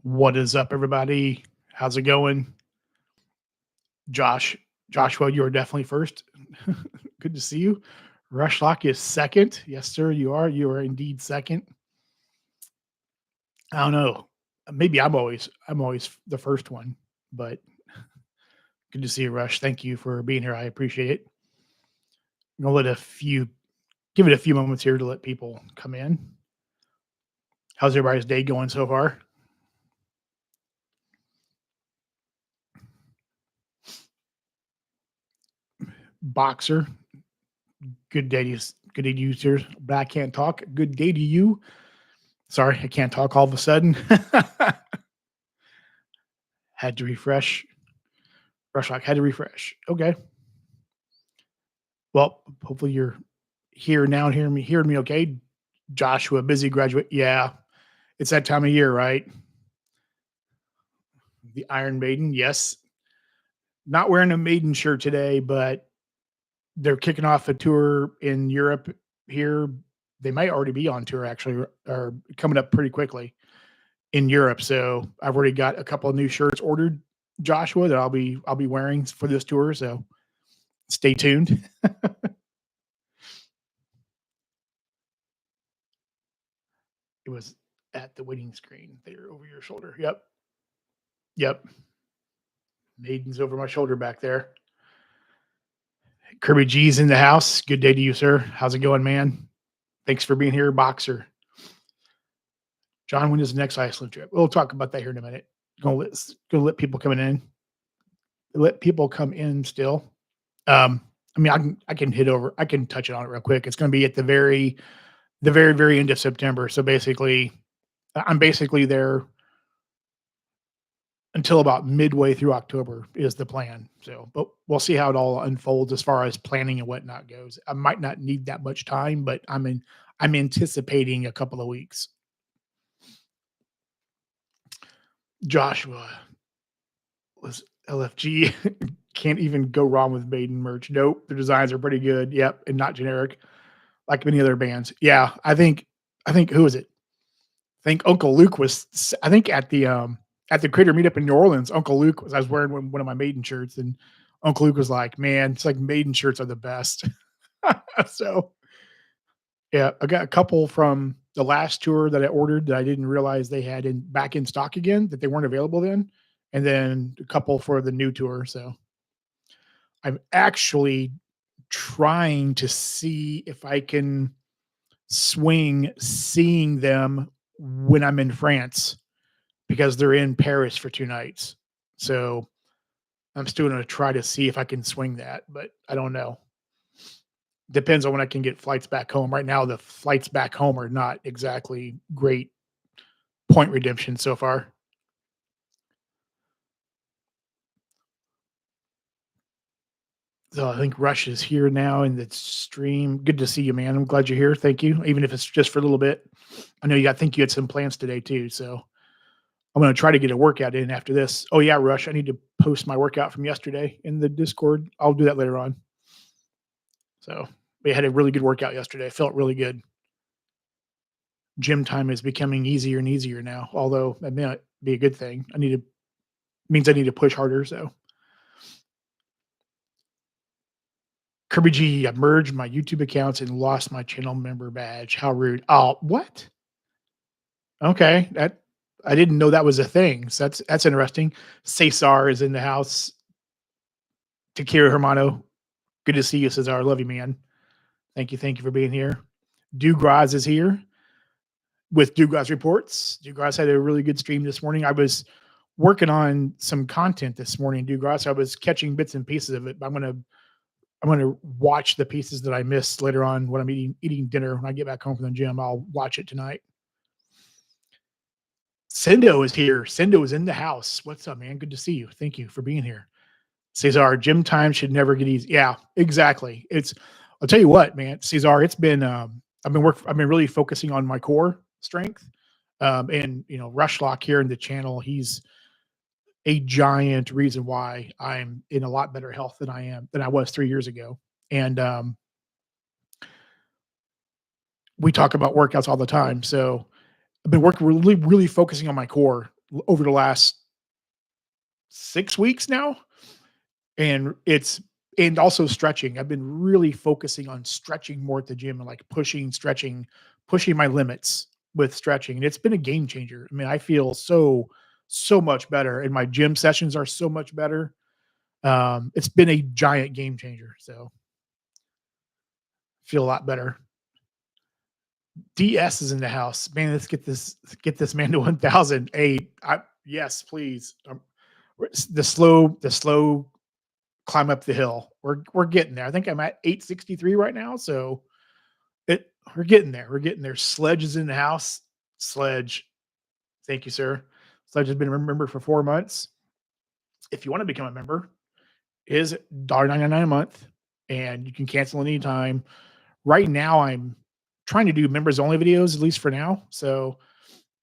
What is up, everybody? How's it going? Josh, Joshua, you are definitely first. Good to see you. Rushlock is second. Yes, sir, you are. You are indeed second. I don't know. Maybe I'm always the first one, but good to see you, Rush. Thank you for being here. I appreciate it. I'm gonna let a few give it a few moments here to let people come in. How's everybody's day going so far? Boxer, good day to you. Good day to you, sir. But I can't talk. Good day to you. Sorry, I can't talk all of a sudden. Had to refresh. Rushlock had to refresh. Okay. Well, hopefully you're here now and hearing me okay. Joshua, busy graduate. Yeah. It's that time of year, right? The Iron Maiden. Yes. Not wearing a Maiden shirt today, but they're kicking off a tour in Europe here. They might already be on tour actually, or coming up pretty quickly in Europe. So I've already got a couple of new shirts ordered, Joshua, that I'll be wearing for this tour. So stay tuned. It was at the waiting screen there over your shoulder. Yep. Yep. Maiden's over my shoulder back there. Kirby G's in the house. Good day to you, sir. How's it going, man? Thanks for being here, Boxer. John, when is the next Iceland trip? We'll talk about that here in a minute. Gonna let people coming in. Let people come in still. I mean, I can touch it on it real quick. It's gonna be at the very end of September. So basically, I'm basically there until about midway through October is the plan. So, but we'll see how it all unfolds as far as planning and whatnot goes. I might not need that much time, but I'm anticipating a couple of weeks. Joshua was LFG. Can't even go wrong with Maiden merch. Nope, the designs are pretty good. Yep, and not generic like many other bands. Yeah, I think who was it? I think Uncle Luke was. I think at the Creator Meetup in New Orleans, Uncle Luke was. I was wearing one of my Maiden shirts, and Uncle Luke was like, "Man, it's like Maiden shirts are the best." So yeah, I got a couple from the last tour that I ordered that I didn't realize they had back in stock again, that they weren't available then, and then a couple for the new tour. So I'm actually trying to see if I can swing seeing them when I'm in France because they're in Paris for 2 nights. So I'm still gonna try to see if I can swing that, but I don't know. Depends on when I can get flights back home. Right now, the flights back home are not exactly great point redemption so far. So I think Rush is here now in the stream. Good to see you, man. I'm glad you're here. Thank you. Even if it's just for a little bit. I know I think you had some plans today too. So I'm going to try to get a workout in after this. Oh yeah, Rush. I need to post my workout from yesterday in the Discord. I'll do that later on. So we had a really good workout yesterday. Felt really good. Gym time is becoming easier and easier now, although that may not be a good thing. Means I need to push harder. So Kirby G, I merged my YouTube accounts and lost my channel member badge. How rude. Oh, what? Okay. That I didn't know that was a thing. So that's interesting. Cesar is in the house. Takira Hermano. Good to see you, Cesar. Love you, man. Thank you. Thank you for being here. Dugraz is here with Dugraz Reports. Dugraz had a really good stream this morning. I was working on some content this morning, Dugraz. I was catching bits and pieces of it, but I'm gonna watch the pieces that I missed later on when I'm eating dinner. When I get back home from the gym, I'll watch it tonight. Sendo is here. Sendo is in the house. What's up, man? Good to see you. Thank you for being here. Cesar, gym time should never get easy. Yeah, exactly. I'll tell you what, man, Cesar, it's been I've been really focusing on my core strength. And Rushlock here in the channel, he's a giant reason why I'm in a lot better health than I was 3 years ago. And we talk about workouts all the time. So I've been working really, really focusing on my core over the last 6 weeks now, and and also stretching. I've been really focusing on stretching more at the gym and like pushing, stretching, pushing my limits with stretching. And it's been a game changer. I mean, I feel so much better, and my gym sessions are so much better. It's been a giant game changer. So feel a lot better. DS is in the house. Man, let's get this man to 1,000. Hey, yes, please. The slow climb up the hill. We're getting there. I think I'm at 863 right now. So we're getting there. We're getting there. Sledge is in the house. Sledge, thank you, sir. Sledge has been a member for 4 months. If you want to become a member, it is $1.99 a month, and you can cancel anytime. Right now, I'm trying to do members only videos, at least for now. So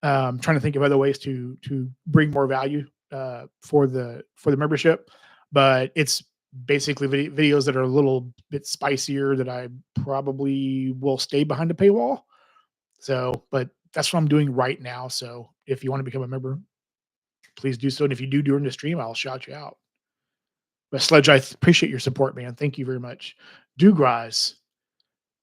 trying to think of other ways to bring more value for the membership, but it's basically videos that are a little bit spicier that I probably will stay behind a paywall. So, but that's what I'm doing right now. So if you want to become a member, please do so. And if you do during the stream, I'll shout you out. But Sledge, I appreciate your support, man. Thank you very much. Dugras,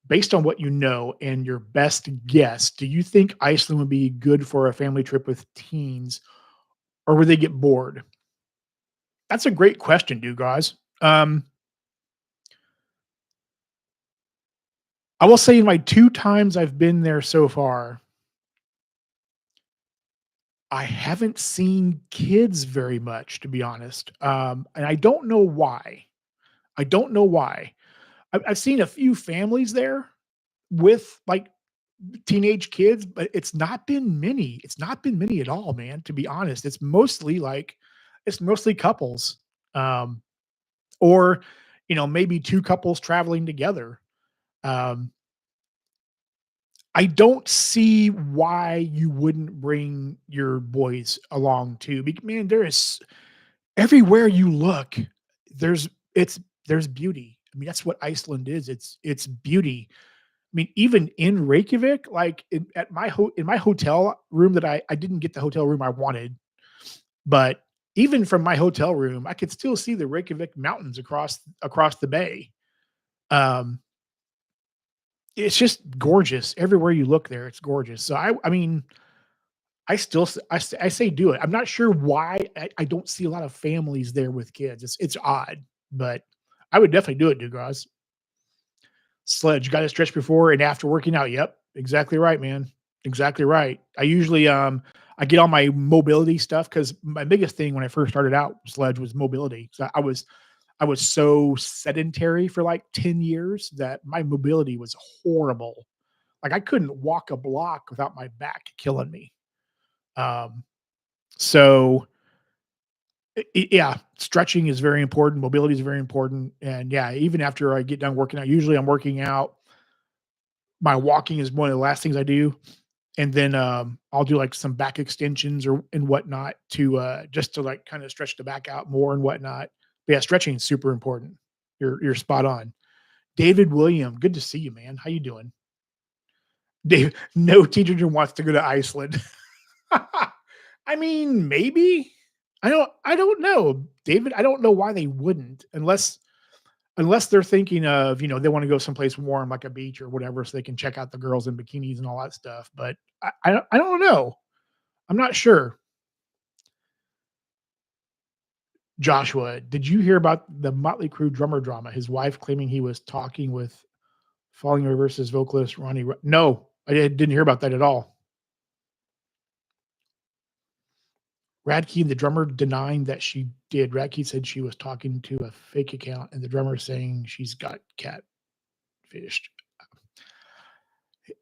based on what you know and your best guess, do you think Iceland would be good for a family trip with teens, or would they get bored? That's a great question, Dugras. I will say in my 2 times I've been there so far, I haven't seen kids very much, to be honest. And I don't know why. I don't know why. I've seen a few families there with like teenage kids, but it's not been many. It's not been many at all, man, to be honest. It's mostly couples. Um, or maybe 2 couples traveling together. Um, I don't see why you wouldn't bring your boys along too. Man, there is everywhere you look, there's it's there's beauty. I mean, that's what Iceland is. It's beauty. I mean, even in Reykjavik, like in my hotel room that I didn't get the hotel room I wanted, but even from my hotel room, I could still see the Reykjavik mountains across the bay. Um, it's just gorgeous everywhere you look there. It's gorgeous. So I mean, I say do it. I'm not sure why I don't see a lot of families there with kids. It's odd, but I would definitely do it, Dugras. Sledge, got to stretch before and after working out. Yep, exactly right, man. Exactly right. I usually I get all my mobility stuff because my biggest thing when I first started out Sledge was mobility. So I was so sedentary for like 10 years that my mobility was horrible. Like I couldn't walk a block without my back killing me. Um, so yeah, stretching is very important. Mobility is very important. And yeah, even after I get done working out, usually I'm working out. My walking is one of the last things I do. And then I'll do like some back extensions or and whatnot to just to like kind of stretch the back out more and whatnot. But yeah, stretching is super important. You're spot on. David William, good to see you, man. How you doing? Dave, no teenager wants to go to Iceland. I mean, maybe. I don't know, David. I don't know why they wouldn't, unless they're thinking of, they want to go someplace warm like a beach or whatever, so they can check out the girls in bikinis and all that stuff. But I don't know. I'm not sure. Joshua, did you hear about the Motley Crue drummer drama? His wife claiming he was talking with Falling Reverse's vocalist Ronnie. No, I didn't hear about that at all. Radke, the drummer, denying that she did. Radke said she was talking to a fake account, and the drummer saying she's got catfished.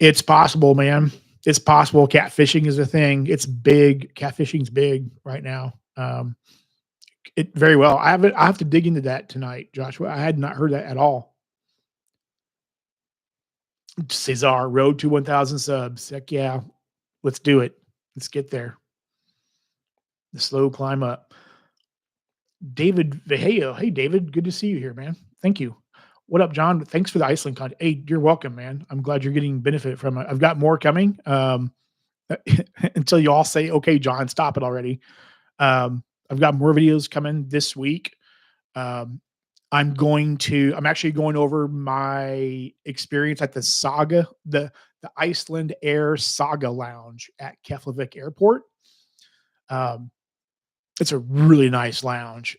It's possible, man. It's possible. Catfishing is a thing. It's big. Catfishing's big right now. It very well. I have to dig into that tonight, Joshua. I had not heard that at all. Cesar, road to 1,000 subs. Heck yeah. Let's do it. Let's get there. The slow climb up. David Vejeo. Hey, David. Good to see you here, man. Thank you. What up, John? Thanks for the Iceland content. Hey, you're welcome, man. I'm glad you're getting benefit from it. I've got more coming. until you all say, "Okay, John, stop it already." I've got more videos coming this week. Um, I'm actually going over my experience at the Saga, the Iceland Air Saga Lounge at Keflavik Airport. Um, it's a really nice lounge,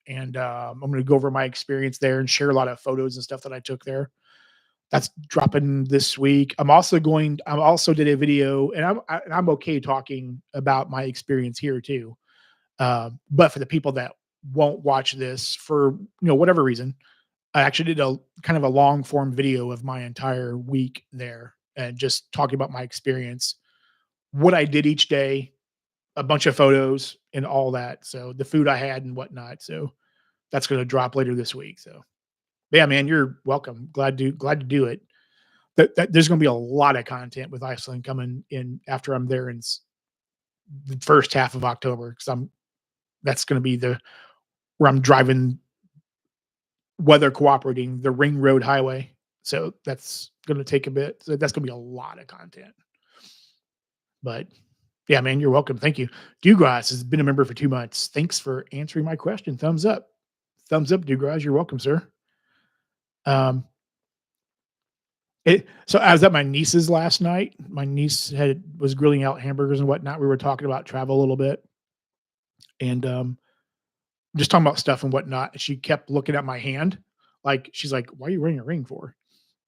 and I'm going to go over my experience there and share a lot of photos and stuff that I took there. That's dropping this week. I also did a video, and I'm okay talking about my experience here too. But for the people that won't watch this for whatever reason, I actually did a kind of a long form video of my entire week there and just talking about my experience, what I did each day, a bunch of photos and all that. So the food I had and whatnot. So that's going to drop later this week. So yeah, man, you're welcome. Glad to do it. There's going to be a lot of content with Iceland coming in after I'm there in the first half of October because I'm that's going to be the where I'm driving, weather cooperating, the Ring Road Highway. So that's going to take a bit. So that's going to be a lot of content. But yeah, man, you're welcome. Thank you. Dewgrass has been a member for 2 months. Thanks for answering my question. Thumbs up. Thumbs up, Dewgrass. You're welcome, sir. Um, so I was at my niece's last night. My niece was grilling out hamburgers and whatnot. We were talking about travel a little bit and just talking about stuff and whatnot. She kept looking at my hand. Like she's like, "Why are you wearing a ring for?"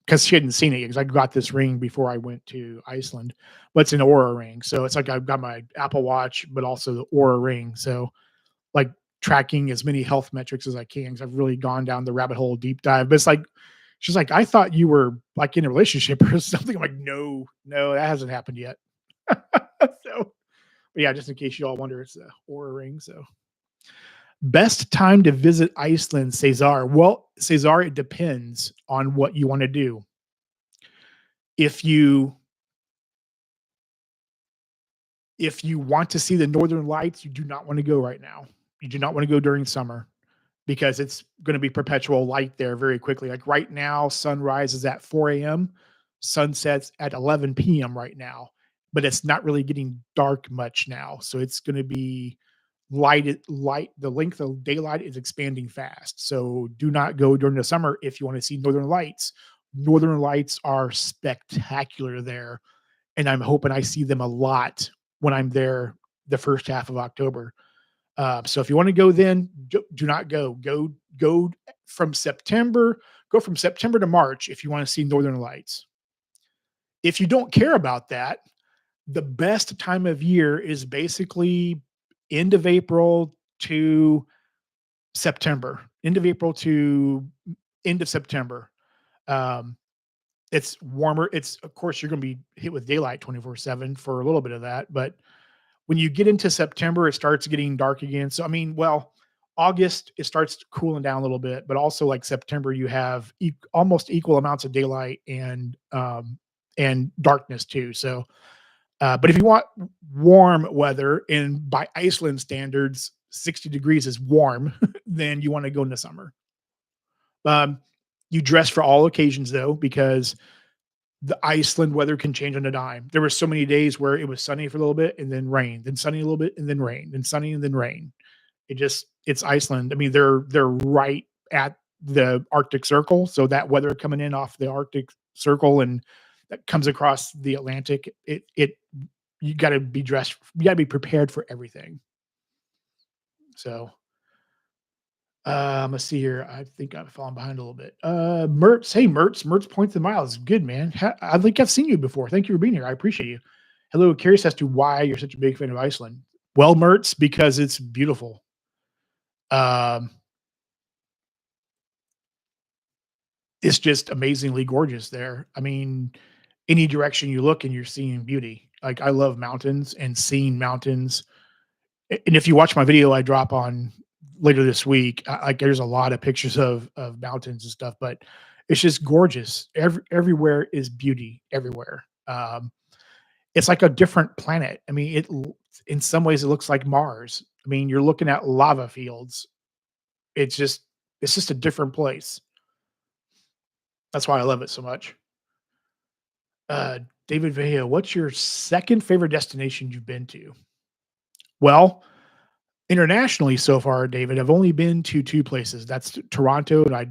Because she hadn't seen it because I got this ring before I went to Iceland, but it's an Aura ring. So it's like I've got my Apple Watch, but also the Aura ring. So like tracking as many health metrics as I can because I've really gone down the rabbit hole deep dive. But it's like she's like, I thought you were like in a relationship or something. I'm like, no, no, that hasn't happened yet. So, but yeah, just in case you all wonder, it's the Aura ring. So, best time to visit Iceland, Cesar. Well, Cesar, it depends on what you want to do. If you if you want to see the northern lights, you do not want to go right now. You do not want to go during summer because it's going to be perpetual light there very quickly. Like right now, sunrise is at 4 a.m., sunsets at 11 p.m. right now, but it's not really getting dark much now. So it's going to be light. The length of daylight is expanding fast. So do not go during the summer if you want to see northern lights. Northern lights are spectacular there, and I'm hoping I see them a lot when I'm there the first half of October. So if you want to go, then do not go. Go from September. Go from September to March if you want to see northern lights. If you don't care about that, the best time of year is basically end of April to September. End of April to end of September. Um, it's warmer. It's of course you're going to be hit with daylight 24/7 for a little bit of that, but when you get into September, it starts getting dark again. So I mean, well, August it starts cooling down a little bit, but also like September, you have almost equal amounts of daylight and darkness too. So, but if you want warm weather, and by Iceland standards, 60 degrees is warm, then you want to go in the summer. Um, you dress for all occasions though, because the Iceland weather can change on a dime. There were so many days where it was sunny for a little bit and then rain, then sunny a little bit and then rain, then sunny and then rain. It's Iceland. I mean, they're right at the Arctic Circle, so that weather coming in off the Arctic Circle and that comes across the Atlantic, it you got to be dressed, you got to be prepared for everything. So, let's see here. I think I've fallen behind a little bit. Mertz, hey Mertz points the miles. Good man. I think I've seen you before. Thank you for being here. I appreciate you. Hello, curious as to why you're such a big fan of Iceland. Well, Mertz, because it's beautiful. Um, it's just amazingly gorgeous there. I mean, any direction you look and you're seeing beauty. Like I love mountains and seeing mountains. And if you watch my video I drop on later this week, like there's a lot of pictures of mountains and stuff, but it's just gorgeous. Everywhere is beauty everywhere. It's like a different planet. I mean, in some ways it looks like Mars. I mean, you're looking at lava fields. It's just it's just a different place. That's why I love it so much. Uh, David Villa, what's your second favorite destination you've been to? Well, internationally so far, David, I've only been to 2 places. That's Toronto, and I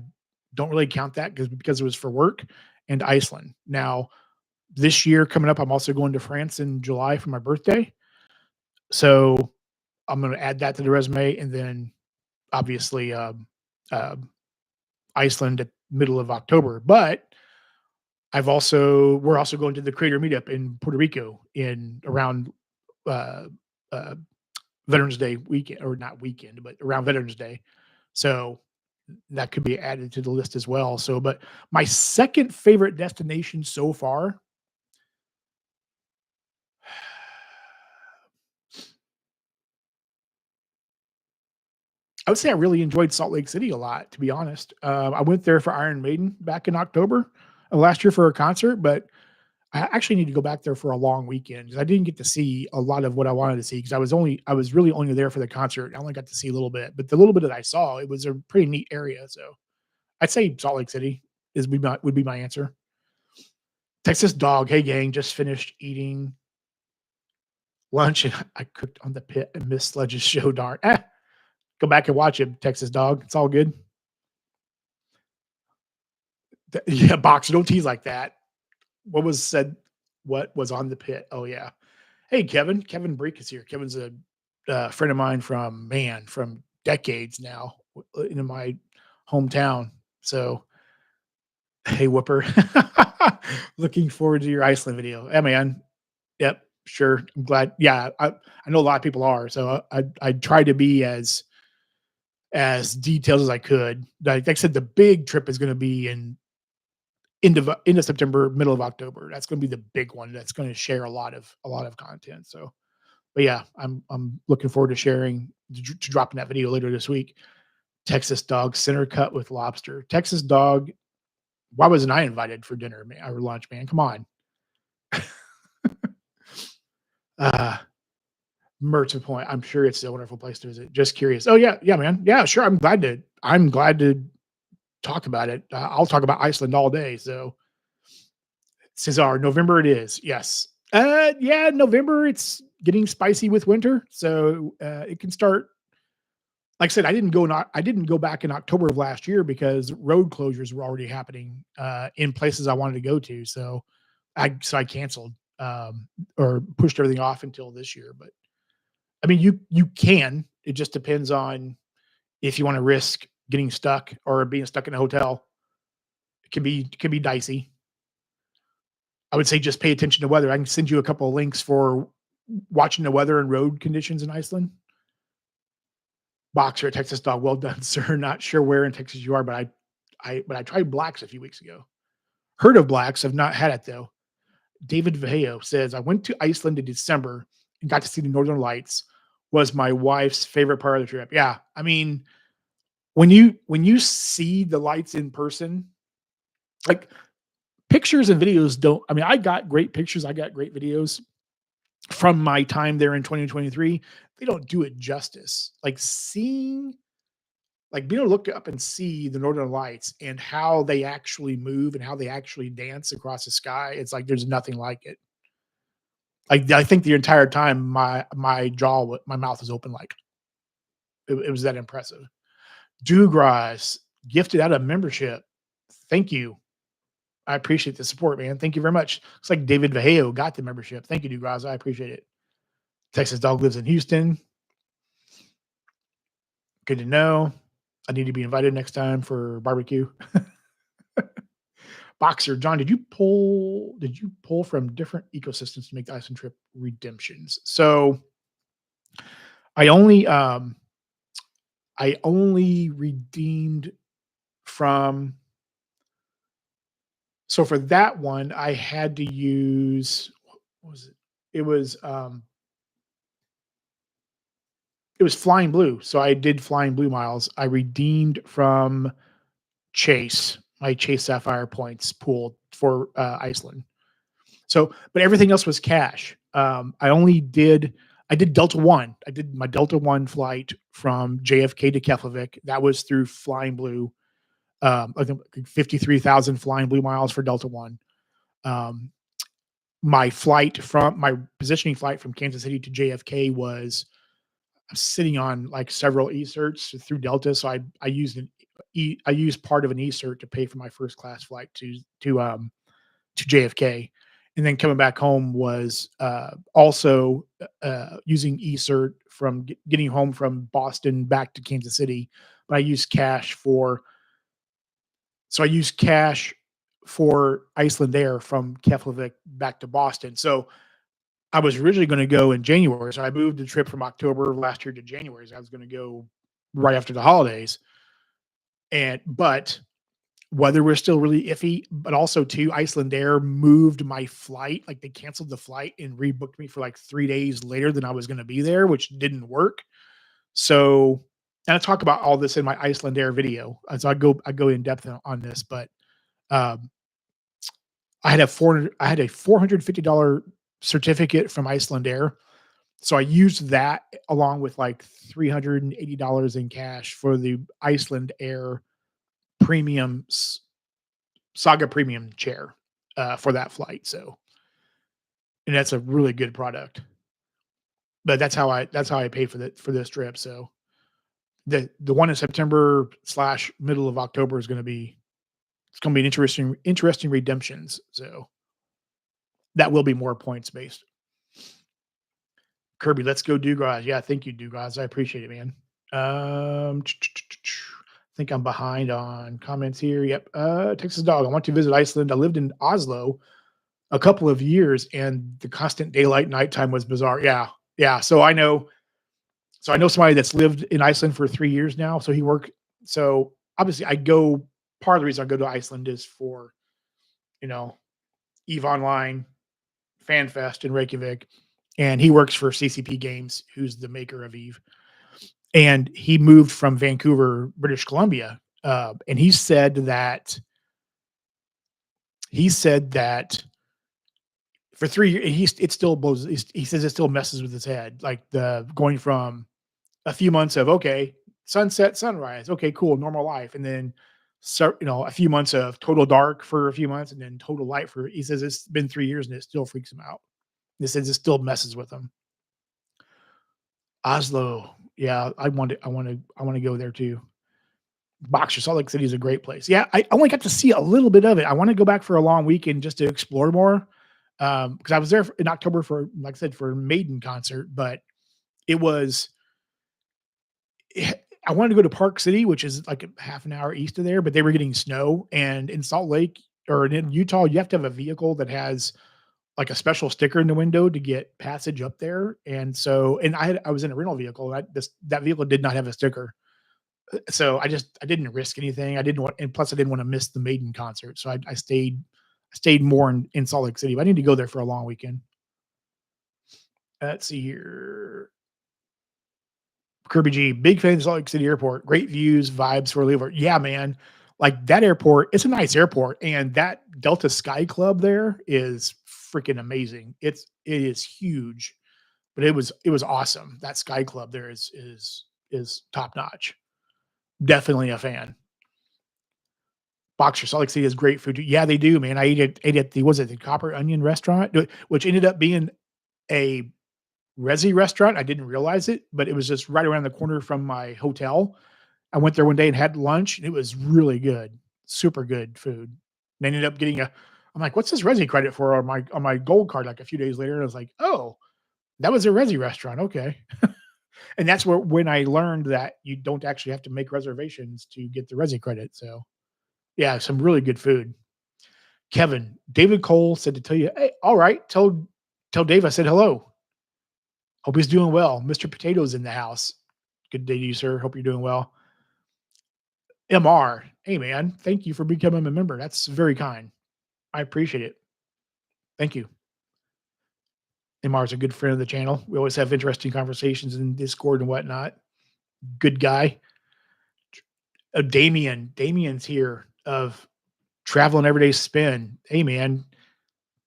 don't really count that because it was for work, and Iceland. Now, this year coming up, I'm also going to France in July for my birthday. So, I'm gonna add that to the resume, and then obviously, um, Iceland at middle of October. But we're also going to the Creator Meetup in Puerto Rico in around, uh, uh, Veterans Day weekend, or not weekend, but around Veterans Day. So that could be added to the list as well. So, but my second favorite destination so far, I would say I really enjoyed Salt Lake City a lot, to be honest. I went there for Iron Maiden back in October of last year for a concert, but I actually need to go back there for a long weekend 'cause I didn't get to see a lot of what I wanted to see because I was really only there for the concert. I only got to see a little bit, but the little bit that I saw, it was a pretty neat area. So I'd say Salt Lake City would be my answer. Texas dog. Hey gang, just finished eating lunch and I cooked on the pit and missed Sledge's show. Darn. Go back and watch it, Texas dog. It's all good. Yeah, boxer, don't tease like that. What was said? What was on the pit? Oh yeah. Hey Kevin. Kevin Breek is here. Kevin's a friend of mine from decades now in my hometown. So hey Whooper, looking forward to your Iceland video. Yeah, man. Yep, sure. I'm glad. Yeah, I know a lot of people are. So I tried to be as detailed as I could. Like I said, the big trip is going to be in end of September, middle of October. That's going to be the big one. That's going to share a lot of content. So, but yeah, I'm looking forward to sharing to dropping that video later this week. Texas dog center cut with lobster. Texas dog. Why wasn't I invited for dinner, man, or lunch, man? Come on. Uh, Merchant Point. I'm sure it's a wonderful place to visit. Just curious. Oh yeah, yeah, man. Yeah, sure. I'm glad to talk about it. I'll talk about Iceland all day. So Cesar, November it is. Yes. Yeah, November. It's getting spicy with winter, so it can start. Like I said, I didn't go back in October of last year because road closures were already happening in places I wanted to go to. So I canceled or pushed everything off until this year. But I mean, you can. It just depends on if you want to risk getting stuck or being stuck in a hotel. It can be dicey. I would say just pay attention to weather. I can send you a couple of links for watching the weather and road conditions in Iceland. Boxer at Texas Dog. Well done, sir. Not sure where in Texas you are, but I tried blacks a few weeks ago. Heard of blacks. I've not had it though. David Vajeo says I went to Iceland in December and got to see the Northern Lights. Was my wife's favorite part of the trip. Yeah, I mean, when you see the lights in person, like pictures and videos don't. I mean, I got great pictures. I got great videos from my time there in 2023. They don't do it justice. Like being able to look up and see the Northern Lights and how they actually move and how they actually dance across the sky. It's like there's nothing like it. Like I think the entire time my mouth was open, like it was that impressive. Dugras gifted out a membership. Thank you. I appreciate the support, man. Thank you very much. Looks like David Vajeo got the membership. Thank you, Dugras. I appreciate it. Texas Dog lives in Houston. Good to know. I need to be invited next time for barbecue. Boxer John, did you pull from different ecosystems to make the Iceland trip redemptions? So I only redeemed from so for that one I had to use what was it? It was it was Flying Blue. So I did Flying Blue miles. I redeemed from Chase, my Chase Sapphire points pool for Iceland. So, but everything else was cash. I did Delta One. I did my Delta One flight from JFK to Keflavik. That was through Flying Blue. I think 53,000 Flying Blue miles for Delta One. Um, my positioning flight from Kansas City to JFK was I'm sitting on like several e-certs through Delta, so I used part of an e-cert to pay for my first class flight to JFK, and then coming back home was also using e-cert from getting home from Boston back to Kansas City, but I used cash for Iceland Air from Keflavik back to Boston. So I was originally going to go in January, so I moved the trip from October of last year to January. So I was going to go right after the holidays, and but weather was still really iffy. But also, too, Iceland Air moved my flight; like they canceled the flight and rebooked me for like 3 days later than I was going to be there, which didn't work. So, and I talk about all this in my Iceland Air video, so I go in depth on this, but um, I had a $450 certificate from Iceland Air. So I used that along with like $380 in cash for the Iceland Air premium Saga premium chair for that flight. So, and that's a really good product. But that's how I pay for this trip. So the one in September slash middle of October is an interesting redemptions. So that will be more points based. Kirby, let's go Dugas. Yeah, thank you, Dugas. I appreciate it, man. I think I'm behind on comments here. Yep. Texas Dog. I want to visit Iceland. I lived in Oslo a couple of years, and the constant daylight nighttime was bizarre. Yeah, yeah. So I know somebody that's lived in Iceland for 3 years now. So he worked. So obviously, I go. Part of the reason I go to Iceland is for you know Eve Online, FanFest in Reykjavik, and he works for CCP Games, who's the maker of Eve. And he moved from Vancouver, British Columbia, and he said that for 3 years it still blows. He says it still messes with his head, like the going from a few months of okay, sunset, sunrise, okay, cool, normal life, and then a few months of total dark for a few months, and then total light for. He says it's been 3 years and it still freaks him out. He says it still messes with him. Oslo, yeah, I want to go there too. Boxer, Salt Lake City is a great place. Yeah, I only got to see a little bit of it. I want to go back for a long weekend just to explore more. Because I was there in October for, like I said, for a Maiden concert, but it was. I wanted to go to Park City, which is like a half an hour east of there, but they were getting snow. And in Salt Lake or in Utah, you have to have a vehicle that has like a special sticker in the window to get passage up there. And so, and I was in a rental vehicle. That vehicle did not have a sticker. So I didn't risk anything. I didn't want, and plus I didn't want to miss the Maiden concert. So I stayed more in Salt Lake City. But I need to go there for a long weekend. Let's see here. Kirby G, big fan of Salt Lake City Airport. Great views, vibes for a lever. Yeah, man. Like that airport, it's a nice airport, and that Delta Sky Club there is freaking amazing. It is huge, but it was awesome. That Sky Club there is top notch. Definitely a fan. Boxer, Salt Lake City has great food. Yeah, they do, man. I ate at the Copper Onion restaurant, which ended up being a Resi restaurant. I didn't realize it, but it was just right around the corner from my hotel. I went there one day and had lunch, and it was really good, super good food. And I ended up getting I'm like, what's this Resi credit for on my gold card? Like a few days later, and I was like, oh, that was a Resi restaurant. Okay. And that's when I learned that you don't actually have to make reservations to get the Resi credit. So yeah, some really good food. Kevin, David Cole said to tell you, hey, all right, tell Dave I said hello. Hope he's doing well. Mr. Potato's in the house. Good day to you, sir. Hope you're doing well. MR, hey man, thank you for becoming a member. That's very kind. I appreciate it. Thank you. MR is a good friend of the channel. We always have interesting conversations in Discord and whatnot. Good guy. Damien's here of Travel and Everyday Spin. Hey man,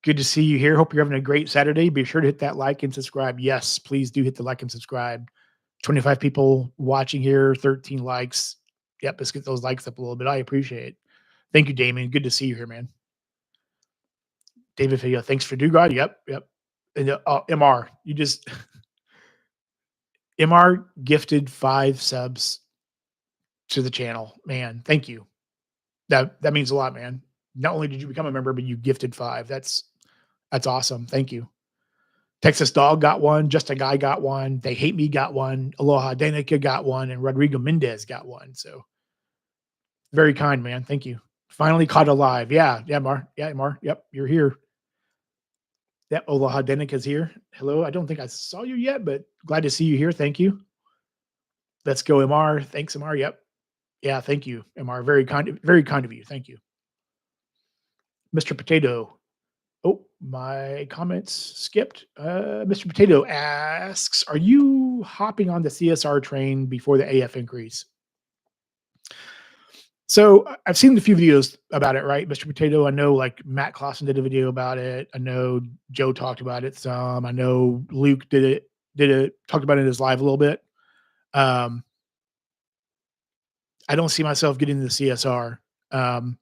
good to see you here. Hope you're having a great Saturday. Be sure to hit that like and subscribe. Yes, please do hit the like and subscribe. 25 people watching here, 13 likes. Yep, let's get those likes up a little bit. I appreciate it. Thank you, Damien. Good to see you here, man. David Video, thanks for Do God. Yep, yep. And MR, you just MR gifted 5 subs to the channel. Man, thank you. That means a lot, man. Not only did you become a member, but you gifted 5. That's awesome. Thank you. Texas Dog got one. Just a Guy got one. They Hate Me got one. Aloha Danica got one, and Rodrigo Mendez got one. So very kind, man. Thank you. Finally caught alive. Yeah, yeah, Mar. Yeah, Mar. Yep, you're here. Yep, Aloha Denica's here. Hello. I don't think I saw you yet, but glad to see you here. Thank you. Let's go, MR. Thanks, MR. Yep. Yeah, thank you, MR. Very kind of you. Thank you. Mr. Potato. Oh, my comments skipped. Mr. Potato asks, are you hopping on the CSR train before the AF increase? So I've seen a few videos about it, right, Mr. Potato? I know like Matt Clausen did a video about it. I know Joe talked about it some. I know Luke talked about it in his live a little bit. Um, I don't see myself getting the CSR. Um,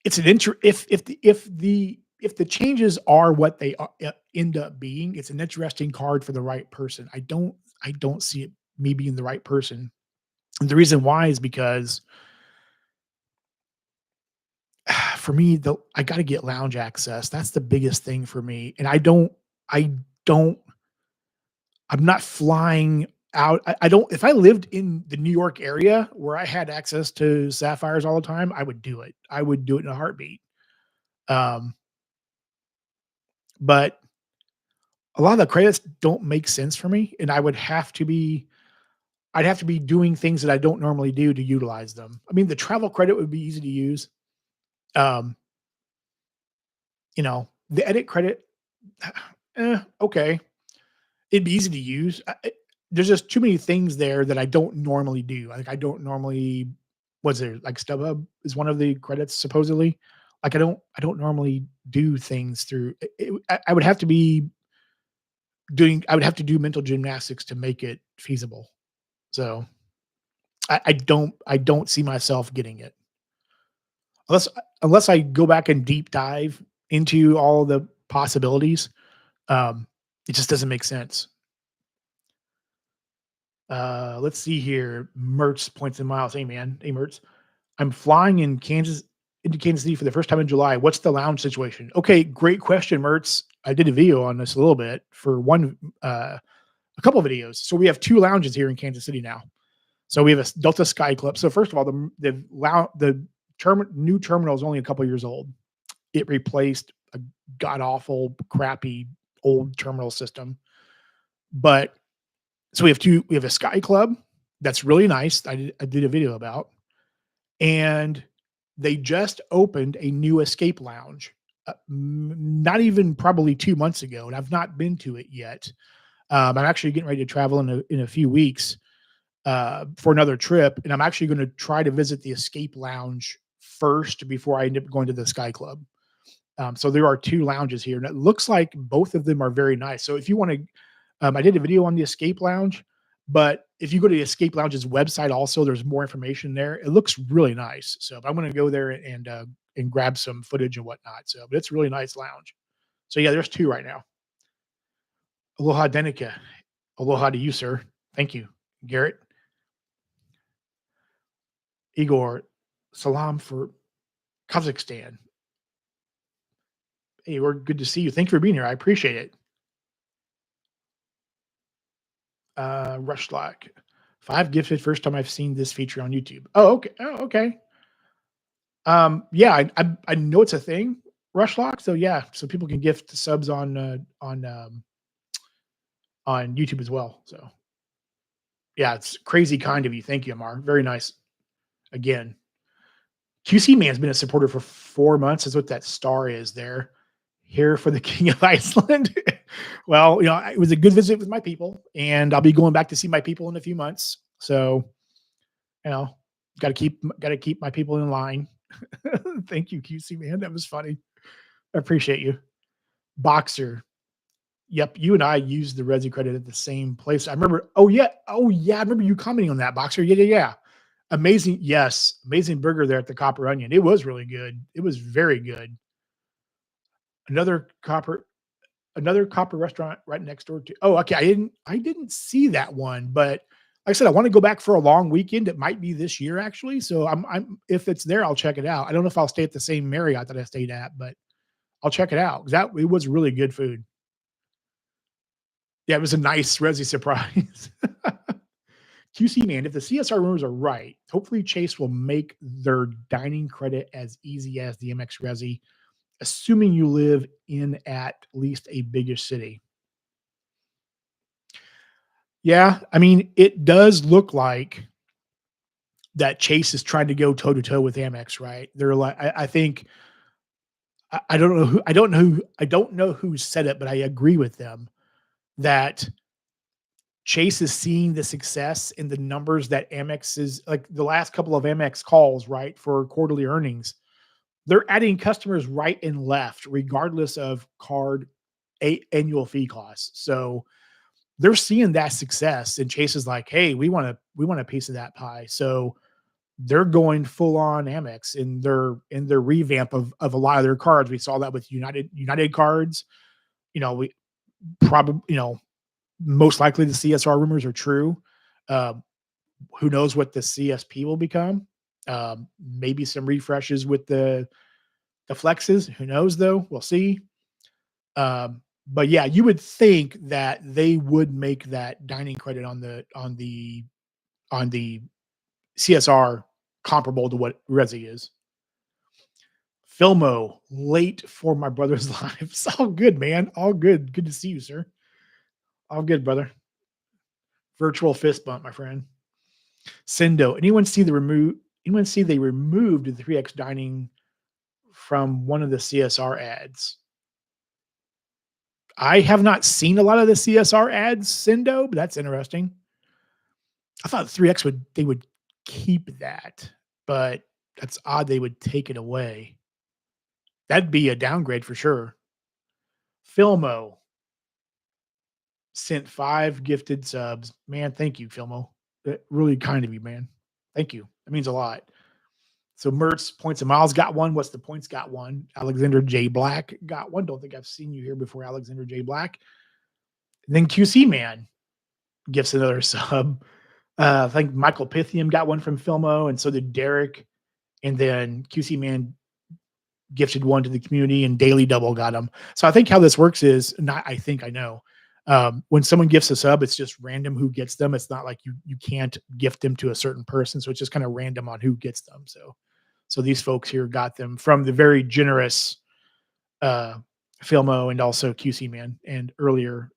it's an if the changes are what they end up being, it's an interesting card for the right person. I don't see it me being the right person. And the reason why is because for me, I got to get lounge access. That's the biggest thing for me. And I don't, I'm not flying out. I don't, if I lived in the New York area where I had access to Sapphires all the time, I would do it. I would do it in a heartbeat. Um, but a lot of the credits don't make sense for me. And I'd have to be doing things that I don't normally do to utilize them. I mean, the travel credit would be easy to use. Um, the edit credit, okay. It'd be easy to use. There's just too many things there that I don't normally do. Like I don't normally, what's there like StubHub is one of the credits supposedly. Like I don't normally do things through. I would have to be doing. I would have to do mental gymnastics to make it feasible. So I don't see myself getting it unless unless I go back and deep dive into all the possibilities. Um, it just doesn't make sense. Let's see here. Mertz points and miles. Hey man, hey Mertz. I'm flying into Kansas City for the first time in July. What's the lounge situation? Okay, great question, Mertz. I did a video on this a little bit for a couple of videos. So we have 2 lounges here in Kansas City now. So we have a Delta Sky Club. So first of all, the new terminal is only a couple years old. It replaced a god awful, crappy old terminal system. But so we have a Sky Club that's really nice. I did a video about, and they just opened a new escape lounge, not even probably 2 months ago, and I've not been to it yet. I'm actually getting ready to travel in a few weeks for another trip, and I'm actually going to try to visit the escape lounge first before I end up going to the Sky Club. So there are 2 lounges here, and it looks like both of them are very nice. So if you want to, I did a video on the Escape Lounge, but if you go to the Escape Lounge's website, also there's more information there. It looks really nice. So if I'm going to go there and grab some footage and whatnot, so but it's a really nice lounge. So yeah, there's 2 right now. Aloha Denica, aloha to you, sir. Thank you, Garrett, Igor, salam for Kazakhstan. Hey, we're good to see you. Thank you for being here. I appreciate it. Rushlock. 5 gifted, first time I've seen this feature on YouTube. Oh, okay. Oh, okay. Yeah, I know it's a thing, Rushlock. So yeah, so people can gift subs on YouTube as well. So yeah, it's crazy kind of you. Thank you, Amar. Very nice. Again, QC Man's been a supporter for 4 months. Is what that star is there. Here for the King of Iceland. Well, it was a good visit with my people, and I'll be going back to see my people in a few months. So, got to keep my people in line. Thank you, QC man. That was funny. I appreciate you. Boxer. Yep, you and I used the Resi credit at the same place. I remember. Oh yeah. I remember you commenting on that, Boxer. Yeah. Amazing, yes, amazing burger there at the Copper Onion. It was really good. It was very good. Another Copper Another Copper restaurant right next door to, oh, okay, I didn't see that one, but like I said, I wanna go back for a long weekend. It might be this year actually, so I'm if it's there, I'll check it out. I don't know if I'll stay at the same Marriott that I stayed at, but I'll check it out 'cause that it was really good food. Yeah, it was a nice resi surprise. QC, man, if the CSR rumors are right, hopefully Chase will make their dining credit as easy as the MX Resi, assuming you live in at least a biggish city. Yeah, I mean, it does look like that Chase is trying to go toe to toe with Amex, right? They're like, I think I don't know who said it, but I agree with them that Chase is seeing the success in the numbers that Amex is like the last couple of Amex calls, right, for quarterly earnings. They're adding customers right and left, regardless of card annual fee costs. So they're seeing that success, and Chase is like, "Hey, we want a piece of that pie." So they're going full on Amex in their revamp of a lot of their cards. We saw that with United cards. We probably most likely the CSR rumors are true. Um, who knows what the CSP will become? Maybe some refreshes with the flexes. Who knows though? We'll see. But yeah, you would think that they would make that dining credit on the CSR comparable to what Resi is. Filmo, late for my brother's life. It's all good, man. All good. Good to see you, sir. All good, brother. Virtual fist bump, my friend. Sendo. Anyone see they removed the 3X dining from one of the CSR ads? I have not seen a lot of the CSR ads, Sendo, but that's interesting. I thought 3X would keep that, but that's odd they would take it away. That'd be a downgrade for sure. Filmo sent 5 gifted subs. Man, thank you, Filmo. Really kind of you, man. Thank you. That means a lot. So Mertz, Points and Miles got one. What's the Points got one? Alexander J. Black got one. Don't think I've seen you here before, Alexander J. Black. And then QC Man gifts another sub. I think Michael Pythium got one from Filmo, and so did Derek. And then QC Man gifted one to the community, and Daily Double got them. So I think how this works is not. I think I know. When someone gifts a sub, it's just random who gets them. It's not like you can't gift them to a certain person, so it's just kind of random on who gets them. So these folks here got them from the very generous uh, Filmo and also QC Man and earlier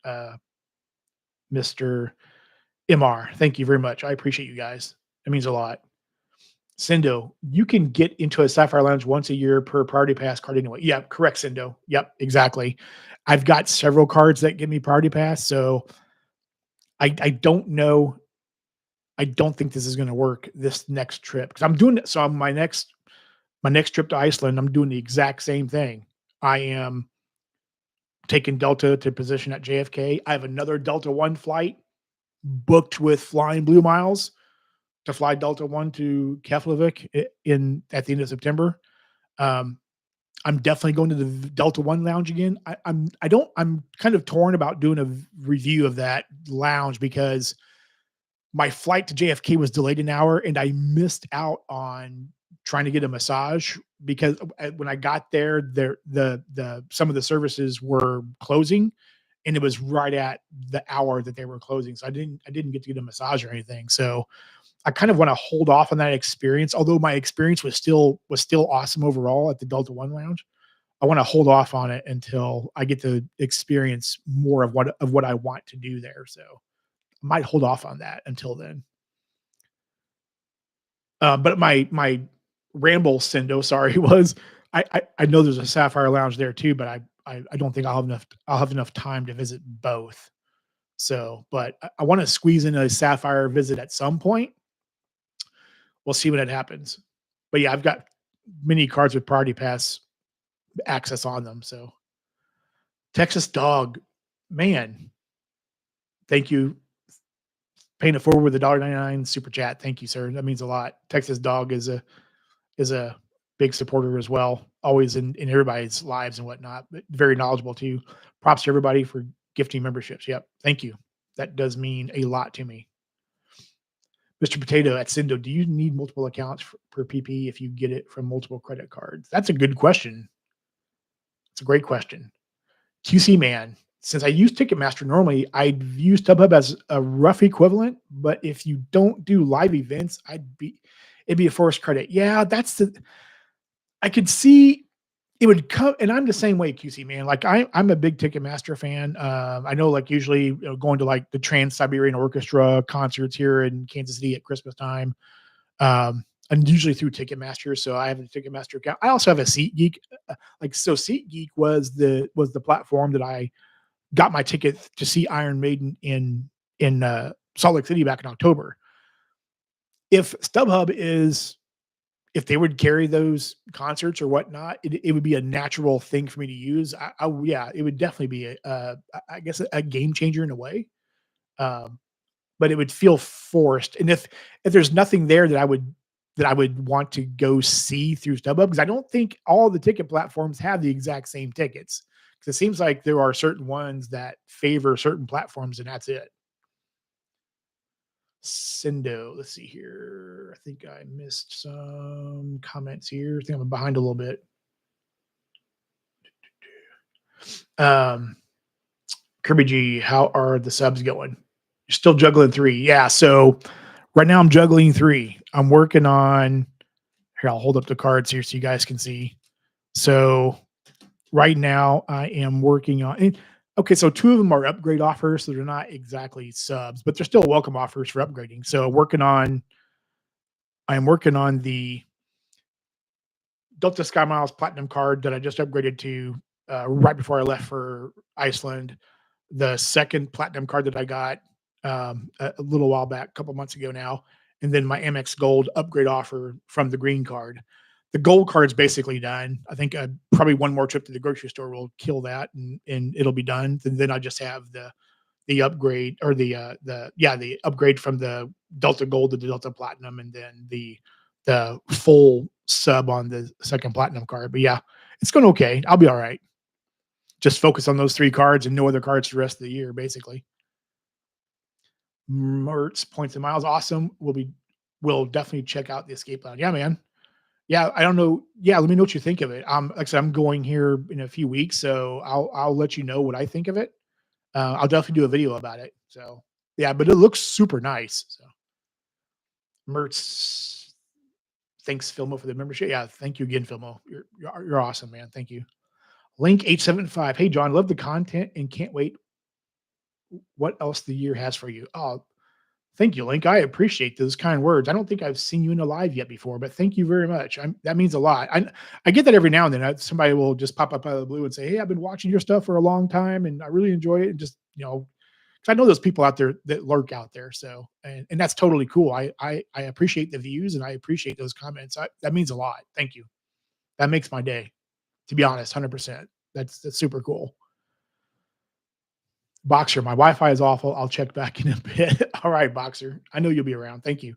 Mr. MR. Thank you very much. I appreciate you guys. It means a lot. Sendo, you can get into a Sapphire Lounge once a year per Priority Pass card anyway. Yeah, correct, Sendo. Yep, exactly. I've got several cards that give me Priority Pass, so I don't know. I don't think this is going to work this next trip because I'm doing it. So on my next trip to Iceland, I'm doing the exact same thing. I am taking Delta to position at JFK. I have another Delta One flight booked with Flying Blue Miles to fly Delta One to Keflavik in at the end of September. Um, I'm definitely going to the Delta One lounge again. I'm kind of torn about doing a review of that lounge because my flight to JFK was delayed an hour and I missed out on trying to get a massage because when I got there, the some of the services were closing and it was right at the hour that they were closing. So I didn't get to get a massage or anything. So I kind of want to hold off on that experience. Although my experience was still awesome overall at the Delta One Lounge. I want to hold off on it until I get to experience more of what I want to do there. So I might hold off on that until then. But my ramble, Sendo, sorry, was I know there's a Sapphire Lounge there too, but I don't think I'll have enough time to visit both. So, but I want to squeeze in a Sapphire visit at some point. We'll see when it happens. But yeah, I've got mini cards with Priority Pass access on them. So Texas Dog, man, thank you. Paying it forward with a $1.99 super chat. Thank you, sir. That means a lot. Texas Dog is a big supporter as well, always in everybody's lives and whatnot, but very knowledgeable too. Props to everybody for gifting memberships. Yep. Thank you. That does mean a lot to me. Mr. Potato at Sindo, do you need multiple accounts per PP if you get it from multiple credit cards? That's a good question. It's a great question. QC Man, since I use Ticketmaster normally, I'd use StubHub as a rough equivalent, but if you don't do live events, it'd be a forced credit. Yeah, I could see it would come, and I'm the same way, QC Man. Like I'm a big Ticketmaster fan. I know, like usually going to like the Trans Siberian Orchestra concerts here in Kansas City at Christmas time. And usually through Ticketmaster, so I have a Ticketmaster account. I also have a SeatGeek. So SeatGeek was the platform that I got my ticket to see Iron Maiden in Salt Lake City back in October. If they would carry those concerts or whatnot, it would be a natural thing for me to use. Yeah, it would definitely be I guess a game changer in a way. Um, but it would feel forced. And if there's nothing there that I would want to go see through StubHub, because I don't think all the ticket platforms have the exact same tickets. Because it seems like there are certain ones that favor certain platforms, and that's it. Sindo, let's see here. I think I missed some comments here. I think I'm behind a little bit. Kirby G, how are the subs going? You're still juggling 3. Yeah, so right now I'm juggling 3. I'm working on here. I'll hold up the cards here so you guys can see. So right now I am working on okay, so 2 of them are upgrade offers, so they're not exactly subs, but they're still welcome offers for upgrading. So I am working on the Delta Sky Miles Platinum card that I just upgraded to right before I left for Iceland. The second Platinum card that I got a little while back, a couple months ago now, and then my Amex Gold upgrade offer from the green card. The gold card's basically done. I think probably one more trip to the grocery store will kill that, and it'll be done. And then I just have the upgrade or the upgrade from the Delta Gold to the Delta Platinum, and then the full sub on the second Platinum card. But yeah, it's going okay. I'll be all right. Just focus on those 3 cards and no other cards the rest of the year, basically. Mertz points and miles, awesome. We'll definitely check out the escape lounge. Yeah, man. Yeah, I don't know. Yeah, let me know what you think of it. Like I said, I'm going here in a few weeks, so I'll let you know what I think of it. I'll definitely do a video about it. So yeah, but it looks super nice. So Mertz, thanks Filmo for the membership. Yeah, thank you again, Filmo. You're awesome, man. Thank you. Link 875. Hey John, love the content and can't wait what else the year has for you. Oh, thank you, Link. I appreciate those kind words. I don't think I've seen you in a live yet before, but thank you very much. That means a lot. I get that every now and then. Somebody will just pop up out of the blue and say, "Hey, I've been watching your stuff for a long time, and I really enjoy it." And just because I know those people out there that lurk out there. So, and that's totally cool. I appreciate the views and I appreciate those comments. That means a lot. Thank you. That makes my day. To be honest, 100%. That's super cool. Boxer, my Wi-Fi is awful. I'll check back in a bit. All right, Boxer. I know you'll be around. Thank you.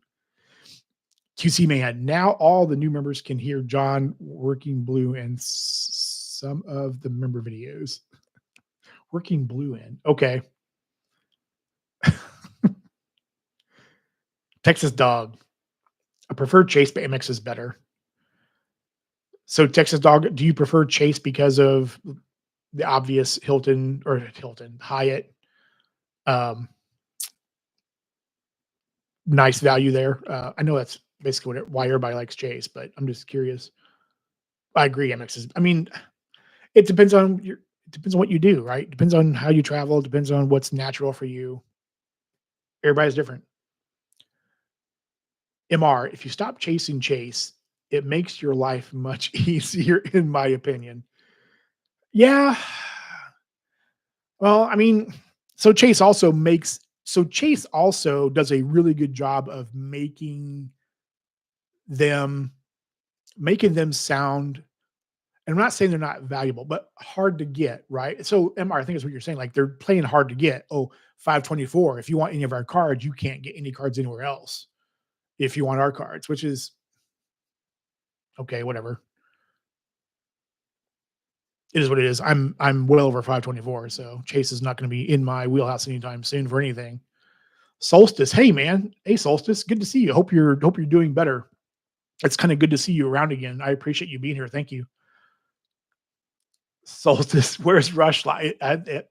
QC Man. Now all the new members can hear John working blue and some of the member videos. Working blue in. Okay. Texas Dog. I prefer Chase, but Amex is better. So Texas Dog, do you prefer Chase because of the obvious Hyatt nice value there? I know that's basically why everybody likes Chase, but I'm just curious. I agree. Amex is. I mean, it depends on what you do, right? It depends on how you travel. It depends on what's natural for you. Everybody's different. MR, if you stop chasing Chase, it makes your life much easier, in my opinion. Yeah. Well, I mean, Chase also does a really good job of making them sound And I'm not saying they're not valuable, but hard to get, right? So, MR, I think is what you're saying. Like they're playing hard to get. Oh, 524. If you want any of our cards, you can't get any cards anywhere else if you want our cards, which is okay, whatever. It is what it is. I'm well over 524, so Chase is not going to be in my wheelhouse anytime soon for anything. Solstice, hey man, hey Solstice, good to see you. Hope you're doing better. It's kind of good to see you around again. I appreciate you being here. Thank you. Solstice, where's Rush?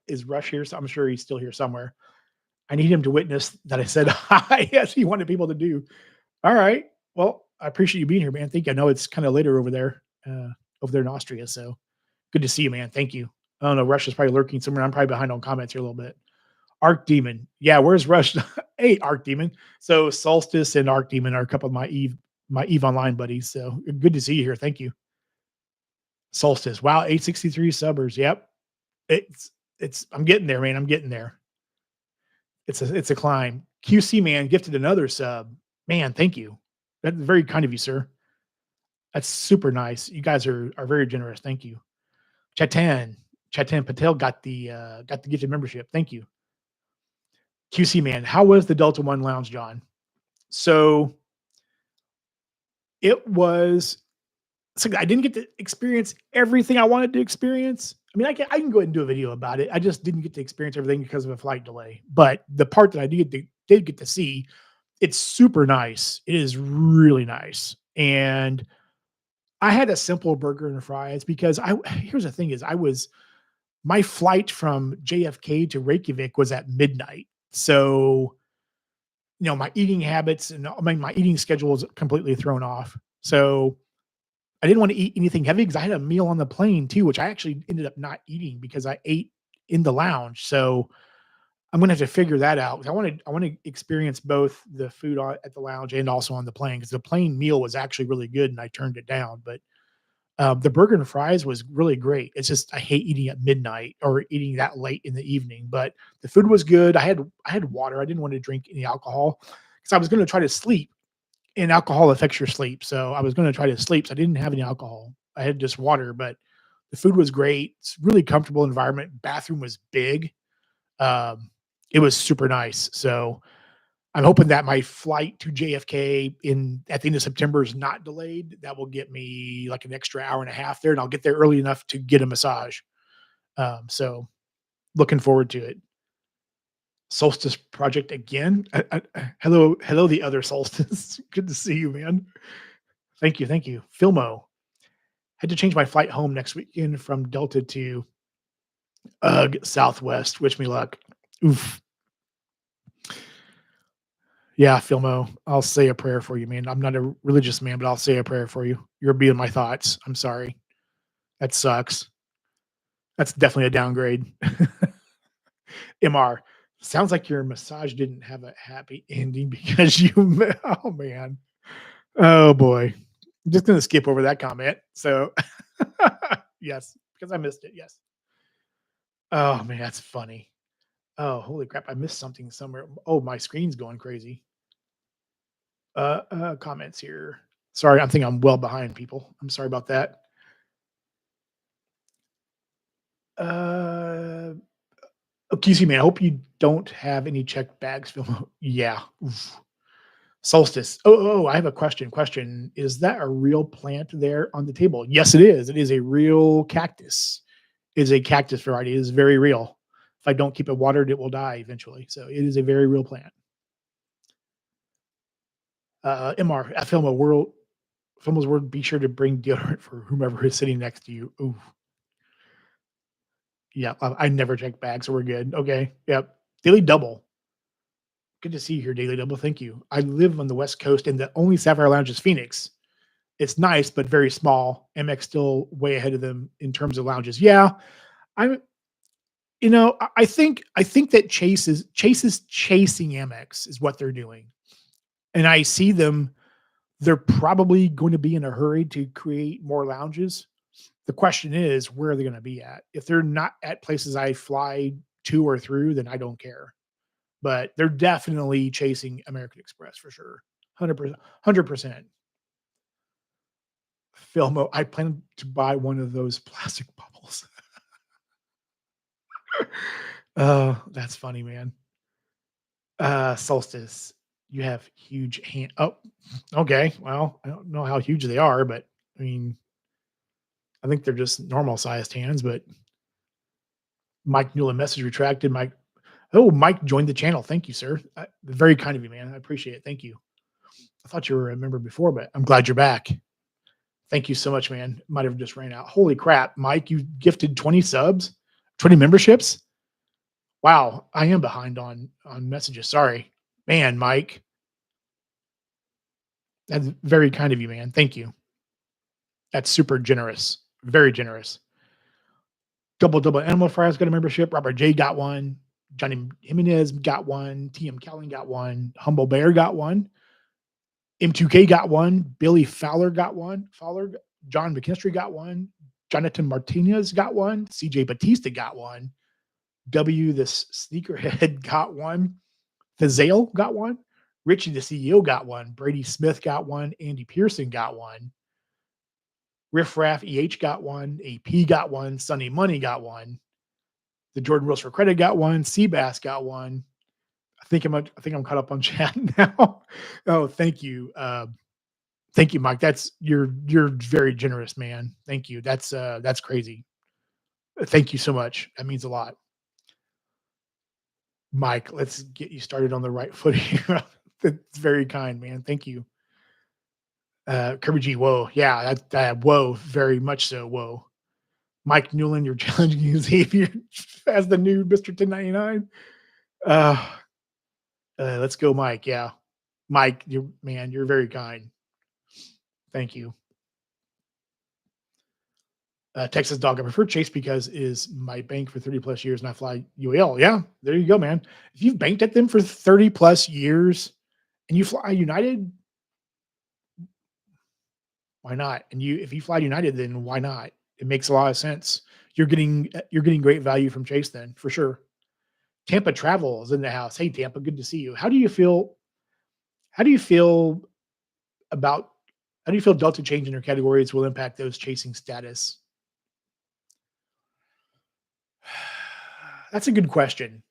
Is Rush here? So I'm sure he's still here somewhere. I need him to witness that I said hi, as he wanted people to do. All right. Well, I appreciate you being here, man. Thank you. I know it's kind of later over there in Austria. So good to see you, man. Thank you. I don't know. Rush is probably lurking somewhere. I'm probably behind on comments here a little bit. Arc Demon. Yeah, where's Rush? Hey, Arc Demon. So Solstice and Arc Demon are a couple of my Eve Online buddies. So good to see you here. Thank you. Solstice. Wow, 863 subbers. Yep. It's I'm getting there, man. I'm getting there. It's a climb. QC man gifted another sub. Man, thank you. That's very kind of you, sir. That's super nice. You guys are very generous. Thank you. Chatan. Chatan Patel got the gifted membership. Thank you. QC man, how was the Delta One Lounge, John? So it was so I didn't get to experience everything I wanted to experience. I mean, I can go ahead and do a video about it. I just didn't get to experience everything because of a flight delay. But the part that I did get to see, it's super nice. It is really nice. And I had a simple burger and fries because I here's the thing is my flight from JFK to Reykjavik was at midnight. So, my eating habits and my eating schedule was completely thrown off. So I didn't want to eat anything heavy because I had a meal on the plane too, which I actually ended up not eating because I ate in the lounge. So I'm gonna have to figure that out. I want to experience both the food at the lounge and also on the plane because the plane meal was actually really good and I turned it down. But the burger and fries was really great. It's just I hate eating at midnight or eating that late in the evening. But the food was good. I had water. I didn't want to drink any alcohol because I was going to try to sleep, and alcohol affects your sleep. So I was going to try to sleep. So I didn't have any alcohol. I had just water. But the food was great. It's really comfortable environment. Bathroom was big. Um, it was super nice. So I'm hoping that my flight to JFK in at the end of September is not delayed. That will get me like an extra hour and a half there, and I'll get there early enough to get a massage. So looking forward to it. Solstice project again. Hello, the other solstice. Good to see you, man. Thank you. Filmo had to change my flight home next weekend from Delta to Southwest. Wish me luck. Oof. Yeah, Filmo, I'll say a prayer for you, man. I'm not a religious man, but I'll say a prayer for you. You're being my thoughts. I'm sorry. That sucks. That's definitely a downgrade. MR, sounds like your massage didn't have a happy ending because oh man. Oh boy. I'm just going to skip over that comment. So, yes, because I missed it. Yes. Oh man, that's funny. Oh, holy crap. I missed something somewhere. Oh, my screen's going crazy. Comments here. Sorry, I think I'm well behind people. I'm sorry about that. Uh, QC man, I hope you don't have any checked bags. Phil. Yeah. Oof. Solstice. I have a question. Question: is that a real plant there on the table? Yes, it is. It is a real cactus. It is a cactus variety. It is very real. If I don't keep it watered, it will die eventually. So it is a very real plant. MR, Filmo's word, be sure to bring deodorant for whomever is sitting next to you. Ooh, yeah, I never check bags, so we're good. Okay, yep. Daily Double. Good to see you here, Daily Double. Thank you. I live on the West Coast, and the only Sapphire Lounge is Phoenix. It's nice, but very small. MX still way ahead of them in terms of lounges. Yeah, I'm. I think that Chase is chasing MX is what they're doing, and I see them. They're probably going to be in a hurry to create more lounges. The question is, where are they going to be at? If they're not at places I fly to or through, then I don't care. But they're definitely chasing American Express for sure. 100%. 100%. Filmo. I plan to buy one of those plastic bubbles. Oh, that's funny, man. Solstice. You have huge hand. Oh, okay. Well, I don't know how huge they are, but I mean, I think they're just normal sized hands. But Mike Newland message retracted. Mike. Oh, Mike joined the channel. Thank you, sir. Very kind of you, man. I appreciate it. Thank you. I thought you were a member before, but I'm glad you're back. Thank you so much, man. Might have just ran out. Holy crap, Mike, you gifted 20 subs, 20 memberships. Wow, I am behind on messages. Sorry. Man, Mike. That's very kind of you, man. Thank you. That's super generous. Very generous. Double Animal Fries got a membership. Robert J got one. Johnny Jimenez got one. TM Callan got one. Humble Bear got one. M2K got one. Billy Fowler got one. John McKinstry got one. Jonathan Martinez got one. CJ Batista got one. W the Sneakerhead got one. Fazale got one. Richie the CEO got one. Brady Smith got one. Andy Pearson got one. Riff Raff EH got one. AP got one. Sunny Money got one. The Jordan Rules for Credit got one. Seabass got one. I think I'm caught up on chat now. Oh, thank you. Thank you, Mike. You're very generous, man. Thank you. That's crazy. Thank you so much. That means a lot. Mike, let's get you started on the right foot here. That's very kind, man. Thank you. Kirby G, whoa. Yeah, whoa, very much so. Whoa. Mike Newland, you're challenging Xavier as the new Mr. 1099. Uh, let's go, Mike. Yeah. Mike, you're very kind. Thank you. Texas Dog. I prefer Chase because is my bank for 30 plus years and I fly UAL. Yeah, there you go, man. If you've banked at them for 30 plus years and you fly United, why not? And if you fly United, then why not? It makes a lot of sense. You're getting great value from Chase then for sure. Tampa Travel is in the house. Hey Tampa, good to see you. How do you feel about how do you feel Delta change in your categories will impact those chasing status? That's a good question.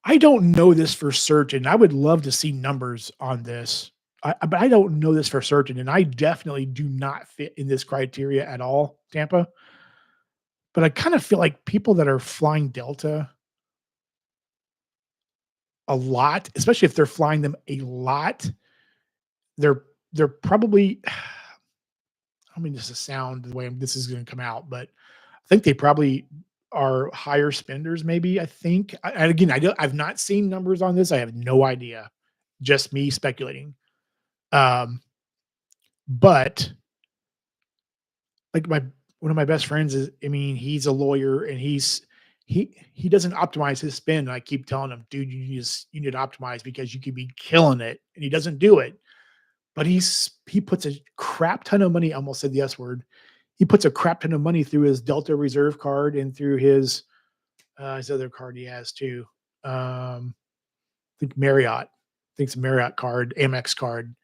I don't know this for certain. I would love to see numbers on this. But I don't know this for certain, and I definitely do not fit in this criteria at all, Tampa. But I kind of feel like people that are flying Delta a lot, especially if they're flying them a lot, they're probably I don't mean this to sound the way this is going to come out, but I think they probably are higher spenders. Maybe I think. And again, I've not seen numbers on this. I have no idea. Just me speculating. Um, but like one of my best friends is, I mean, he's a lawyer and he doesn't optimize his spend. And I keep telling him, dude, you need to optimize because you could be killing it, and he doesn't do it. But he puts a crap ton of money. I almost said the S word. He puts a crap ton of money through his Delta Reserve card and through his other card he has too. I think Marriott. I think it's a Marriott card, Amex card.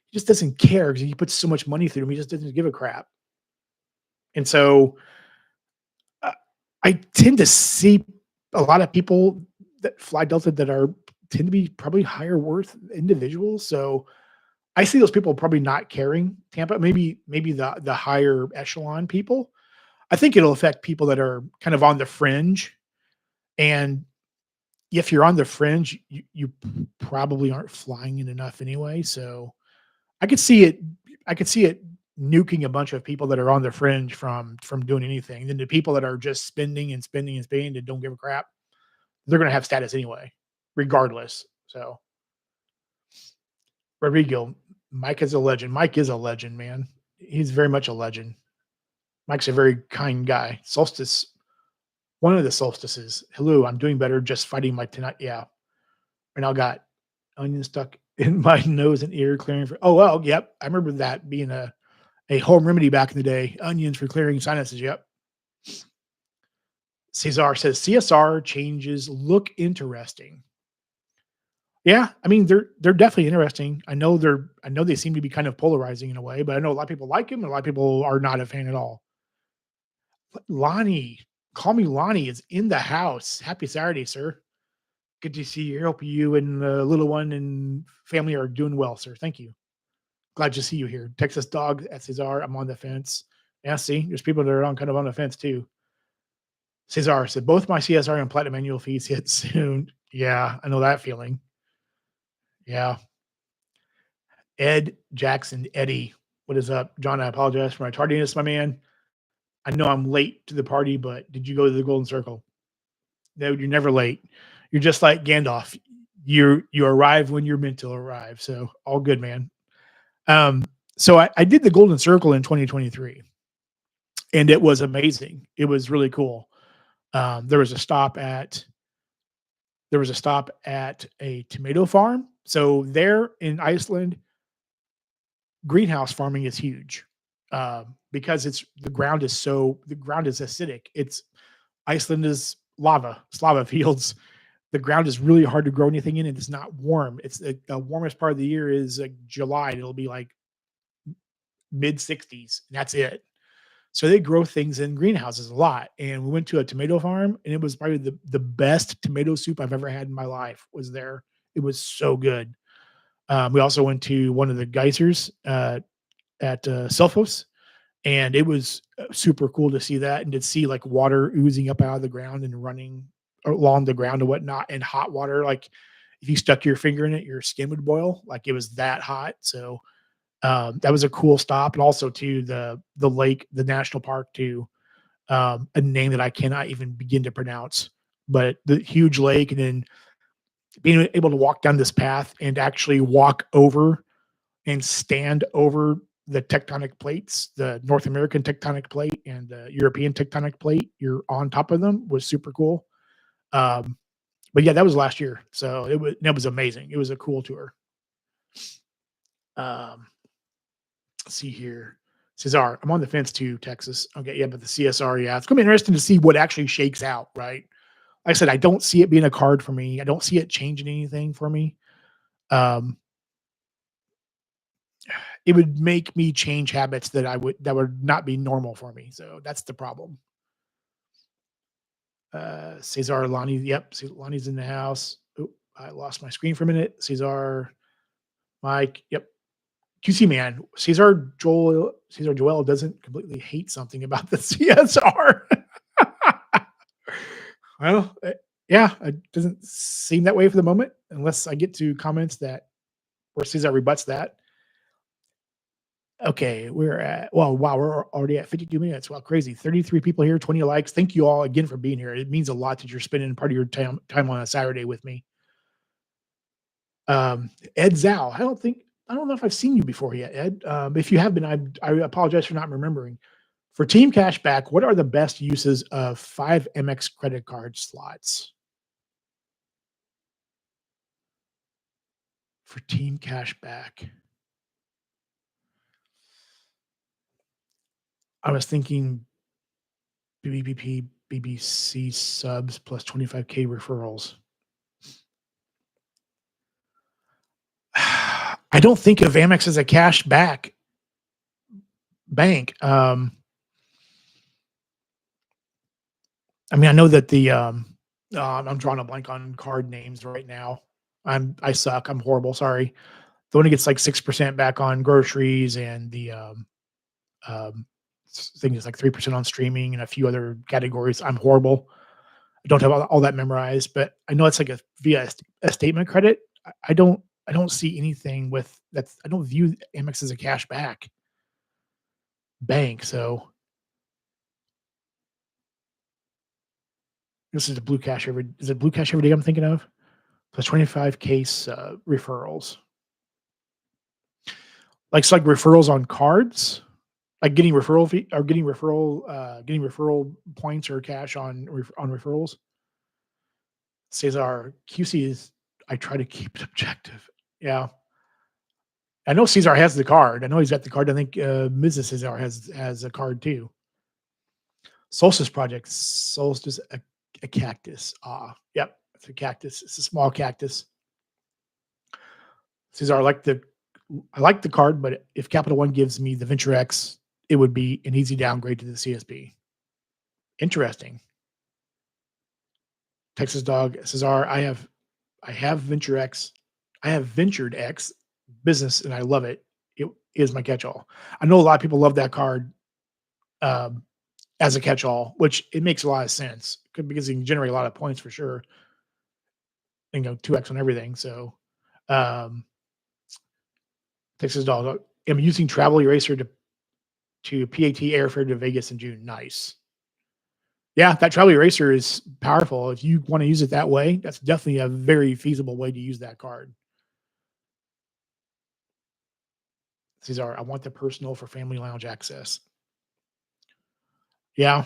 He just doesn't care because he puts so much money through him. He just doesn't give a crap. And so uh, I tend to see a lot of people that fly Delta that tend to be probably higher worth individuals. So I see those people probably not caring Tampa, maybe the higher echelon people. I think it'll affect people that are kind of on the fringe. And if you're on the fringe, you probably aren't flying it enough anyway. So I could see it. I could see it nuking a bunch of people that are on the fringe from doing anything. Then the people that are just spending and spending and spending and don't give a crap, they're going to have status anyway, regardless. So Rodrigo, Mike is a legend. Mike is a legend, man. He's very much a legend. Mike's a very kind guy. Solstice, one of the solstices. Hello, I'm doing better. Just fighting my tonight. Yeah. And I got onion stuck in my nose and ear clearing for. Oh, well, yep. I remember that being a home remedy back in the day. Onions for clearing sinuses. Yep. Cesar says CSR changes look interesting. Yeah, I mean, they're definitely interesting. I know they seem to be kind of polarizing in a way, but I know a lot of people like him, and a lot of people are not a fan at all. Lonnie, call me Lonnie is in the house. Happy Saturday, sir. Good to see you. Hope you and the little one and family are doing well, sir. Thank you. Glad to see you here. Texas dog at Cesar. I'm on the fence. Yeah, see, there's people that are on kind of on the fence too. Cesar said both my CSR and platinum annual fees hit soon. Yeah, I know that feeling. Yeah. Ed Jackson, Eddie, what is up? John, I apologize for my tardiness, my man. I know I'm late to the party, but did you go to the Golden Circle? No, you're never late. You're just like Gandalf. You arrive when you're meant to arrive. So all good, man. Um, so I did the Golden Circle in 2023, and it was amazing. It was really cool. There was a stop at a tomato farm. So there in Iceland, greenhouse farming is huge because the ground is acidic. It's Iceland is lava, it's lava fields. The ground is really hard to grow anything in, and it's not warm. It's the warmest part of the year is like July. It'll be like mid 60s, and that's it. So they grow things in greenhouses a lot. And we went to a tomato farm, and it was probably the best tomato soup I've ever had in my life. Was there? It was so good. We also went to one of the geysers at Selfos, and it was super cool to see that and to see like water oozing up out of the ground and running along the ground and whatnot, and hot water. Like if you stuck your finger in it, your skin would boil. Like it was that hot. So that was a cool stop. And also to the lake, the national park too. A name that I cannot even begin to pronounce, but the huge lake, and then being able to walk down this path and actually walk over and stand over the tectonic plates, the North American tectonic plate and the European tectonic plate. You're on top of them was super cool. Um, but yeah, that was last year, so it was amazing. It was a cool tour. Um, let's see here. Cesar, I'm on the fence too, Texas. Okay, yeah, but the CSR, yeah, it's gonna be interesting to see what actually shakes out, right? Like I said, I don't see it being a card for me. I don't see it changing anything for me. Um, it would make me change habits that would not be normal for me. So that's the problem. Cesar Lonnie, yep, Lonnie's in the house. Oh, I lost my screen for a minute. Cesar, Mike, yep. QC man, Cesar Joel doesn't completely hate something about the CSR. Well, yeah, it doesn't seem that way for the moment, unless I get to comments that where Cesar rebuts that. Okay, we're at well, wow, we're already at 52 minutes. Wow, crazy. 33 people here, 20 likes. Thank you all again for being here. It means a lot that you're spending part of your time on a Saturday with me. Ed Zhao, I don't know if I've seen you before yet, Ed. If you have been, I apologize for not remembering. For Team Cashback, what are the best uses of 5MX credit card slots? For Team Cashback, I was thinking BBP, BBC subs plus 25K referrals. I don't think of Amex as a cash back bank. I mean, I know that I'm drawing a blank on card names right now. I suck. I'm horrible. Sorry. The one that gets like 6% back on groceries, and the um, thing is like 3% on streaming and a few other categories. I'm horrible. I don't have all that memorized, but I know it's like via a statement credit. I don't see anything with that's. I don't view Amex as a cash back bank. So this is a Blue Cash every. Is it Blue Cash every day? I'm thinking of plus 25 case referrals. Like it's like referrals on cards, like getting referral fee or getting referral points or cash on referrals. Cesar QC is. I try to keep it objective. Yeah, I know Cesar has the card. I know he's got the card. I think Mrs. Cesar has a card too. Solstice Project. Solstice, a cactus. Ah, yep, it's a cactus. It's a small cactus. Cesar, I like the card, but if Capital One gives me the Venture X, it would be an easy downgrade to the CSP. Interesting. Texas Dog, Cesar, I have Venture X. I have Ventured X business, and I love it. It is my catch-all. I know a lot of people love that card um, as a catch-all, which it makes a lot of sense because you can generate a lot of points for sure, and go 2x on everything. So, um, Texas Dog, I'm using Travel Eraser to PAT airfare to Vegas in June. Nice. Yeah, that Travel Eraser is powerful. If you want to use it that way, that's definitely a very feasible way to use that card. Cesar, I want the personal for family lounge access. Yeah,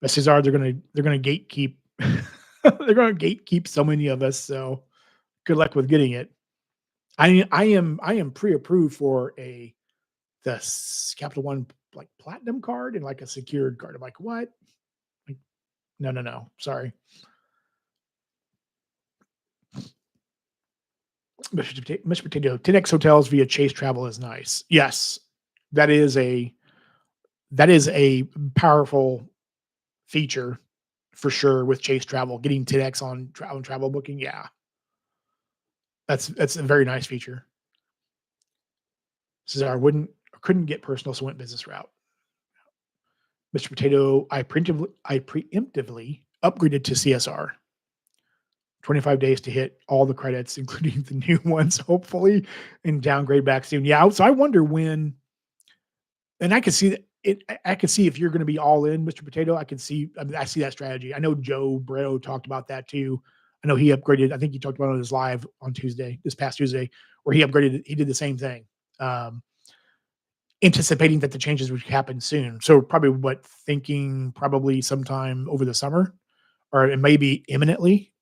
but Cesar, they're gonna gatekeep. They're gonna gatekeep so many of us. So good luck with getting it. I am pre-approved for Capital One like platinum card and like a secured card. I'm like, what? Like, no, no, no. Sorry. Mr. Potato, 10X hotels via Chase Travel is nice. Yes, that is a that is a powerful feature for sure with Chase Travel. Getting 10X on travel booking, yeah, that's a very nice feature. Says I couldn't get personal, so went business route. Mr. Potato, I preemptively upgraded to CSR. 25 days to hit all the credits, including the new ones, hopefully, and downgrade back soon. Yeah, so I wonder when, and I can see that I can see if you're going to be all in, Mr. Potato. I can see, I mean, I see that strategy. I know Joe Bro talked about that too. I know he upgraded. I think he talked about it on his live on Tuesday, this past Tuesday, where he upgraded. He did the same thing, anticipating that the changes would happen soon. So probably thinking probably sometime over the summer, or it may be imminently,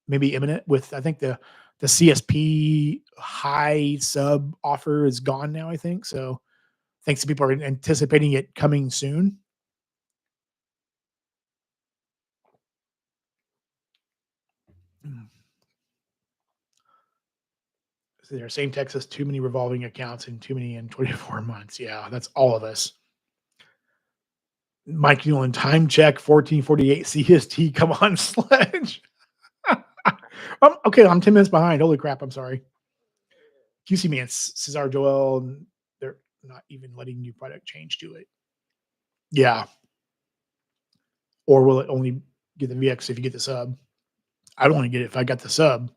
maybe imminent. With I think the CSP high sub offer is gone now. I think so. Thanks to people are anticipating it coming soon. Mm. So they're saying Texas, too many revolving accounts and too many in 24 months. Yeah, that's all of us. Mike Newland, time check 1448 CST. Come on, Sledge. Okay, I'm 10 minutes behind. Holy crap, I'm sorry. QC Man, Cesar Joel, they're not even letting new product change to it. Yeah. Or will it only get the VX if you get the sub? I'd only get it if I got the sub.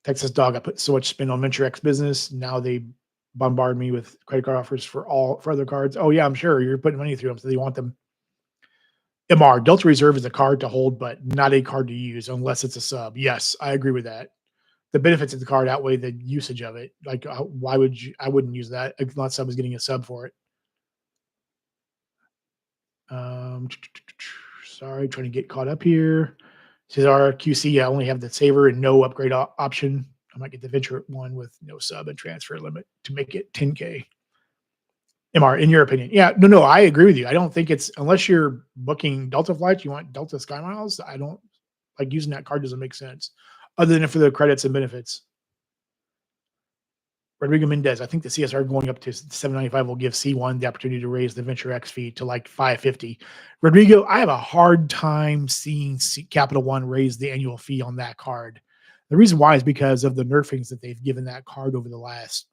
Texas Dog, I put so much spin on Venture X business. Now they bombard me with credit card offers for other cards. Oh yeah, I'm sure you're putting money through them, so they want them. MR Delta Reserve is a card to hold, but not a card to use unless it's a sub. Yes, I agree with that. The benefits of the card outweigh the usage of it. Like, why would you? I wouldn't use that unless I was getting a sub for it. Um, sorry, trying to get caught up here. Cesar QC, I only have the saver and no upgrade option. I might get the venture one with no sub and transfer limit to make it 10K. MR, in your opinion? Yeah, no, I agree with you. I don't think it's unless you're booking Delta flights, you want Delta Sky Miles. I don't like using that card. Doesn't make sense, other than for the credits and benefits. Rodrigo Mendez, I think the CSR going up to 795 will give C1 the opportunity to raise the Venture X fee to like 550. Rodrigo, I have a hard time seeing Capital One raise the annual fee on that card. The reason why is because of the nerfings that they've given that card over the last,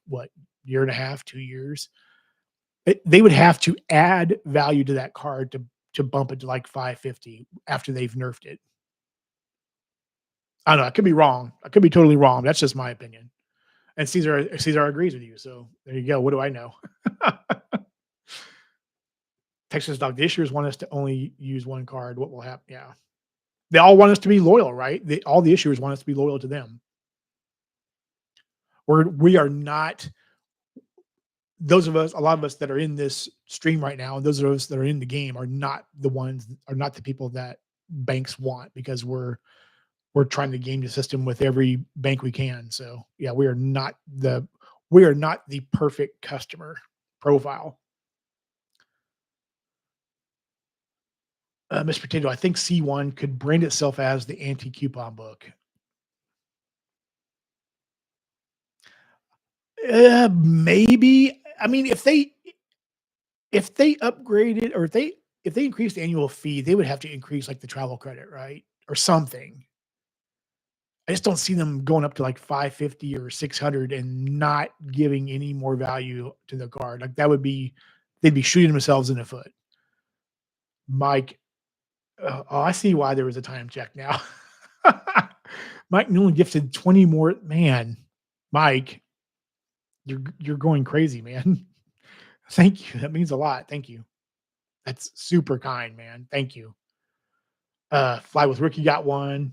year and a half, 2 years. They would have to add value to that card to bump it to like 550 after they've nerfed it. I don't know. I could be wrong. I could be totally wrong. That's just my opinion. And Caesar agrees with you. So there you go. What do I know? Texas Dog, the issuers want us to only use one card. What will happen? Yeah. They all want us to be loyal, right? All the issuers want us to be loyal to them. We are not, those of us, a lot of us that are in this stream right now, and those of us that are in the game are not the people that banks want, because we're trying to game the system with every bank we can. So yeah, we are not the perfect customer profile. Mr. Potato, I think C1 could brand itself as the anti-coupon book. Maybe. I mean, if they upgraded or if they increased the annual fee, they would have to increase, like, the travel credit, right? Or something. I just don't see them going up to, like, 550 or 600 and not giving any more value to the card. Like, that would be they'd be shooting themselves in the foot. Mike, oh, I see why there was a time check now. Mike Newland gifted 20 more. Man, Mike, you're going crazy, man. Thank you. That means a lot. Thank you. That's super kind, man. Thank you. Fly with Ricky got one.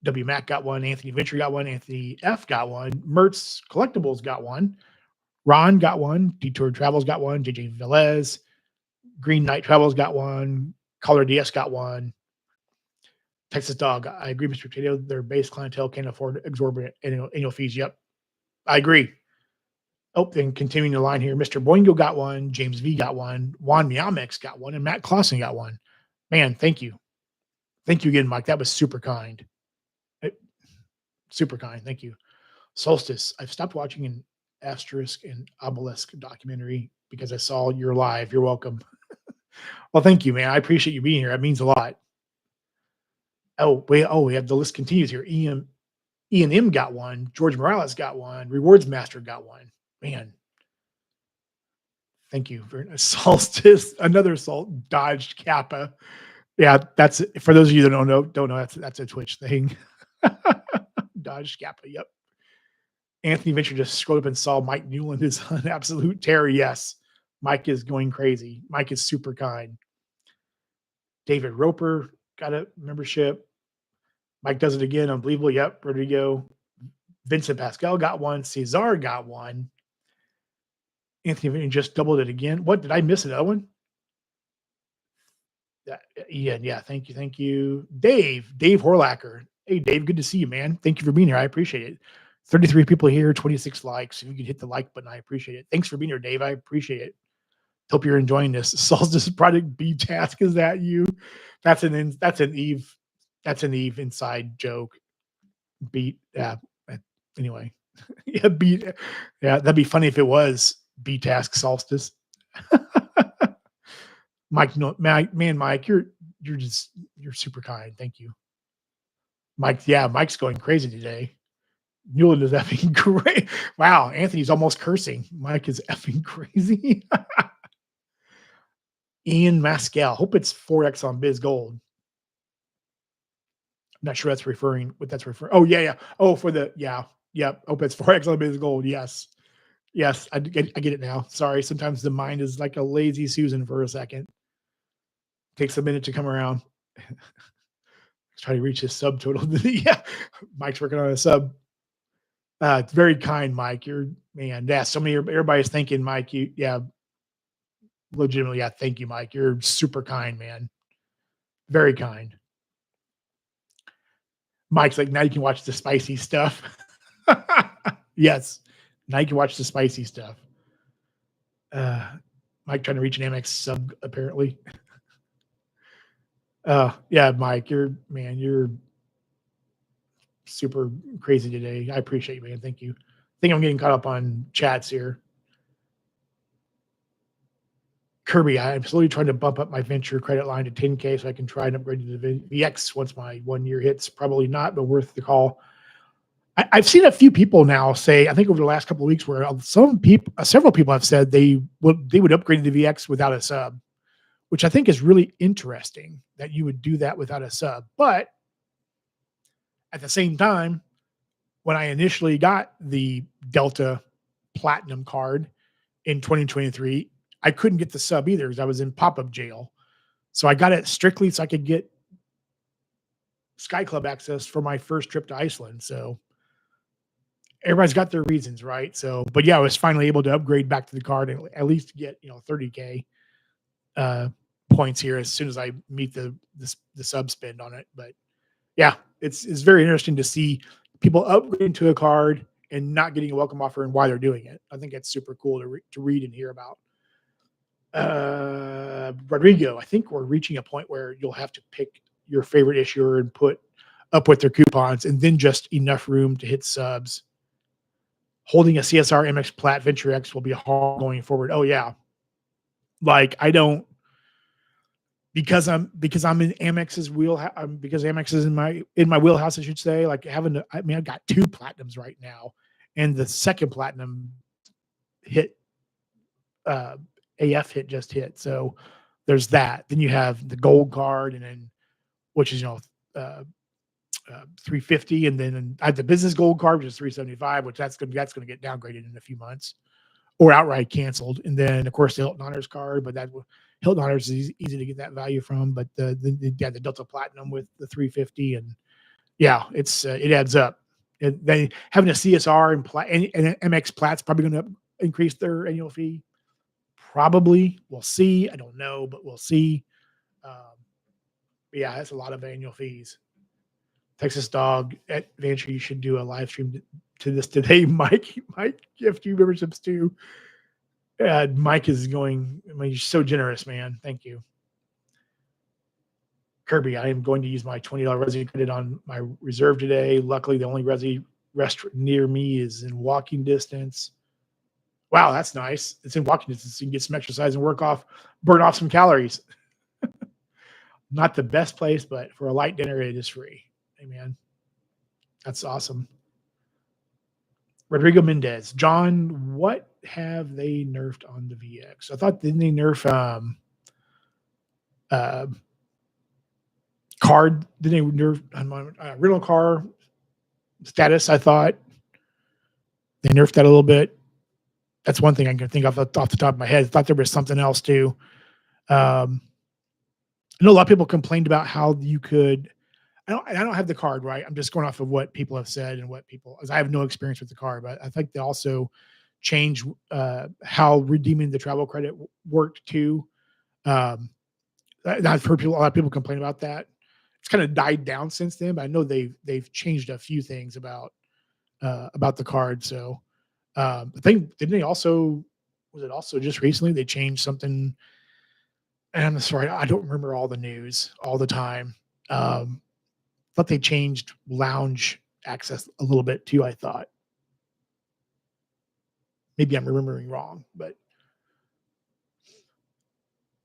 W Mac got one. Anthony Venture got one. Anthony F got one. Mertz Collectibles got one. Ron got one. Detour Travels got one. JJ Velez. Green Knight Travels got one. Color DS got one. Texas Dog. I agree, Mr. Potato. Their base clientele can't afford exorbitant annual fees. Yep. I agree. Oh, then continuing the line here, Mr. Boingo got one. James V got one. Juan Miamex got one. And Matt Clausen got one. Man, thank you. Thank you again, Mike. That was super kind. Eh, Super kind. Thank you. Solstice. I've stopped watching an asterisk and obelisk documentary because I saw you're live. You're welcome. Well, thank you, man. I appreciate you being here. That means a lot. Oh, wait. Oh, we have the list continues here. Ian M got one. George Morales got one. Rewards Master got one. Man, thank you for Solstice. Another Salt dodged Kappa. Yeah, that's for those of you that don't know that's a Twitch thing. Dodged Kappa. Yep. Anthony Venture just scrolled up and saw Mike Newland is an absolute terror. Yes, Mike is going crazy. Mike is super kind. David Roper got a membership. Mike does it again. Unbelievable. Yep. Rodrigo. Vincent Pascal got one. Cesar got one. Anthony Venture just doubled it again. What did I miss? Another one? Yeah, Ian. Yeah. Thank you. Thank you. Dave Horlacker. Hey, Dave. Good to see you, man. Thank you for being here. I appreciate it. 33 people here, 26 likes. If you could hit the like button, I appreciate it. Thanks for being here, Dave. I appreciate it. Hope you're enjoying this. Solstice Project B task. Is that you? That's an Eve inside joke. Beat. Yeah. Anyway. Yeah, beat. Yeah, that'd be funny if it was B task Solstice. Mike, no, man, Mike, you're super kind. Thank you. Mike, yeah, Mike's going crazy today. Newland is effing great. Wow, Anthony's almost cursing. Mike is effing crazy. Ian Mascal. Hope it's 4x on Biz Gold. I'm not sure what that's referring. Oh, yeah. Oh, for the yeah. Hope it's 4x on Biz Gold. Yes. Yes, I get it now. Sorry. Sometimes the mind is like a lazy Susan for a second. Takes a minute to come around. Try to reach his subtotal. Yeah. Mike's working on a sub. It's very kind, Mike. You're man. Yeah. Everybody's thinking, Mike, legitimately. Yeah. Thank you, Mike. You're super kind, man. Very kind. Mike's like, now you can watch the spicy stuff. Yes. Now you can watch the spicy stuff. Mike trying to reach an Amex sub, apparently. Yeah, Mike, you're super crazy today. I appreciate you, man. Thank you. I think I'm getting caught up on chats here. Kirby, I'm slowly trying to bump up my venture credit line to 10K so I can try and upgrade to the VX once my 1 year hits. Probably not, but worth the call. I've seen a few people now say, I think over the last couple of weeks, where several people have said they would upgrade to the VX without a sub, which I think is really interesting that you would do that without a sub. But at the same time, when I initially got the Delta Platinum card in 2023, I couldn't get the sub either because I was in pop-up jail. So I got it strictly so I could get Sky Club access for my first trip to Iceland. So everybody's got their reasons, right? So, but yeah, I was finally able to upgrade back to the card and at least get 30K points here as soon as I meet the sub spend on it. But yeah, it's very interesting to see people upgrading to a card and not getting a welcome offer and why they're doing it. I think it's super cool to read and hear about. Rodrigo, I think we're reaching a point where you'll have to pick your favorite issuer and put up with their coupons and then just enough room to hit subs. Holding a CSR MX Plat Venture X will be hard going forward. Oh yeah. Like I don't because I'm in Amex's because Amex is in my wheelhouse, I should say. Like I mean, I've got two platinums right now, and the second platinum hit uh, AF hit just hit. So there's that. Then you have the gold card, and then which is uh, 350, and then I have the business gold card, which is 375, which that's gonna get downgraded in a few months or outright canceled. And then of course the Hilton Honors card, but Hilton Honors is easy to get that value from. But the Delta Platinum with the 350, and yeah, it adds up. They having a CSR and MX Plat's probably going to increase their annual fee. Probably, we'll see. I don't know, but we'll see. Um, but yeah, that's a lot of annual fees. Texas Dog at Venture, you should do a live stream to this today. Mike gift you memberships too. Mike is going. I mean, you're so generous, man. Thank you, Kirby. I am going to use my $20 Resi credit on my reserve today. Luckily, the only Resi restaurant near me is in walking distance. Wow, that's nice. It's in walking distance. So you can get some exercise and burn off some calories. Not the best place, but for a light dinner, it is free. Amen. That's awesome. Rodrigo Mendez. John, what have they nerfed on the VX? I thought, didn't they nerf card? Didn't they nerf rental car status? I thought they nerfed that a little bit. That's one thing I can think of off the top of my head. I thought there was something else too. I know a lot of people complained about how you could. I don't have the card, right? I'm just going off of what people have said and as I have no experience with the card, but I think they also changed how redeeming the travel credit worked too. I've heard a lot of people complain about that. It's kind of died down since then, but I know they've changed a few things about the card. So I think didn't they also was it also just recently they changed something? And I'm sorry, I don't remember all the news all the time. Thought they changed lounge access a little bit too. I thought maybe I'm remembering wrong, but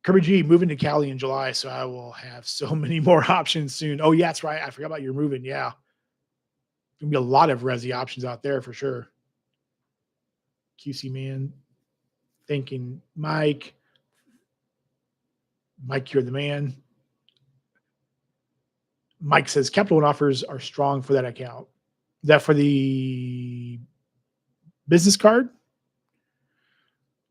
Kirby G moving to Cali in July, so I will have so many more options soon. Oh yeah, that's right. I forgot about your moving. Yeah, gonna be a lot of Resi options out there for sure. QC man, thinking Mike, you're the man. Mike says Capital One offers are strong for that account. Is that for the business card?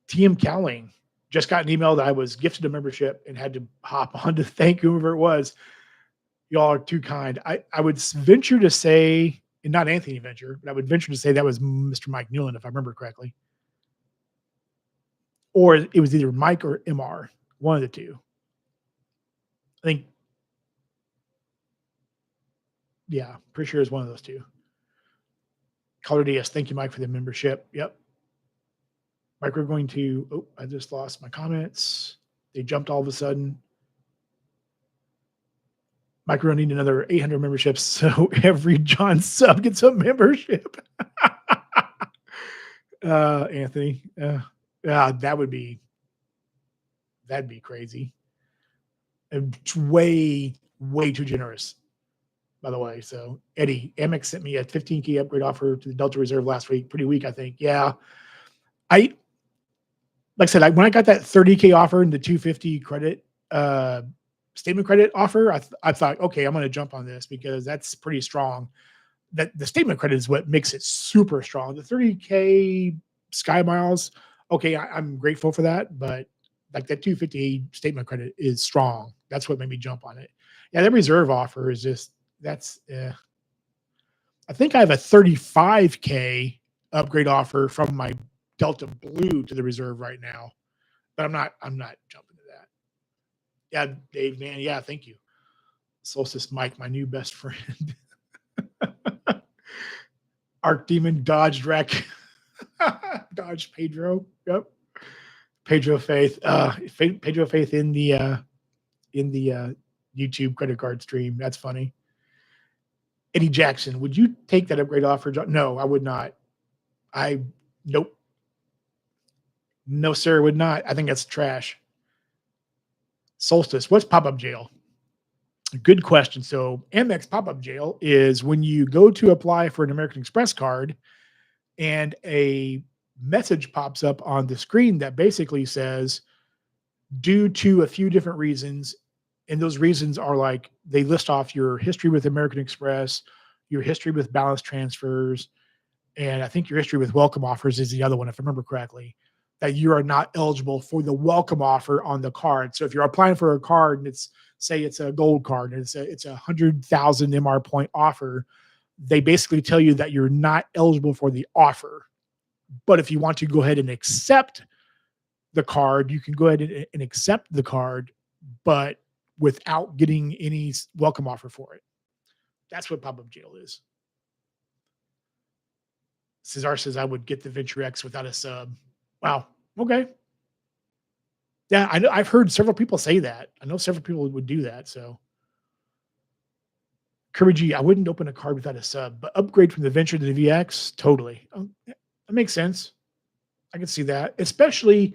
TM Cowling just got an email that I was gifted a membership and had to hop on to thank whoever it was. Y'all are too kind. I would venture to say, and not Anthony Venture, but I would venture to say that was Mr. Mike Newland, if I remember correctly. Or it was either Mike or MR, one of the two. I think, yeah, pretty sure it's one of those two. Color DS, thank you, Mike, for the membership. Yep. Mike, we're going to, I just lost my comments. They jumped all of a sudden. Mike, we're going to need another 800 memberships, so every John sub gets a membership. Anthony, that'd be crazy. And way too generous, by the way. So Eddie, Amex sent me a 15K upgrade offer to the Delta Reserve last week. Pretty weak, I think. Yeah. Like I said, when I got that 30K offer and the 250 credit statement credit offer, I thought, okay, I'm going to jump on this because that's pretty strong. That the statement credit is what makes it super strong. The 30K Sky Miles, okay, I'm grateful for that, but like that 250 statement credit is strong. That's what made me jump on it. Yeah, that reserve offer is just I think I have a 35K upgrade offer from my Delta Blue to the reserve right now, but I'm not jumping to that. Yeah, Dave, man. Yeah, thank you. Solstice Mike, my new best friend. Arc Demon, Dodge Wreck, Dodge Pedro. Yep. Pedro Faith. Pedro Faith in the YouTube credit card stream. That's funny. Eddie Jackson, would you take that upgrade offer? No, I would not. I nope. No, sir, would not. I think that's trash. Solstice. What's pop-up jail? Good question. So Amex pop-up jail is when you go to apply for an American Express card and a message pops up on the screen that basically says, due to a few different reasons, and those reasons are like they list off your history with American Express, your history with balance transfers, and I think your history with welcome offers is the other one, if I remember correctly, that you are not eligible for the welcome offer on the card. So if you're applying for a card and it's say it's a gold card and it's a 100,000 MR point offer, they basically tell you that you're not eligible for the offer. But if you want to go ahead and accept the card, you can go ahead and accept the card, but without getting any welcome offer for it. That's what pop up jail is. Cesar says I would get the Venture X without a sub. Wow. Okay. Yeah, I know. I've heard several people say that. I know several people would do that. So Kirby G, I wouldn't open a card without a sub, but upgrade from the Venture to the VX, totally. Yeah, that makes sense. I can see that, especially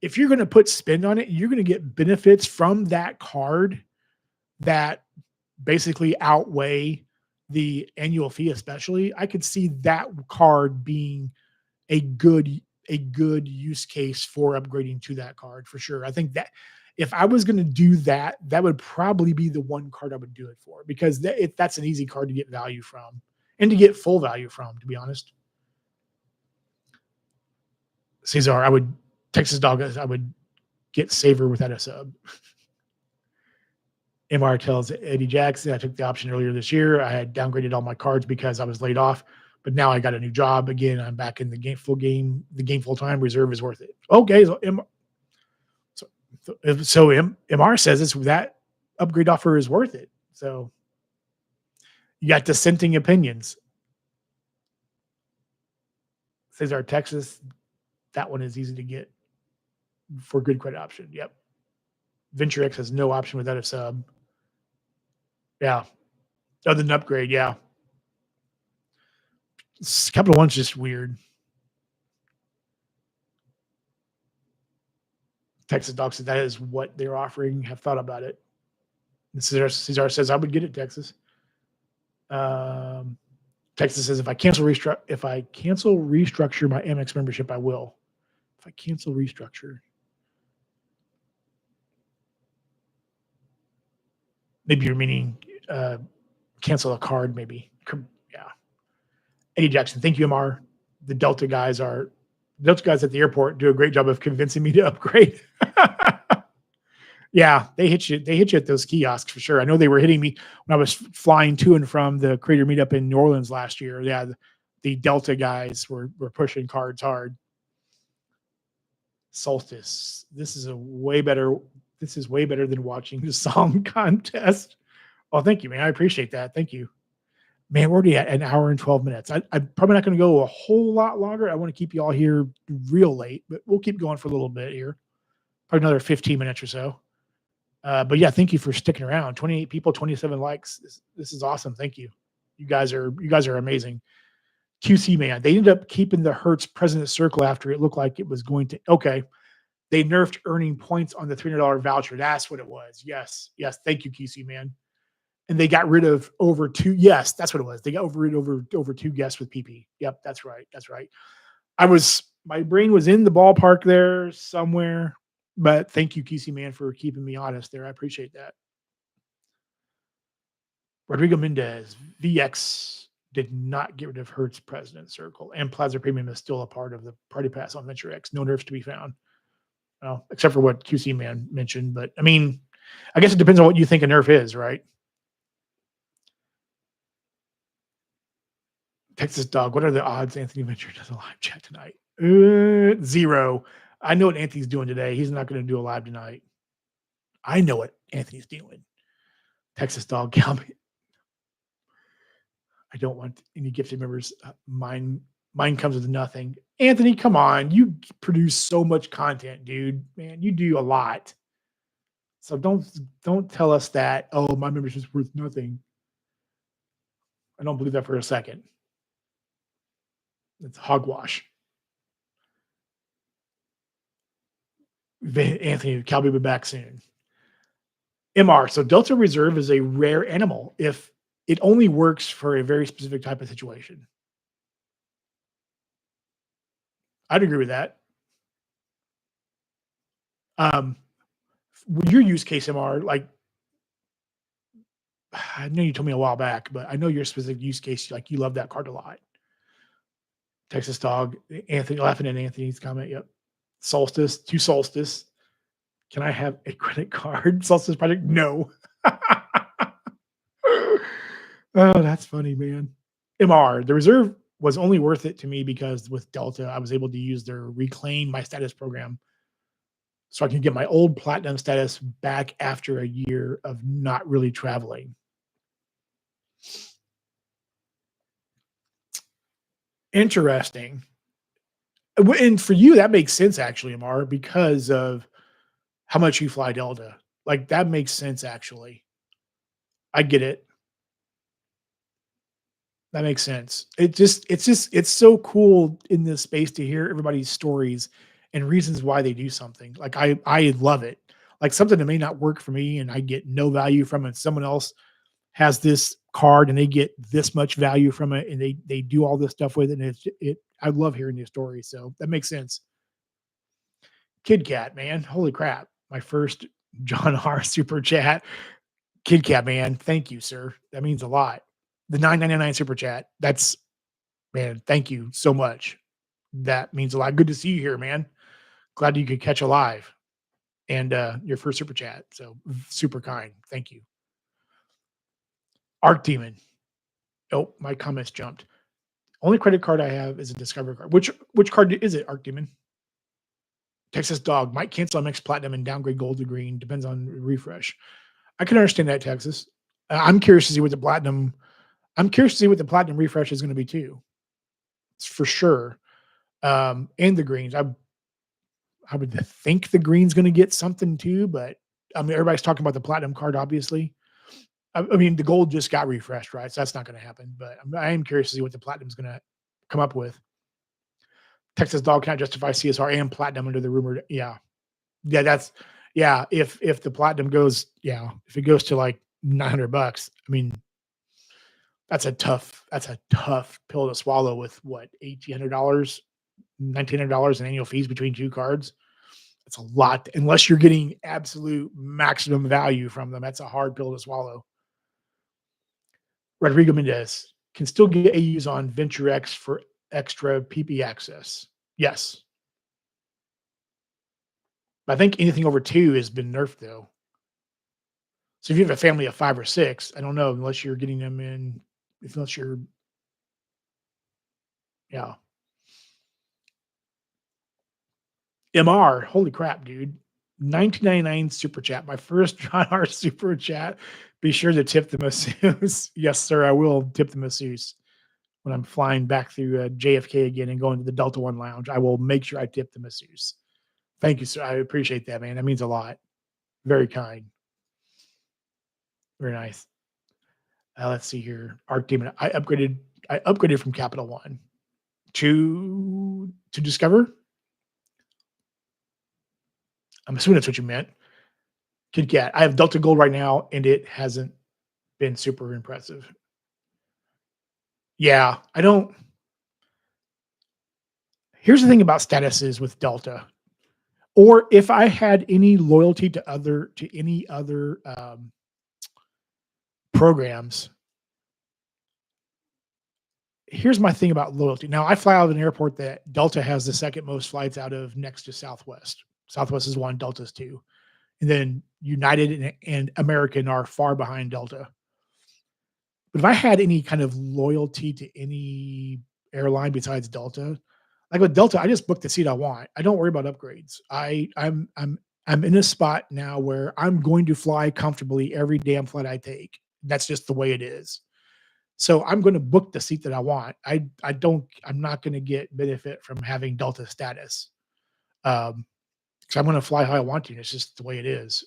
if you're going to put spend on it, you're going to get benefits from that card that basically outweigh the annual fee. Especially, I could see that card being a good use case for upgrading to that card for sure. I think that if I was going to do that, that would probably be the one card I would do it for because that's an easy card to get value from and to get full value from, to be honest. Cesar, I would Texas Dog. I would get Saver without a sub. MR tells Eddie Jackson, I took the option earlier this year. I had downgraded all my cards because I was laid off, but now I got a new job again. I'm back in the game full time. Reserve is worth it. Okay, so MR says that upgrade offer is worth it. So you got dissenting opinions. Says our Texas, that one is easy to get for good credit option. Yep. Venture X has no option without a sub. Yeah. Other than upgrade, yeah. Capital One's just weird. Texas Doc said that is what they're offering. Have thought about it. And Cesar says I would get it. Texas. Texas says if I cancel restructure my Amex membership, I will. If I cancel restructure, maybe you're meaning cancel a card. Maybe. Yeah. Eddie Jackson, thank you, MR. The Delta guys at the airport do a great job of convincing me to upgrade. Yeah, they hit you. They hit you at those kiosks for sure. I know they were hitting me when I was flying to and from the Creator Meetup in New Orleans last year. Yeah, the Delta guys were pushing cards hard. Solstice. This is way better than watching the song contest. Oh, thank you, man. I appreciate that. Thank you. Man, we're already at an hour and 12 minutes. I'm probably not going to go a whole lot longer. I want to keep you all here real late, but we'll keep going for a little bit here. Probably another 15 minutes or so. But yeah, thank you for sticking around. 28 people, 27 likes. This is awesome. Thank you. You guys are amazing. QC man, they ended up keeping the Hertz President Circle after it looked like it was going to. Okay, they nerfed earning points on the $300 voucher. That's what it was. Yes. Thank you, QC man. And they got rid of over two. Yes, that's what it was. They got rid over two guests with PP. Yep, that's right. My brain was in the ballpark there somewhere. But thank you, QC man, for keeping me honest there. I appreciate that. Rodrigo Mendez, VX did not get rid of Hertz President Circle, and Plaza Premium is still a part of the Party Pass on Venture X. No nerfs to be found. Well, except for what QC man mentioned. But I mean, I guess it depends on what you think a nerf is, right? Texas Dog, what are the odds Anthony Venture does a live chat tonight? 0. I know what Anthony's doing today. He's not going to do a live tonight. I know what Anthony's doing. Texas Dog, I don't want any gifted members. Mine comes with nothing. Anthony, come on. You produce so much content, dude. Man, you do a lot. So don't tell us that, oh, my membership is worth nothing. I don't believe that for a second. It's hogwash. Anthony, Cal will be back soon. MR. So Delta Reserve is a rare animal. If it only works for a very specific type of situation. I'd agree with that. Um, your use case MR, like I know you told me a while back, but I know your specific use case, like you love that card a lot. Texas dog, Anthony laughing at Anthony's comment. Yep. Solstice, to Solstice. Can I have a credit card? Solstice Project? No. Oh, that's funny, man. MR, the reserve was only worth it to me because with Delta, I was able to use their reclaim my status program so I can get my old platinum status back after a year of not really traveling. Interesting. And for you, that makes sense actually, Amar, because of how much you fly Delta. Like that makes sense actually. I get it. That makes sense. It's so cool in this space to hear everybody's stories and reasons why they do something. Like I love it. Like something that may not work for me and I get no value from it. Someone else has this card and they get this much value from it and they do all this stuff with it. And it I love hearing these stories. So that makes sense. Kid Cat, man. Holy crap. My first John R. super chat. Kid Cat, man. Thank you, sir. That means a lot. The 9.99 super chat. That's man, thank you so much. That means a lot. Good to see you here, man. Glad you could catch a live and your first super chat. So super kind. Thank you. Arc Demon. Oh, my comments jumped. Only credit card I have is a Discover card. Which card is it, Arc Demon? Texas Dog might cancel MX Platinum and downgrade Gold to Green. Depends on refresh. I can understand that, Texas. I'm curious to see what the Platinum. I'm curious to see what the Platinum refresh is going to be too. It's for sure. And the greens. I would think the green's going to get something too, but I mean everybody's talking about the Platinum card, obviously. I mean the gold just got refreshed, right? So that's not going to happen. But I am curious to see what the Platinum's going to come up with. Texas Dog cannot justify CSR and Platinum under the rumored. Yeah, yeah, that's yeah. If the Platinum goes, yeah, if it goes to like $900, I mean that's a tough pill to swallow with what $1,800, $1,900 in annual fees between two cards. That's a lot unless you're getting absolute maximum value from them. That's a hard pill to swallow. Rodrigo Mendez can still get AUs on Venture X for extra PP access. Yes. I think anything over two has been nerfed though. So if you have a family of five or six, I don't know unless you're getting them in, unless you're, yeah. MR, holy crap, dude. 1999 super chat. My first John R super chat. Be sure to tip the masseuse. Yes, sir. I will tip the masseuse when I'm flying back through JFK again and going to the Delta One Lounge. I will make sure I tip the masseuse. Thank you, sir. I appreciate that, man. That means a lot. Very kind. Very nice. Let's see here. Arc Demon. I upgraded. I upgraded from Capital One to Discover. I'm assuming that's what you meant. Kid Cat. I have Delta Gold right now, and it hasn't been super impressive. Yeah, I don't. Here's the thing about statuses with Delta, or if I had any loyalty to any other programs. Here's my thing about loyalty. Now, I fly out of an airport that Delta has the second most flights out of next to Southwest. Southwest is one, Delta's two. And then United and American are far behind Delta. But if I had any kind of loyalty to any airline besides Delta, like with Delta, I just book the seat I want. I don't worry about upgrades. I'm in a spot now where I'm going to fly comfortably every damn flight I take. That's just the way it is. So I'm going to book the seat that I want. I'm not going to get benefit from having Delta status. So I'm going to fly how I want to. And it's just the way it is.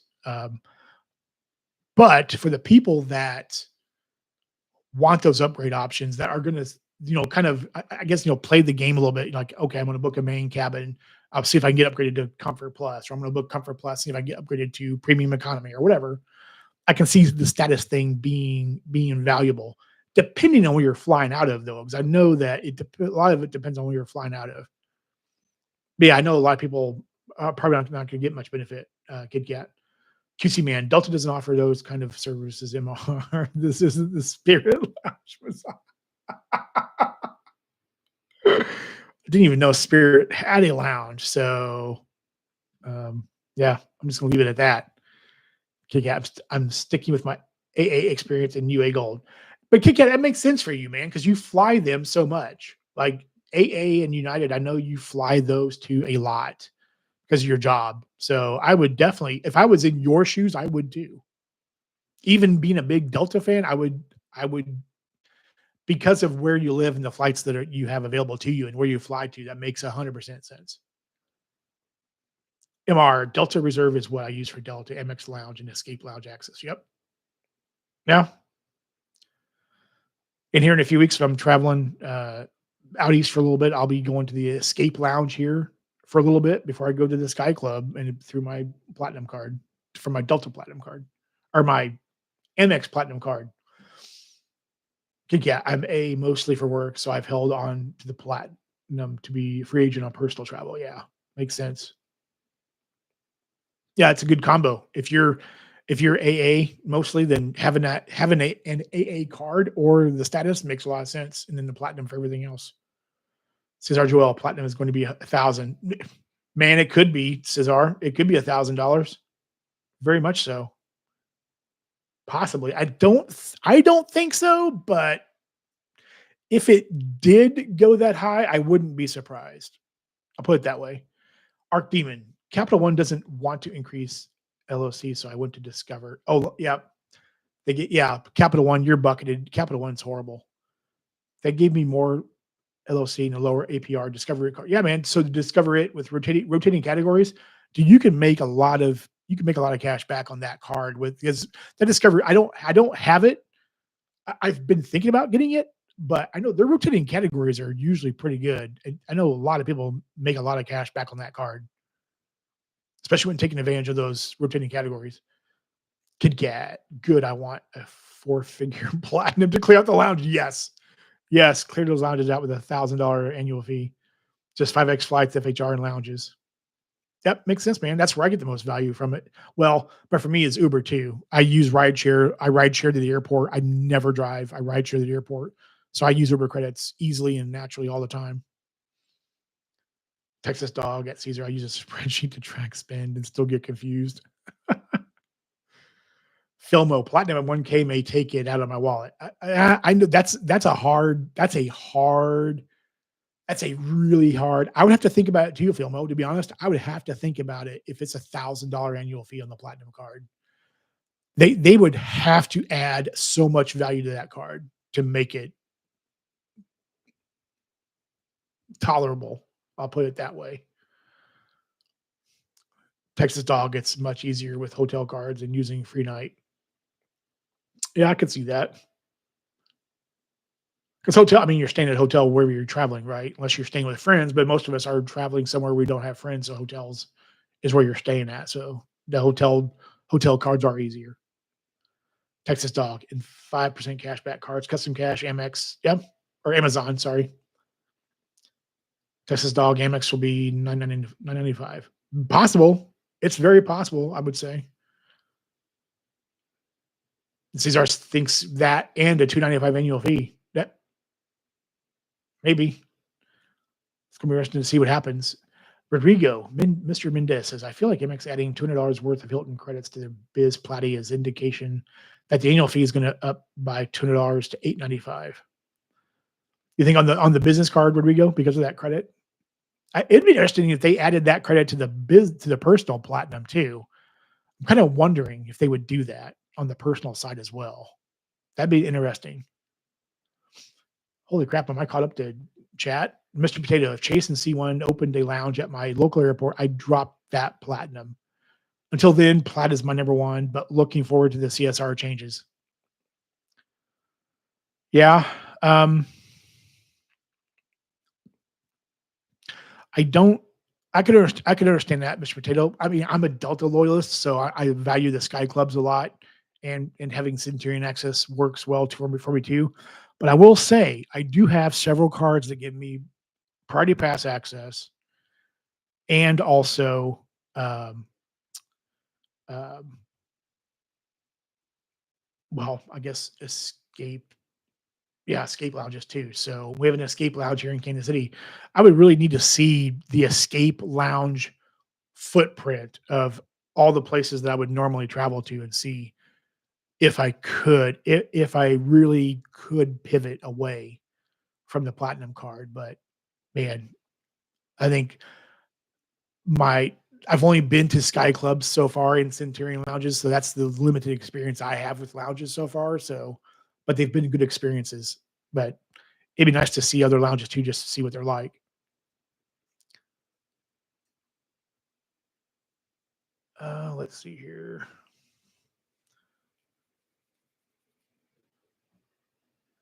But for the people that want those upgrade options that are going to kind of, I guess, play the game a little bit. Like, okay, I'm going to book a main cabin. I'll see if I can get upgraded to Comfort Plus, or I'm going to book Comfort Plus, see if I get upgraded to Premium Economy or whatever. I can see the status thing being valuable, depending on where you're flying out of, though, because I know that a lot of it depends on where you're flying out of. But yeah, I know a lot of people probably not going to get much benefit. Kid Kat, QC Man, Delta doesn't offer those kind of services. MR, this isn't the Spirit Lounge massage. I didn't even know Spirit had a lounge. So, yeah, I'm just gonna leave it at that. Kit Kat, I'm sticking with my AA experience and UA Gold. But Kit Kat, that makes sense for you, man, because you fly them so much. Like AA and United, I know you fly those two a lot because of your job. So I would definitely, if I was in your shoes, I would too. Even being a big Delta fan, I would because of where you live and the flights that you have available to you and where you fly to, that makes 100% sense. MR, Delta Reserve is what I use for Delta, MX Lounge, and Escape Lounge access. Yep. Yeah. And here in a few weeks, if I'm traveling out east for a little bit, I'll be going to the Escape Lounge here for a little bit before I go to the Sky Club and through my Platinum card, for my Delta Platinum card, or my MX Platinum card. Yeah, I'm A mostly for work, so I've held on to the Platinum to be free agent on personal travel. Yeah, makes sense. Yeah, it's a good combo. If you're AA mostly, then having an AA card or the status makes a lot of sense, and then the platinum for everything else. Cesar Joel, platinum is going to be 1,000. Man, it could be Cesar. It could be $1,000. Very much so. Possibly. I don't think so, but if it did go that high, I wouldn't be surprised. I'll put it that way. Arc Demon. Capital One doesn't want to increase LOC, so I went to Discover. Oh, yeah. Capital One, you're bucketed. Capital One's horrible. They gave me more LOC and a lower APR Discover It card. Yeah, man. So to Discover It with rotating categories, dude, you can make a lot of cash back on that card with, because that Discover, I don't have it. I've been thinking about getting it, but I know their rotating categories are usually pretty good. And I know a lot of people make a lot of cash back on that card, especially when taking advantage of those rotating categories. Kid Kat, good. I want a four-figure platinum to clear out the lounge. Yes. Yes. Clear those lounges out with $1,000 annual fee. Just 5X flights, FHR, and lounges. Yep, makes sense, man. That's where I get the most value from it. Well, but for me, it's Uber too. I use rideshare. I rideshare to the airport. I never drive. I rideshare to the airport. So I use Uber credits easily and naturally all the time. Texas Dog at Caesar. I use a spreadsheet to track spend and still get confused. Filmo Platinum at 1K may take it out of my wallet. I know that's a really hard. I would have to think about it too, Filmo. To be honest, I would have to think about it if it's $1,000 annual fee on the platinum card. They would have to add so much value to that card to make it tolerable. I'll put it that way. Texas Dog gets much easier with hotel cards and using free night. Yeah, I could see that. Because hotel, I mean, you're staying at a hotel wherever you're traveling, right? Unless you're staying with friends, but most of us are traveling somewhere we don't have friends, so hotels is where you're staying at. So the hotel cards are easier. Texas Dog and 5% cashback cards, custom cash, Amex, yep, or Amazon, sorry. Texas Dog, Amex will be 995. Possible. It's very possible, I would say. Cesar thinks that and a 295 annual fee. That maybe. It's gonna be interesting to see what happens. Rodrigo, Mr. Mendez says, I feel like MX adding $200 worth of Hilton credits to the Biz Platy is indication that the annual fee is going to up by $200 to $895. You think on the business card, Rodrigo, because of that credit? It'd be interesting if they added that credit to the personal platinum too. I'm kind of wondering if they would do that on the personal side as well. That'd be interesting. Holy crap, am I caught up to chat? Mr. Potato, if Chase and C1 opened a lounge at my local airport, I dropped that platinum. Until then, plat is my number one, but looking forward to the CSR changes. Yeah. I don't I could understand that, Mr. Potato. I mean, I'm a Delta loyalist, so I value the Sky Clubs a lot, and having Centurion access works well for me too. But I will say, I do have several cards that give me Priority Pass access and also, um, um, well, I guess escape yeah, escape lounges too. So we have an escape lounge here in Kansas City. I would really need to see the escape lounge footprint of all the places that I would normally travel to and see if I could, if I really could pivot away from the platinum card. But man, I think my I've only been to Sky Clubs so far in Centurion lounges, so that's the limited experience I have with lounges so far. So, but they've been good experiences. But it'd be nice to see other lounges too, just to see what they're like. Let's see here.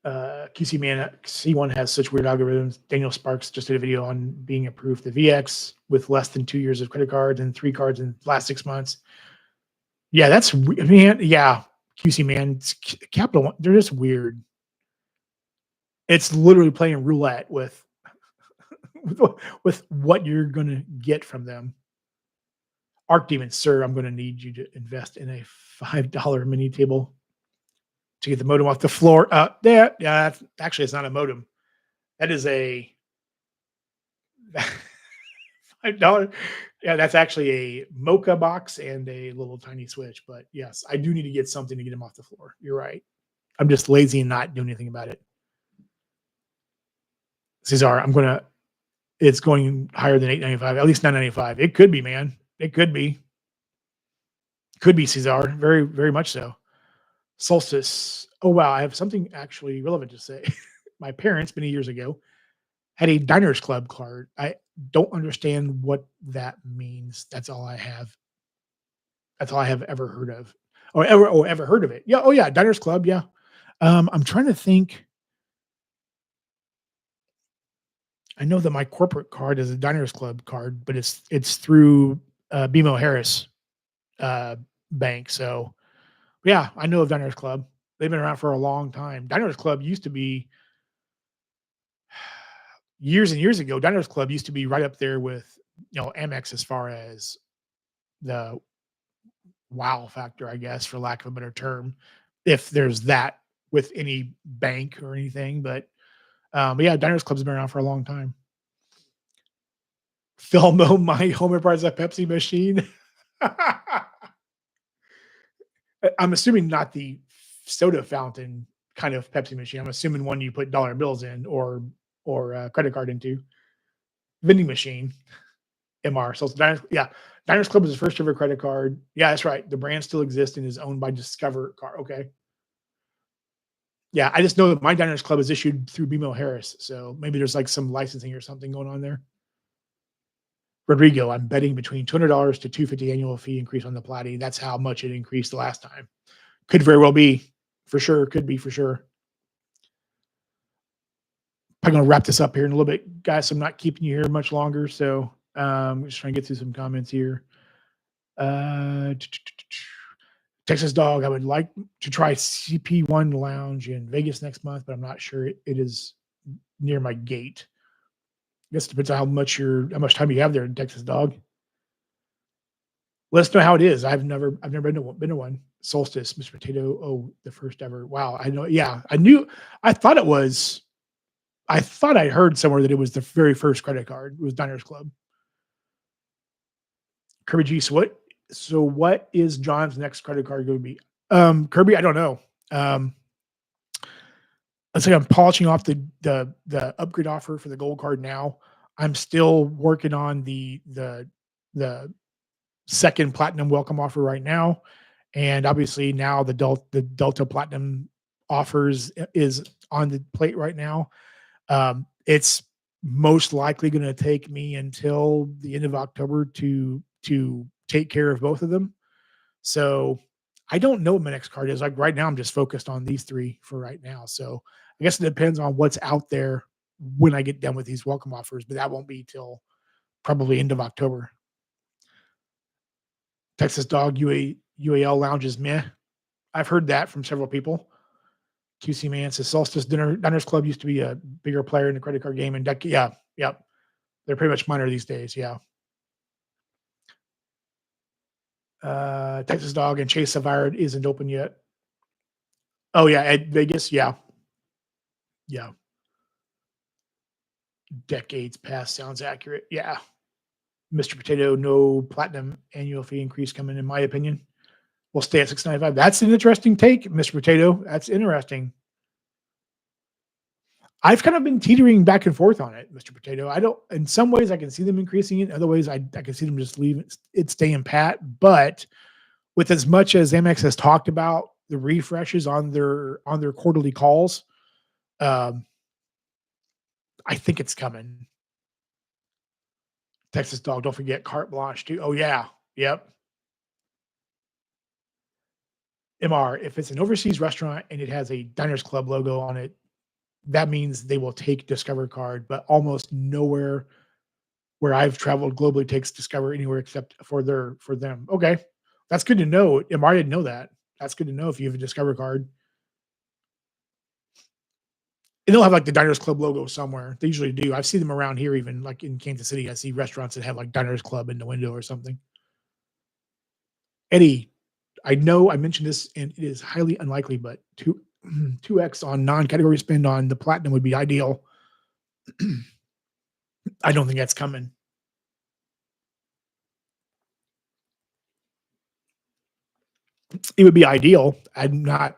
QC Man C1 has such weird algorithms. Daniel Sparks just did a video on being approved the VX with less than 2 years of credit cards and 3 cards in the last 6 months. Yeah, man. Yeah, QC Man, Capital One, they're just weird. It's literally playing roulette with what you're gonna get from them. Arc Demon, sir, I'm gonna need you to invest in a $5 mini table to get the modem off the floor. Yeah, actually, it's not a modem. That is a $5. Yeah, that's actually a Mocha box and a little tiny switch. But yes, I do need to get something to get him off the floor. You're right. I'm just lazy and not doing anything about it. Cesar, it's going higher than 8.95, at least 9.95. It could be, man. It could be. Could be, Cesar. Very, very much so. Solstice. Oh wow, I have something actually relevant to say. My parents, many years ago, had a Diners Club card. I don't understand what that means. That's all I have ever heard of, or ever heard of it. Yeah. Oh yeah, Diners Club. Yeah. I'm trying to think. I know that my corporate card is a Diners Club card, but it's through BMO Harris uh, Bank. So yeah, I know of Diners Club. They've been around for a long time. Diners Club used to be years and years ago. Diners Club used to be right up there with Amex as far as the wow factor, I guess, for lack of a better term, if there's that with any bank or anything. But yeah, Diners Club's been around for a long time. Filmo, my home enterprise a Pepsi machine. I'm assuming not the soda fountain kind of Pepsi machine. I'm assuming one you put dollar bills in or credit card into. Vending machine. MR. So yeah, Diners Club is the first ever credit card. Yeah, that's right. The brand still exists and is owned by Discover Car. Okay. Yeah, I just know that my Diners Club is issued through BMO Harris, so maybe there's like some licensing or something going on there. Rodrigo, I'm betting between $200 to 250 annual fee increase on the Platy. That's how much it increased the last time. Could very well be, for sure. Could be for sure. I'm going to wrap this up here in a little bit, guys. So I'm not keeping you here much longer. So just trying to get through some comments here. Uh, Texas Dog, I would like to try CP1 Lounge in Vegas next month, but I'm not sure it is near my gate. I guess it depends on how much time you have there in Texas Dog. Let us know how it is. I've never been to one. Solstice, Mr. Potato. Oh, the first ever. Wow. I know. Yeah, I thought it was. I thought I heard somewhere that it was the very first credit card. It was Diners Club. Kirby G. So what is John's next credit card going to be? Kirby, I don't know. Let's say I'm polishing off the upgrade offer for the gold card now. I'm still working on the second platinum welcome offer right now, and obviously now the Delta Platinum offers is on the plate right now. It's most likely going to take me until the end of October to take care of both of them. So I don't know what my next card is. Like right now, I'm just focused on these three for right now. So I guess it depends on what's out there when I get done with these welcome offers, but that won't be till probably end of October. Texas Dog UAL lounges meh. I've heard that from several people. QC Man says Solstice Diners Club used to be a bigger player in the credit card game, and yeah, yep, they're pretty much minor these days. Yeah. Texas Dog and Chase Savard isn't open yet. Oh yeah, at Vegas, yeah, yeah. Decades past sounds accurate. Yeah. Mr. Potato, no platinum annual fee increase coming, in my opinion. We'll stay at 695. That's an interesting take, Mr. Potato. That's interesting. I've kind of been teetering back and forth on it, Mr. Potato. I don't, in some ways, I can see them increasing it. Other ways, I can see them just leaving it staying pat. But with as much as Amex has talked about the refreshes on their quarterly calls, um, I think it's coming. Texas Dog, don't forget carte blanche too. Oh yeah, yep. MR, if it's an overseas restaurant and it has a Diners Club logo on it, that means they will take Discover card, but almost nowhere where I've traveled globally takes Discover anywhere except for them. Okay. That's good to know. MR didn't know that. That's good to know if you have a Discover card. And they'll have like the Diners Club logo somewhere. They usually do. I've seen them around here, even like in Kansas City. I see restaurants that have like Diners Club in the window or something. Eddie, I know I mentioned this and it is highly unlikely, but 2x on non-category spend on the platinum would be ideal. I don't think that's coming. It would be ideal. You're not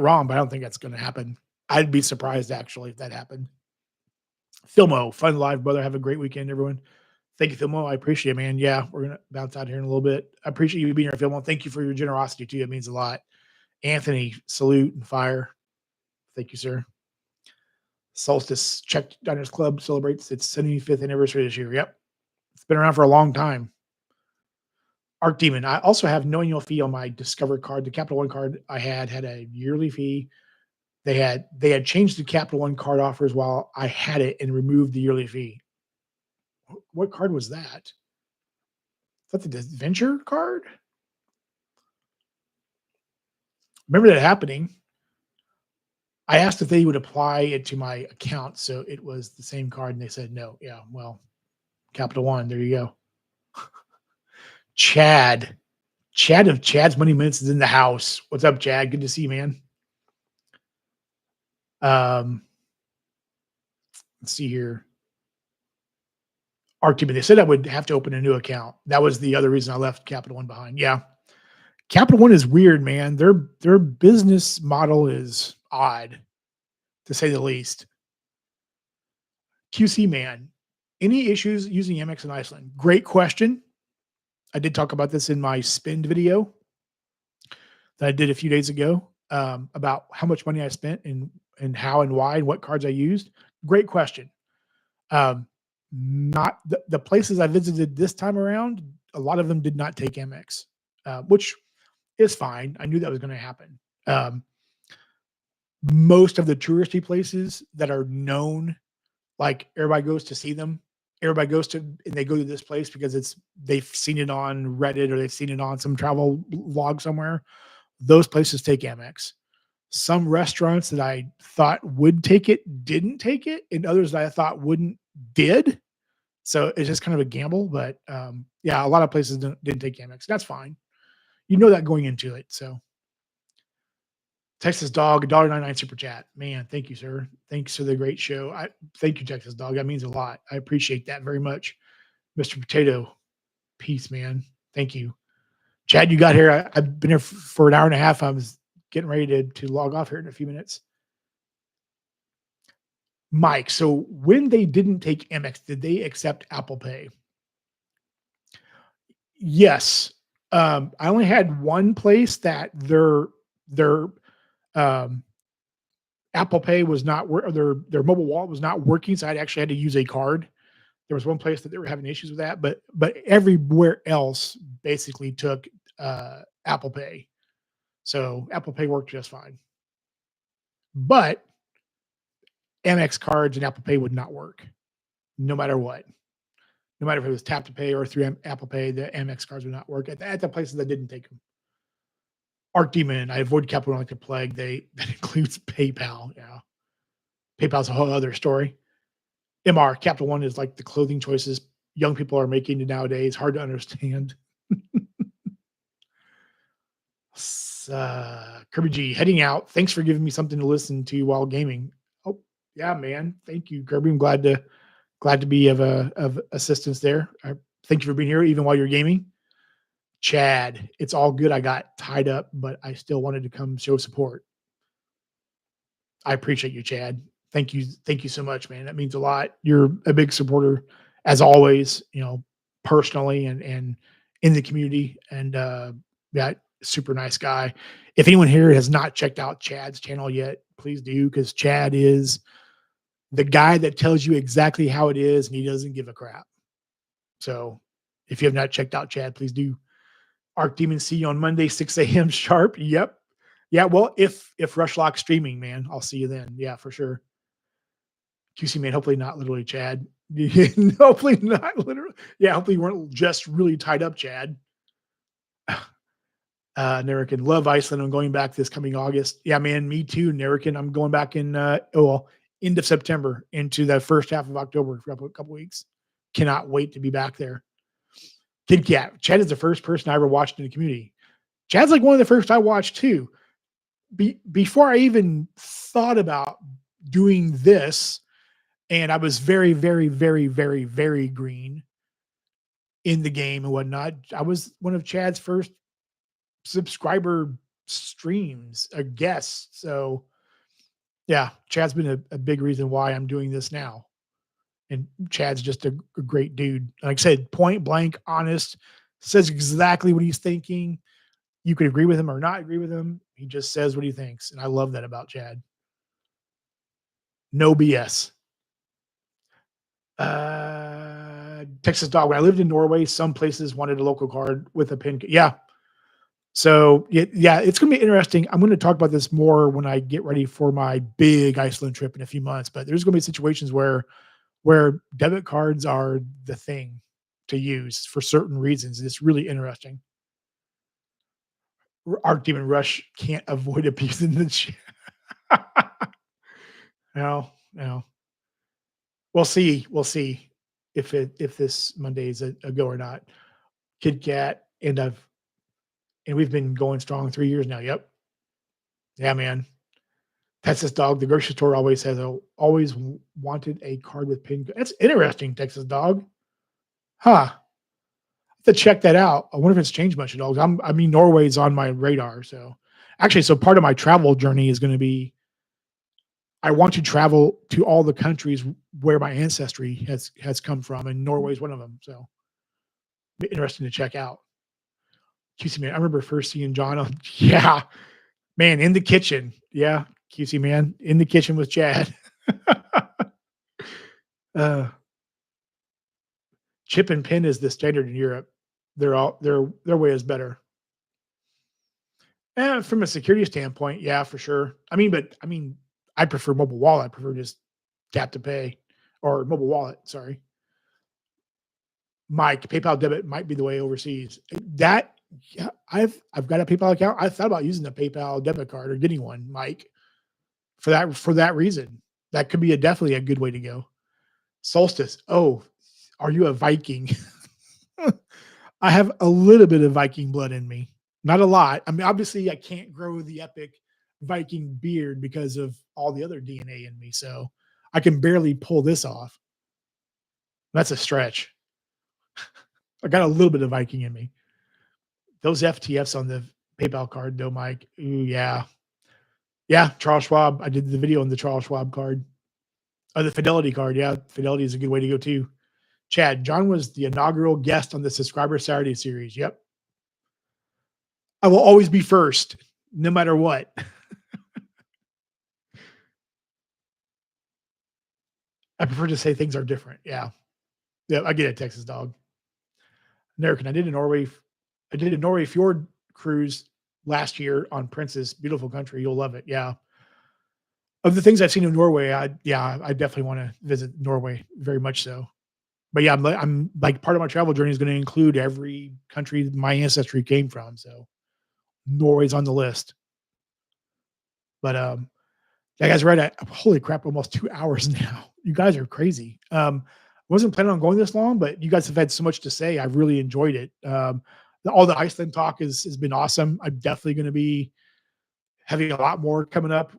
wrong, but I don't think that's going to happen. I'd be surprised actually if that happened. Filmo, fun live, brother. Have a great weekend, everyone. Thank you, Filmo. I appreciate it, man. Yeah, we're gonna bounce out here in a little bit. I appreciate you being here, Filmo. Thank you for your generosity too. It means a lot. Anthony, salute and fire. Thank you, sir. Solstice Czech Diners Club celebrates its 75th anniversary this year. Yep. It's been around for a long time. Arc Demon. I also have no annual fee on my Discover card. The Capital One card I had a yearly fee. They had changed the Capital One card offers while I had it and removed the yearly fee. What card was that? Is that the Adventure card? Remember that happening. I asked if they would apply it to my account, so it was the same card, and they said no. Yeah, well, Capital One, there you go. Chad of Chad's Money Minutes is in the house. What's up, Chad? Good to see you, man. Let's see here. Arctube, they said I would have to open a new account. That was the other reason I left Capital One behind. Yeah. Capital One is weird, man. Their business model is odd, to say the least. QC man, any issues using Amex in Iceland? Great question. I did talk about this in my spend video that I did a few days ago about how much money I spent and how and why and what cards I used. Great question. Not the places I visited this time around, a lot of them did not take Amex, which is fine. I knew that was going to happen. Most of the touristy places that are known, like everybody goes to see them, everybody goes to, and they go to this place because they've seen it on Reddit or they've seen it on some travel log somewhere. Those places take Amex. Some restaurants that I thought would take it didn't take it, and others that I thought wouldn't did. So it's just kind of a gamble. But yeah, a lot of places didn't take Amex. That's fine. You know that going into it. So Texas Dog, $1.99 super chat. Man, thank you, sir. Thanks for the great show. Thank you, Texas Dog. That means a lot. I appreciate that very much. Mr. Potato, peace, man. Thank you. Chad, you got here. I've been here for an hour and a half. I was getting ready to log off here in a few minutes. Mike, so when they didn't take Amex, did they accept Apple Pay? Yes. I only had one place that their um, Apple Pay was not or their mobile wallet was not working, so I actually had to use a card. There was one place that they were having issues with that, but everywhere else basically took Apple Pay. So Apple Pay worked just fine. But Amex cards and Apple Pay would not work, no matter what. No matter if it was tap to pay or through Apple Pay, the Amex cards would not work at the places that didn't take them. Arc Demon, I avoid Capital One like the plague. That includes PayPal. Yeah, PayPal's a whole other story. MR Capital One is like the clothing choices young people are making nowadays. Hard to understand. Kirby G heading out. Thanks for giving me something to listen to while gaming. Oh yeah, man. Thank you, Kirby. I'm glad to be of assistance there. Thank you for being here even while you're gaming. Chad, it's all good. I got tied up, but I still wanted to come show support. I appreciate you, Chad. Thank you so much, man. That means a lot. You're a big supporter, as always. Personally and in the community, and yeah, super nice guy. If anyone here has not checked out Chad's channel yet, please do, because Chad is the guy that tells you exactly how it is, and he doesn't give a crap. So, if you have not checked out Chad, please do. Arc Demon, see you on Monday, 6 a.m. sharp. Yep. Yeah, well, if Rushlock's streaming, man, I'll see you then. Yeah, for sure. QC man, hopefully not literally Chad. Hopefully not literally. Yeah, hopefully you weren't just really tied up, Chad. Nerican, love Iceland. I'm going back this coming August. Yeah, man, me too, Nerican. I'm going back in end of September into the first half of October for a couple weeks. Cannot wait to be back there. Kid Cat, Chad is the first person I ever watched in the community. Chad's like one of the first I watched too. Before I even thought about doing this, and I was very, very, very, very, very green in the game and whatnot. I was one of Chad's first subscriber streams, a guest. So yeah, Chad's been a big reason why I'm doing this now. And Chad's just a great dude. Like I said, point blank, honest, says exactly what he's thinking. You could agree with him or not agree with him. He just says what he thinks. And I love that about Chad. No BS. Texas Dog. When I lived in Norway, some places wanted a local card with a pin. Yeah. So yeah, it's going to be interesting. I'm going to talk about this more when I get ready for my big Iceland trip in a few months, but there's going to be situations where debit cards are the thing to use for certain reasons. And it's really interesting. Arc Demon Rush can't avoid abusing the chat. No. We'll see. We'll see if this Monday is a go or not. Kid Cat and we've been going strong 3 years now. Yep. Yeah, man. Texas Dog. The grocery store always always wanted a card with pin. That's interesting, Texas Dog. Huh. I have to check that out. I wonder if it's changed much at all. Norway's on my radar. So actually, part of my travel journey is going to be, I want to travel to all the countries where my ancestry has come from, and Norway is one of them. So interesting to check out. QC man, I remember first seeing John on, yeah, man, in the kitchen. Yeah, QC man, in the kitchen with Chad. Chip and pin is the standard in Europe. Their way is better. And from a security standpoint, yeah, for sure. I prefer mobile wallet. I prefer just tap to pay or mobile wallet. Sorry. Mike, PayPal debit might be the way overseas. That, yeah, I've got a PayPal account. I thought about using a PayPal debit card or getting one, Mike, for that reason. That could be definitely a good way to go. Solstice. Oh, are you a Viking? I have a little bit of Viking blood in me. Not a lot. I mean, obviously, I can't grow the epic Viking beard because of all the other DNA in me. So I can barely pull this off. That's a stretch. I got a little bit of Viking in me. Those FTFs on the PayPal card, though, Mike. Ooh, yeah. Yeah, Charles Schwab. I did the video on the Charles Schwab card. Oh, the Fidelity card. Yeah, Fidelity is a good way to go, too. Chad, John was the inaugural guest on the Subscriber Saturday series. Yep. I will always be first, no matter what. I prefer to say things are different. Yeah. Yeah, I get it, Texas Dog. American. I did a Norway fjord cruise last year on Princess. Beautiful country. You'll love it. Yeah. Of the things I've seen in Norway, I definitely want to visit Norway very much so. But yeah, I'm like part of my travel journey is going to include every country my ancestry came from. So Norway's on the list. But that guy's right at holy crap, almost 2 hours now. You guys are crazy. Wasn't planning on going this long, but you guys have had so much to say. I've really enjoyed it. All the Iceland talk has been awesome. I'm definitely going to be having a lot more coming up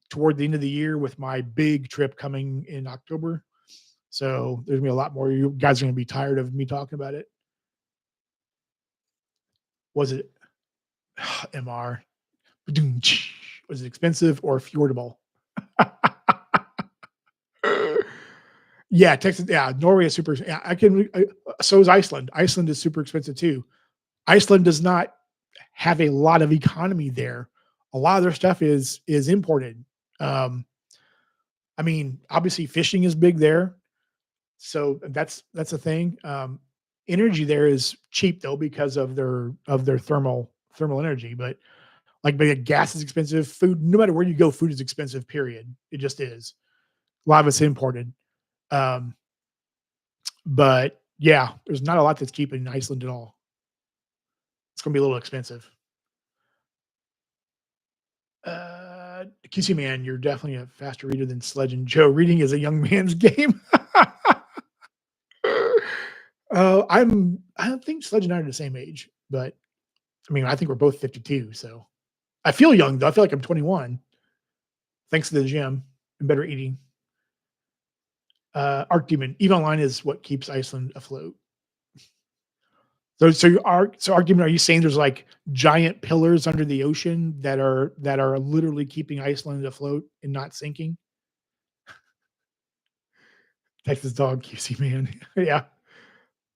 toward the end of the year with my big trip coming in October. So there's gonna be a lot more. You guys are gonna be tired of me talking about it. Was it MR? Was it expensive or affordable? Yeah, Texas. Yeah, Norway is super. Yeah, I can. So is Iceland. Iceland is super expensive too. Iceland does not have a lot of economy there. A lot of their stuff is imported. Um, I mean, obviously fishing is big there, so that's a thing. Energy there is cheap though because of their thermal energy, but gas is expensive. Food, no matter where you go, food is expensive. Period. It just is. A lot of it's imported. Um, but yeah, there's not a lot that's cheap in Iceland at all. It's gonna be a little expensive. QC man, you're definitely a faster reader than Sledge and Joe. Reading is a young man's game. I don't think Sledge and I are the same age, but I mean, I think we're both 52. So I feel young though. I feel like I'm 21 thanks to the gym and better eating. Arc Demon, Eve Online is what keeps Iceland afloat. So Arc Demon, are you saying there's like giant pillars under the ocean that are literally keeping Iceland afloat and not sinking? Texas dog QC man. Yeah.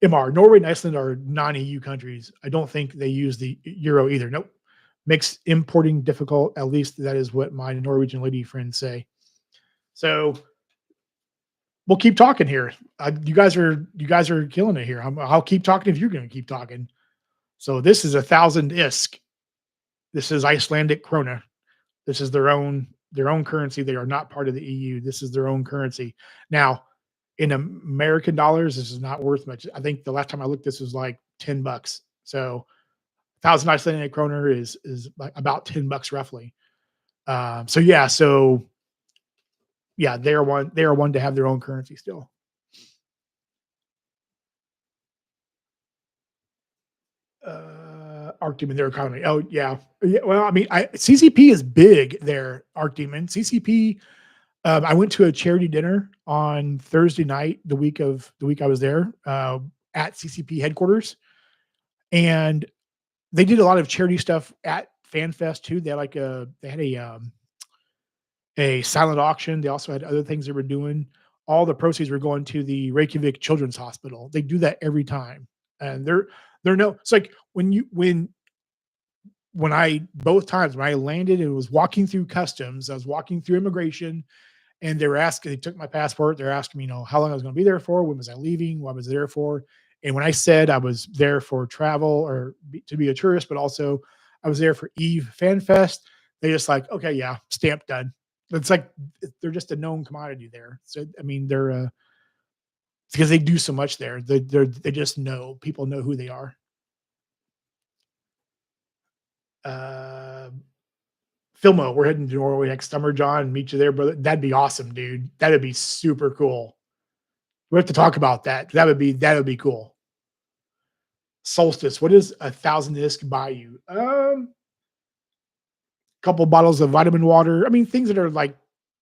MR. Norway and Iceland are non-EU countries. I don't think they use the euro either. Nope. Makes importing difficult. At least that is what my Norwegian lady friends say. So we'll keep talking here. You guys are killing it here. I'll keep talking if you're going to keep talking. So this is 1,000 isk. This is Icelandic krona. This is their own currency. They are not part of the EU. This is their own currency. Now, in American dollars, this is not worth much. I think the last time I looked, this was like $10. So 1,000 Icelandic kroner is like about $10 roughly. So yeah, they are one to have their own currency still. Arc Demon, their economy. Oh yeah, yeah. Well, I mean, CCP is big there. Arc Demon, CCP. I went to a charity dinner on Thursday night, the week I was there at CCP headquarters, and they did a lot of charity stuff at FanFest too. They had a silent auction. They also had other things they were doing. All the proceeds were going to the Reykjavik Children's Hospital. They do that every time, and they're no. It's like when I both times when I landed and was walking through customs, I was walking through immigration, and they were asking. They took my passport. They're asking me, how long I was going to be there for, when was I leaving, what was I there for, and when I said I was there for travel or to be a tourist, but also I was there for Eve Fan Fest, they just like, okay, yeah, stamp done. It's like they're just a known commodity there. So I mean, they're because they do so much there. They just know people know who they are. Uh, Filmo, we're heading to Norway next summer, John. Meet you there, brother. That'd be awesome, dude. That'd be super cool. We have to talk about that. That would be cool. Solstice. What is 1,000 isk buy you? Couple bottles of vitamin water. I mean, things that are like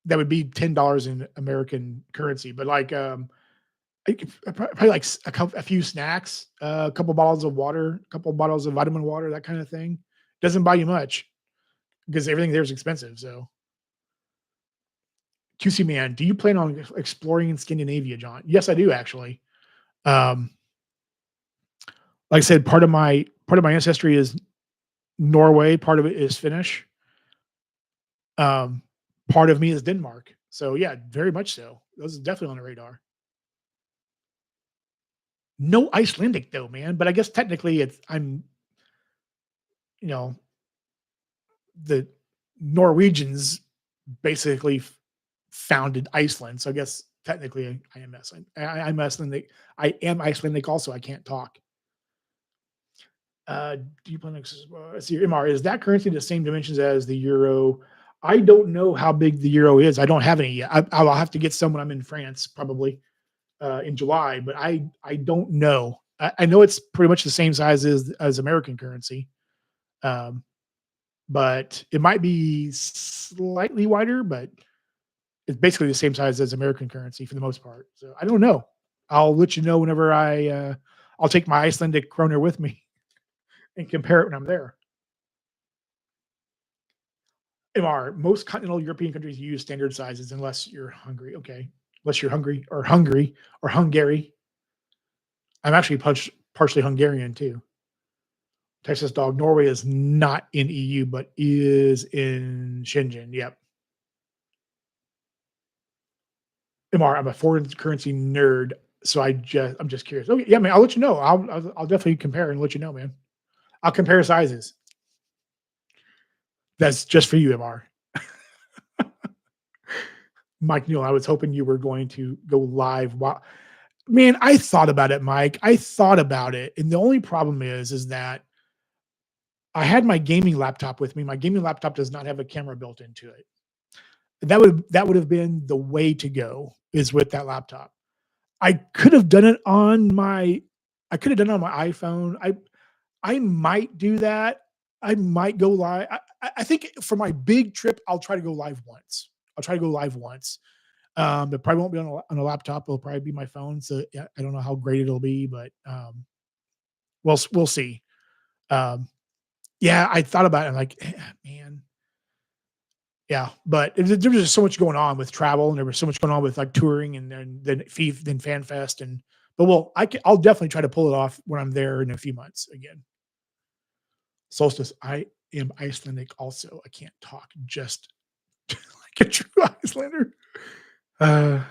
that would be $10 in American currency, but like probably like a few snacks, a couple bottles of water, a couple bottles of vitamin water, that kind of thing. Doesn't buy you much because everything there is expensive. So QC man, do you plan on exploring in Scandinavia, John? Yes, I do actually. Um, like I said, part of my ancestry is Norway, part of it is Finnish. Um, Part of me is Denmark. So yeah, very much so. Those are definitely on the radar. No Icelandic though, man. But I guess technically you know, the Norwegians basically founded Iceland. So I guess Technically, I am Iceland. I'm Icelandic. I am Icelandic also. I can't talk. Do you plan to let's see, MR, is that currency the same dimensions as the euro? I don't know how big the euro is. I don't have any yet. I'll have to get some when I'm in France, probably in July. But I don't know. I know it's pretty much the same size as American currency, um, but it might be slightly wider. But it's basically the same size as American currency for the most part. So I don't know. I'll let you know whenever I'll take my Icelandic kroner with me and compare it when I'm there. MR, most continental European countries use standard sizes unless you're Hungary. Okay. Unless you're Hungary or Hungary. I'm actually partially Hungarian too. Texas dog. Norway is not in EU, but is in Shenzhen. Yep. MR, I'm a foreign currency nerd. So I'm just curious. Okay. Yeah, man. I'll let you know. I'll definitely compare and let you know, man. I'll compare sizes. That's just for you, MR. Mike Neal, I was hoping you were going to go live. Wow. Man, I thought about it, Mike. I thought about it. And the only problem is that I had my gaming laptop with me. My gaming laptop does not have a camera built into it. That would have been the way to go is with that laptop. I could have done it on my I could have done it on my iPhone. I might do that. I might go live. I think for my big trip, I'll try to go live once. I'll try to go live once. It probably won't be on a laptop. It'll probably be my phone. So yeah, I don't know how great it'll be, but we'll see. Um, yeah, I thought about it. I'm like, man, yeah. But there was just so much going on with travel, and there was so much going on with like touring, and then FIF, then FanFest, and but I'll definitely try to pull it off when I'm there in a few months again. Solstice, I am Icelandic. Also, I can't talk just like a true Icelander. Uh,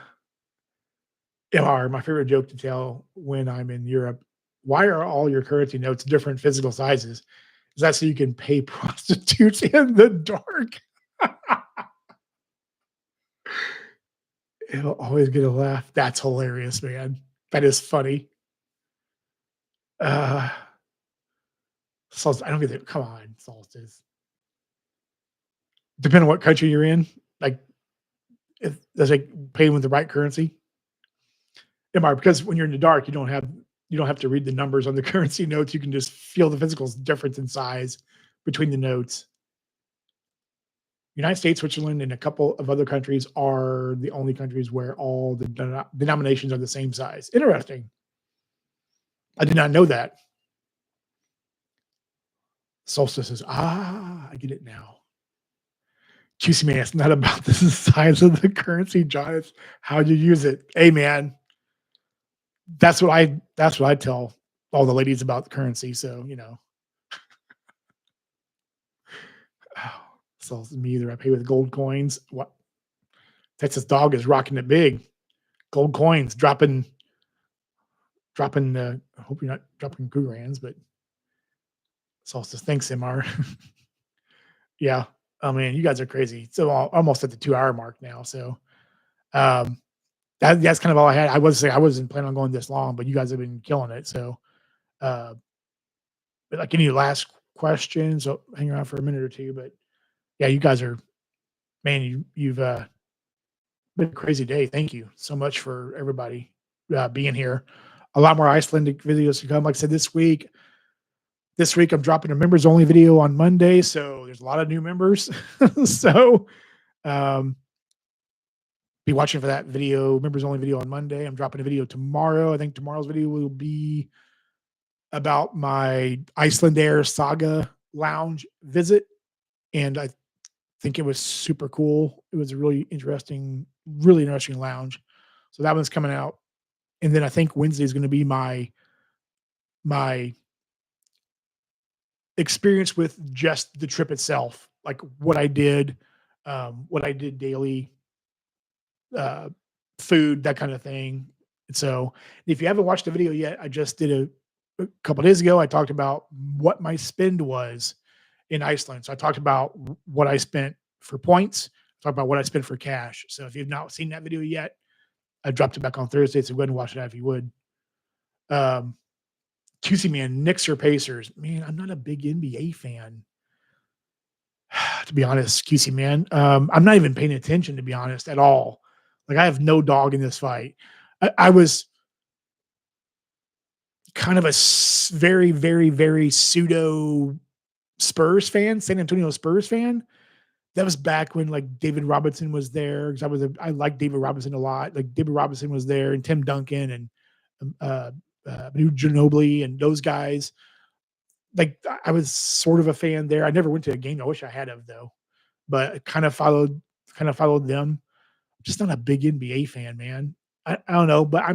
MR, my favorite joke to tell when I'm in Europe. Why are all your currency notes different physical sizes? Is that so you can pay prostitutes in the dark? It'll always get a laugh. That's hilarious, man. That is funny. Uh, Solstice, I don't get it. Come on, Solstice. Depending on what country you're in, like, if does it pay with the right currency? MR, because when you're in the dark, you don't have to read the numbers on the currency notes. You can just feel the physical difference in size between the notes. United States, Switzerland, and a couple of other countries are the only countries where all the denominations are the same size. Interesting. I did not know that. Solstice is I get it now. QC man, it's not about the size of the currency, John. It's how you use it. Hey man, that's what I tell all the ladies about the currency. So oh, so me either. I pay with gold coins. What Texas dog is rocking it big. Gold coins dropping. I hope you're not dropping Krugerrands, but Solstice. Thanks, MR. Yeah. Oh man, you guys are crazy. So almost at the 2 hour mark now. So um, that's kind of all I had. I was say I wasn't planning on going this long, but you guys have been killing it. So uh, but like any last questions? So hang around for a minute or two. But yeah, you guys are man. You've been a crazy day. Thank you so much for everybody being here. A lot more Icelandic videos to come. Like I said, this week. This week, I'm dropping a members only video on Monday, so there's a lot of new members. So be watching for that video, members only video on Monday. I'm dropping a video tomorrow. I think tomorrow's video will be about my Iceland Air Saga lounge visit, and I think it was super cool. It was a really interesting lounge. So that one's coming out, and then I think Wednesday is going to be my experience with just the trip itself, like what I did daily, uh, food, that kind of thing. And so, if you haven't watched the video yet, I just did a couple days ago. I talked about what my spend was in Iceland. So I talked about what I spent for points, talked about what I spent for cash. So if you've not seen that video yet, I dropped it back on Thursday, so go ahead and watch that if you would. Um, QC man, Knicks or Pacers? Man, I'm not a big NBA fan, to be honest, QC man. I'm not even paying attention, to be honest, at all. Like, I have no dog in this fight. I was kind of a very, very, very pseudo Spurs fan, San Antonio Spurs fan. That was back when like David Robinson was there because I like David Robinson a lot. Like David Robinson was there and Tim Duncan and um, uh, Manu Ginobili and those guys. Like I was sort of a fan there. I never went to a game. I wish I had of though, but I kind of followed them. Just not a big NBA fan, man. I don't know, but I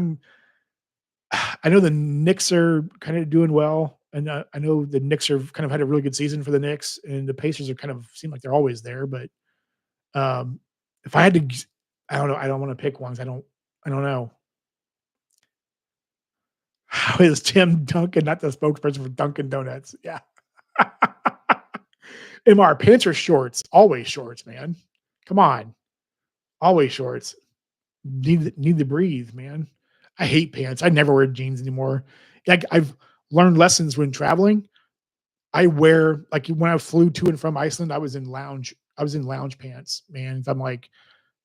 know the Knicks are kind of doing well, and I know the Knicks have kind of had a really good season for the Knicks, and the Pacers are kind of seem like they're always there. But if I had to, I don't know. I don't want to pick ones. I don't know. How is Tim Duncan not the spokesperson for Dunkin' Donuts? Yeah. MR pants or shorts? Always shorts, man. Come on, always shorts. Need to breathe, man. I hate pants. I never wear jeans anymore. Like I've learned lessons when traveling. I wear like when I flew to and from Iceland, I was in lounge pants, man. I'm like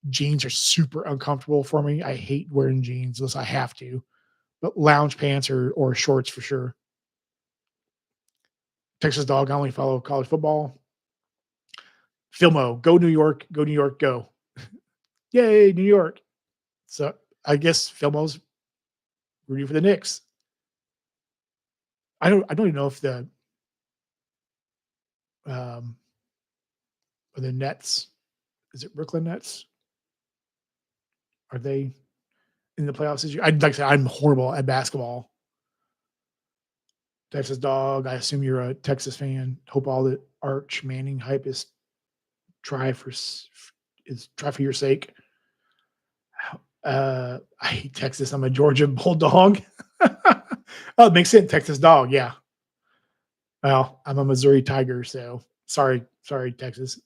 jeans are super uncomfortable for me. I hate wearing jeans unless I have to. But lounge pants or shorts for sure. Texas dog, I only follow college football. Filmo, go New York, go New York, go. Yay, New York. So I guess Filmo's rooting for the Knicks. I don't even know if um the Nets, is it Brooklyn Nets? Are they in the playoffs this year? I'd like to say I'm horrible at basketball. Texas dog. I assume you're a Texas fan. Hope all the Arch Manning hype try for is try for your sake. I hate Texas. I'm a Georgia Bulldog. Oh, it makes sense. Texas dog. Yeah. Well, I'm a Missouri Tiger, so sorry, Texas.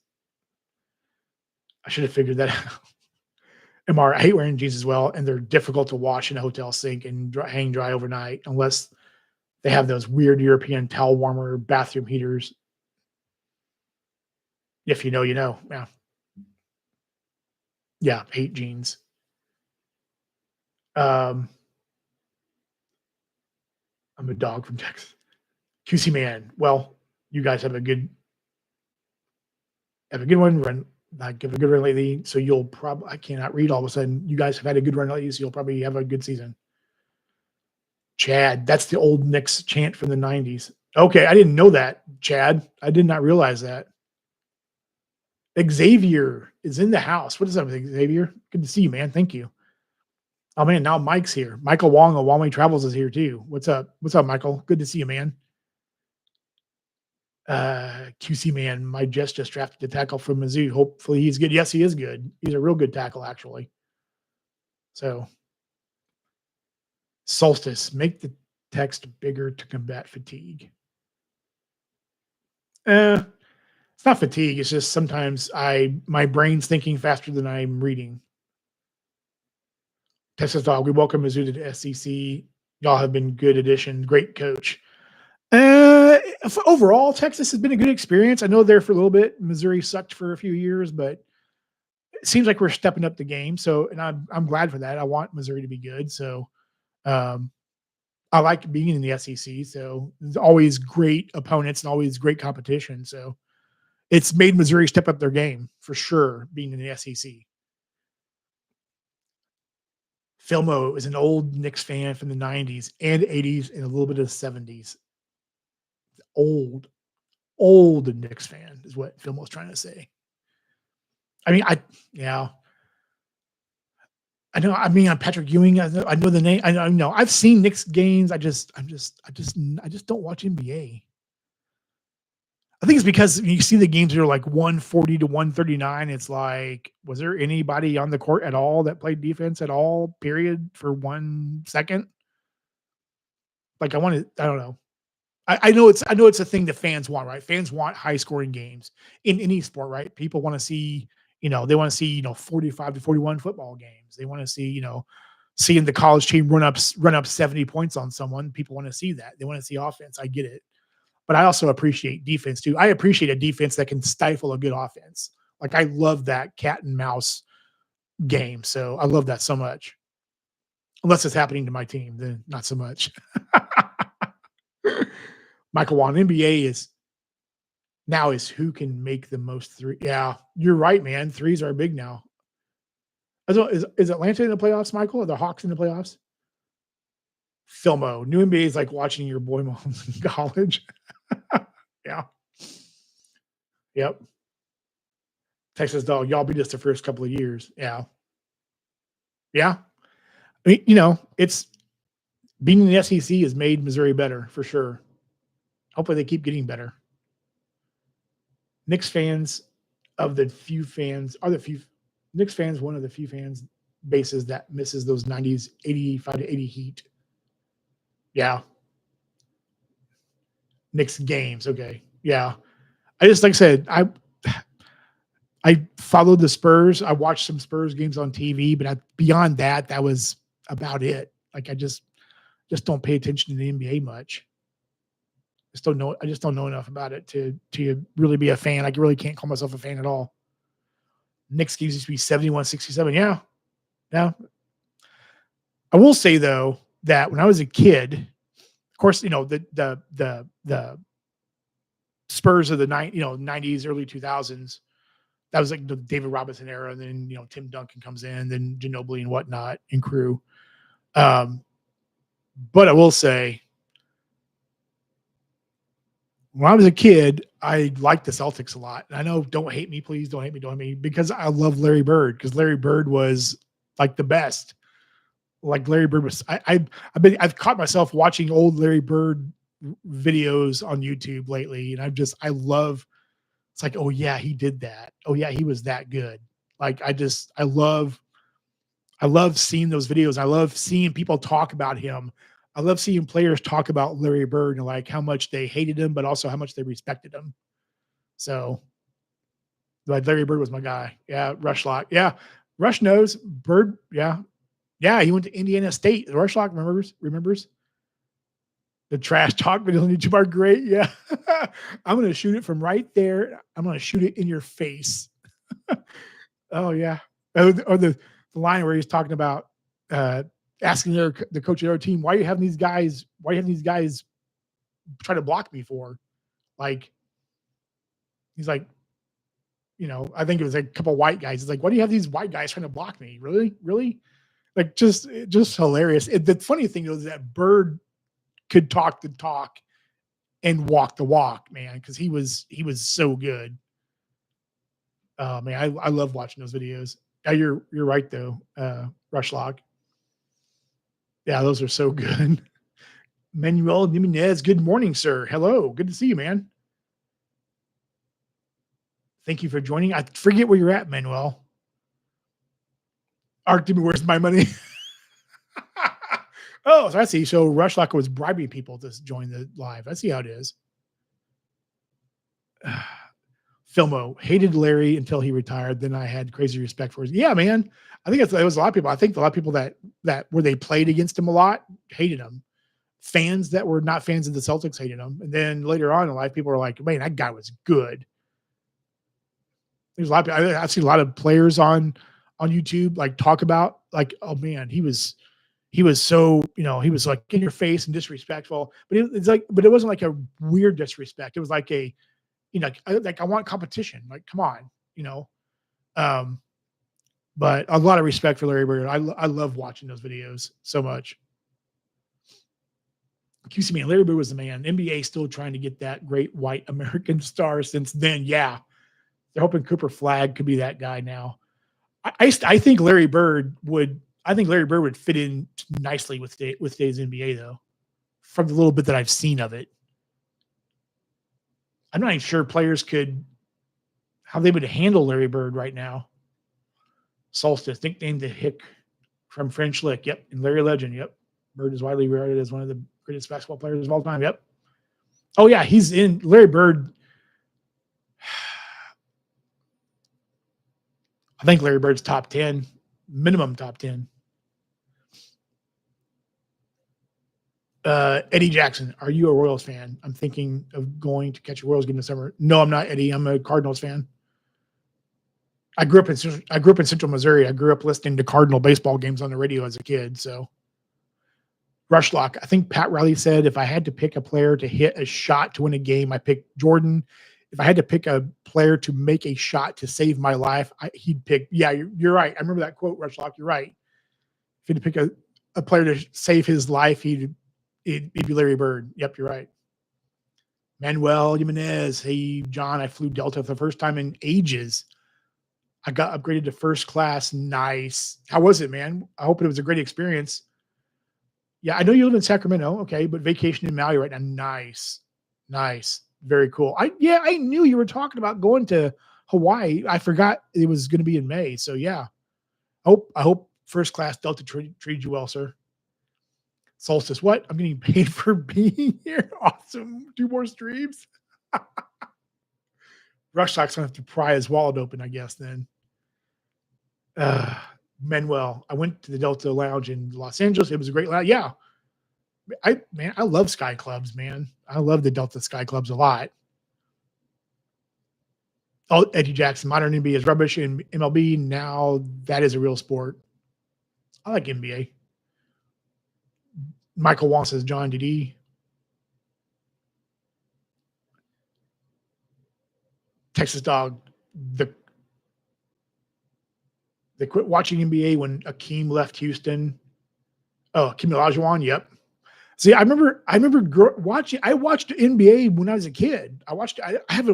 I should have figured that out. MR, I hate wearing jeans as well, and they're difficult to wash in a hotel sink and hang dry overnight unless they have those weird European towel warmer bathroom heaters. If you know, you know. Yeah, yeah, hate jeans. Um, I'm a dog from Texas. QC man. Well, you guys have a good one. Run, give a good run lately. So you'll probably I cannot read all of a sudden. You guys have had a good run lately, so you'll probably have a good season. Chad, that's the old Knicks chant from the '90s. Okay, I didn't know that, Chad. I did not realize that. Xavier is in the house. What is up, Xavier? Good to see you, man. Thank you. Oh man, now Mike's here. Michael Wong of Wong Travels is here too. What's up? What's up, Michael? Good to see you, man. QC man, my Jets just drafted the tackle from Mizzou. Hopefully he's good. Yes, he is good. He's a real good tackle, actually. So, Solstice, make the text bigger to combat fatigue. It's not fatigue. It's just sometimes my brain's thinking faster than I'm reading. Texas dog, we welcome Mizzou to the SEC. Y'all have been good addition, great coach. Overall, Texas has been a good experience. I know there for a little bit. Missouri sucked for a few years, but it seems like we're stepping up the game. So, and I'm glad for that. I want Missouri to be good. So, um, I like being in the SEC. So, there's always great opponents and always great competition. So, it's made Missouri step up their game for sure. Being in the SEC. Filmo is an old Knicks fan from the '90s and '80s and a little bit of the '70s. Old, old Knicks fan is what Filmo's trying to say. I mean, yeah, I know. I mean, I'm Patrick Ewing. I know the name. I know. I've seen Knicks games. I just don't watch NBA. I think it's because you see the games that are like 140 to 139. It's like, was there anybody on the court at all that played defense at all? Period for 1 second. Like I don't know. I know it's a thing that fans want, right? Fans want high scoring games in any sport, right? People want to see, They want to see, 45 to 41 football games. They want to see, seeing the college team run up 70 points on someone. People want to see that. They want to see offense. I get it. But I also appreciate defense too. I appreciate a defense that can stifle a good offense. Like I love that cat and mouse game. So I love that so much. Unless it's happening to my team, then not so much. Michael Wan, NBA is who can make the most three. Yeah, you're right, man. Threes are big now. Is Atlanta in the playoffs, Michael? Are the Hawks in the playoffs? Filmo. New NBA is like watching your boy moms in college. Yeah. Yep. Texas dog. Y'all beat us the first couple of years. Yeah. Yeah. I mean, it's being in the SEC has made Missouri better for sure. Hopefully they keep getting better. Knicks fans of the few fans are the few Knicks fans, one of the few fans bases that misses those 90s 85 to 80 heat. Yeah. Knicks games. Okay. Yeah. I just, like I said, I followed the Spurs. I watched some Spurs games on TV, but beyond that, that was about it. Like I just don't pay attention to the NBA much. I just don't know enough about it to really be a fan. I really can't call myself a fan at all. Knicks games used to be 71-67. Yeah. Yeah. I will say though that when I was a kid, of course, the Spurs of the 90s, early 2000s, that was like the David Robinson era. And then, Tim Duncan comes in, then Ginobili and whatnot and crew. But I will say, when I was a kid, I liked the Celtics a lot. And I know, don't hate me, please. Don't hate me, because I love Larry Bird, because Larry Bird was like the best. Like Larry Bird was, I've caught myself watching old Larry Bird videos on YouTube lately. And it's like, oh yeah, he did that. Oh yeah, he was that good. Like, I love seeing those videos. I love seeing people talk about him. I love seeing players talk about Larry Bird and like how much they hated him, but also how much they respected him. So, like, Larry Bird was my guy. Yeah, Rushlock. Yeah, Rush knows Bird. Yeah, yeah. He went to Indiana State. Rushlock remembers. The trash talk videos on YouTube are great. Yeah, I'm gonna shoot it from right there. I'm gonna shoot it in your face. Oh yeah. Or the line where he's talking about asking the coach of their team, why are you having these guys try to block me for? Like, he's like, I think it was like a couple white guys. He's like, why do you have these white guys trying to block me? Really? Like, just hilarious. The funny thing is that Bird could talk the talk and walk the walk, man, because he was so good. Oh man, I love watching those videos. Yeah, you're right though, Rushlock. Yeah, those are so good. Manuel Jimenez, good morning, sir. Hello, good to see you, man. Thank you for joining. I forget where you're at, Manuel. Arctic, where's my money? Oh, so I see. So Rushlock was bribing people to join the live. I see how it is. Filmo hated Larry until he retired. Then I had crazy respect for him. Yeah, man. I think it was a lot of people. I think a lot of people that where they played against him a lot hated him. Fans that were not fans of the Celtics hated him. And then later on in life, people were like, man, that guy was good. There's a lot of, I've seen a lot of players on YouTube like talk about like, oh man, he was so, he was like in your face and disrespectful, but it wasn't like a weird disrespect. It was like a, I want competition. Like, come on, but a lot of respect for Larry Bird. I love watching those videos so much. QC man, Larry Bird was the man. NBA still trying to get that great white American star since then. Yeah. They're hoping Cooper Flagg could be that guy now. I think Larry Bird would fit in nicely with today's NBA though, from the little bit that I've seen of it. I'm not even sure players how they would handle Larry Bird right now. Solstice, nicknamed the Hick from French Lick. Yep. And Larry Legend. Yep. Bird is widely regarded as one of the greatest basketball players of all time. Yep. Oh yeah, he's in Larry Bird. I think Larry Bird's top 10, minimum top 10. Eddie Jackson, are you a Royals fan? I'm thinking of going to catch a Royals game this summer. No, I'm not, Eddie. I'm a Cardinals fan. I grew up in Central Missouri. I grew up listening to Cardinal baseball games on the radio as a kid. So, Rushlock. I think Pat Riley said if I had to pick a player to hit a shot to win a game, I picked Jordan. If I had to pick a player to make a shot to save my life, he'd pick. Yeah, you're right. I remember that quote, Rushlock. You're right. If he had to pick a player to save his life, it'd be Larry Bird. Yep, you're right. Manuel Jimenez. Hey, John, I flew Delta for the first time in ages. I got upgraded to first class. Nice. How was it, man? I hope it was a great experience. Yeah, I know you live in Sacramento. Okay, but vacation in Maui right now. Nice. Nice. Very cool. I knew you were talking about going to Hawaii. I forgot it was going to be in May. So yeah. I hope first class Delta treated you well, sir. Solstice, what? I'm getting paid for being here. Awesome. 2 more streams. Rush Sox gonna have to pry his wallet open, I guess, then. Manuel, I went to the Delta Lounge in Los Angeles. It was a great lounge. Yeah. I love Sky Clubs, man. I love the Delta Sky Clubs a lot. Oh, Eddie Jackson, modern NBA is rubbish in MLB. Now that is a real sport. I like NBA. Michael Wong says, John, did he? Texas Dog, they quit watching NBA when Akeem left Houston. Oh, Akeem Olajuwon, yep. See, I remember watching. I watched NBA when I was a kid. I've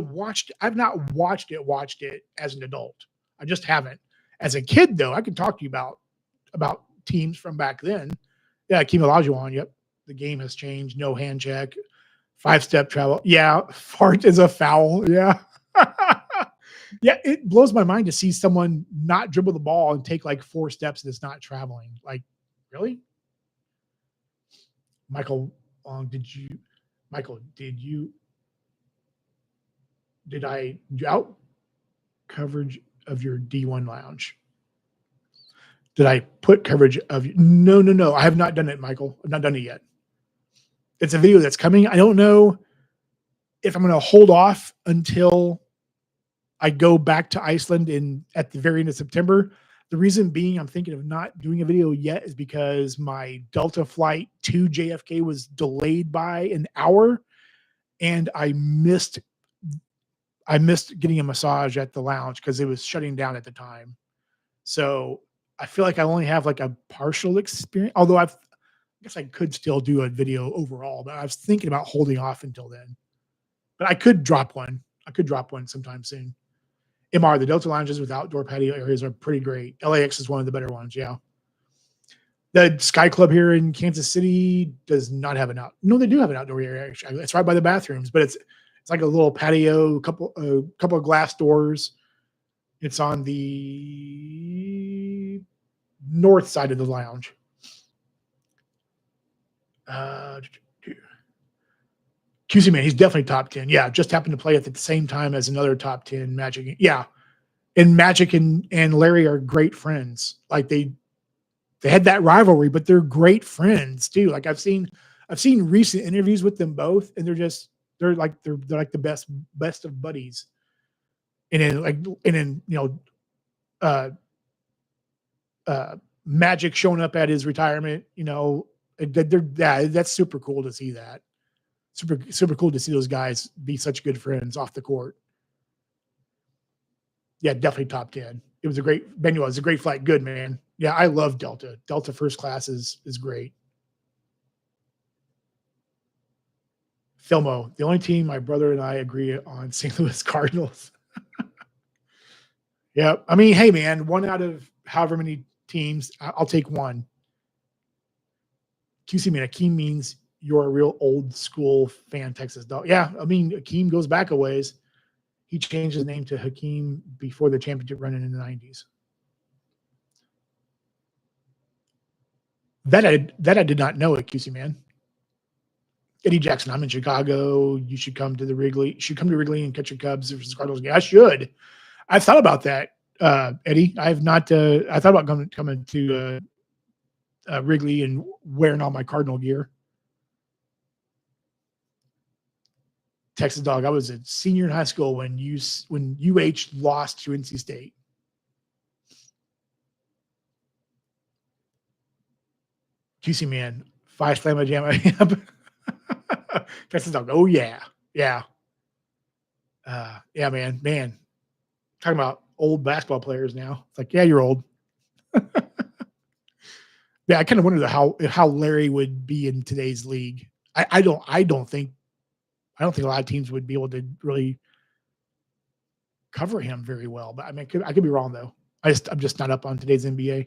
not watched it as an adult. I just haven't. As a kid, though, I can talk to you about teams from back then. Yeah, Akeem Olajuwon. Yep, the game has changed. No hand check, 5-step travel. Yeah, fart is a foul. Yeah. Yeah, it blows my mind to see someone not dribble the ball and take like 4 steps and it's not traveling. Like, really? Michael, did I out coverage of your D1 lounge? Did I put coverage of you? No. I have not done it, Michael. I've not done it yet. It's a video that's coming. I don't know if I'm going to hold off until I go back to Iceland at the very end of September. The reason being I'm thinking of not doing a video yet is because my Delta flight to JFK was delayed by an hour and I missed getting a massage at the lounge because it was shutting down at the time. So I feel like I only have like a partial experience, although I guess I could still do a video overall, but I was thinking about holding off until then. But I could drop one. Sometime soon. MR, the Delta lounges with outdoor patio areas are pretty great. LAX is one of the better ones, yeah. The Sky Club here in Kansas City does not have no, they do have an outdoor area, actually. It's right by the bathrooms, but it's like a little patio, a couple of glass doors. It's on the north side of the lounge. QC Man, he's definitely top 10. Yeah, just happened to play at the same time as another top 10 Magic. Yeah. And Magic and Larry are great friends. Like they had that rivalry, but they're great friends too. Like I've seen recent interviews with them both, and they're like the best of buddies. And then Magic showing up at his retirement, that's super cool to see that. Super cool to see those guys be such good friends off the court. Yeah, definitely top 10. It was a great flight. Good, man. Yeah, I love Delta. Delta first class is great. Filmo, the only team my brother and I agree on, St. Louis Cardinals. Yeah, I mean, hey, man, one out of however many teams, I'll take one. QC man, Akeem means you're a real old school fan, Texas dog. Yeah, I mean, Akeem goes back a ways. He changed his name to Hakeem before the championship run in the 90s. That I did not know it, QC man. Eddie Jackson, I'm in Chicago. You should come to Wrigley. You should come to Wrigley and catch your Cubs versus Cardinals game. I should. I've thought about that. Eddie, I have not. I thought about coming to Wrigley and wearing all my Cardinal gear. Texas dog. I was a senior in high school when when UH lost to NC State. QC man, five slam a jam. Texas dog. Oh yeah, yeah, yeah, man. Talking about old basketball players now. It's like, yeah, you're old. Yeah, I kind of wonder how Larry would be in today's league. I don't think a lot of teams would be able to really cover him very well. But I mean, I could be wrong though. I'm just not up on today's NBA.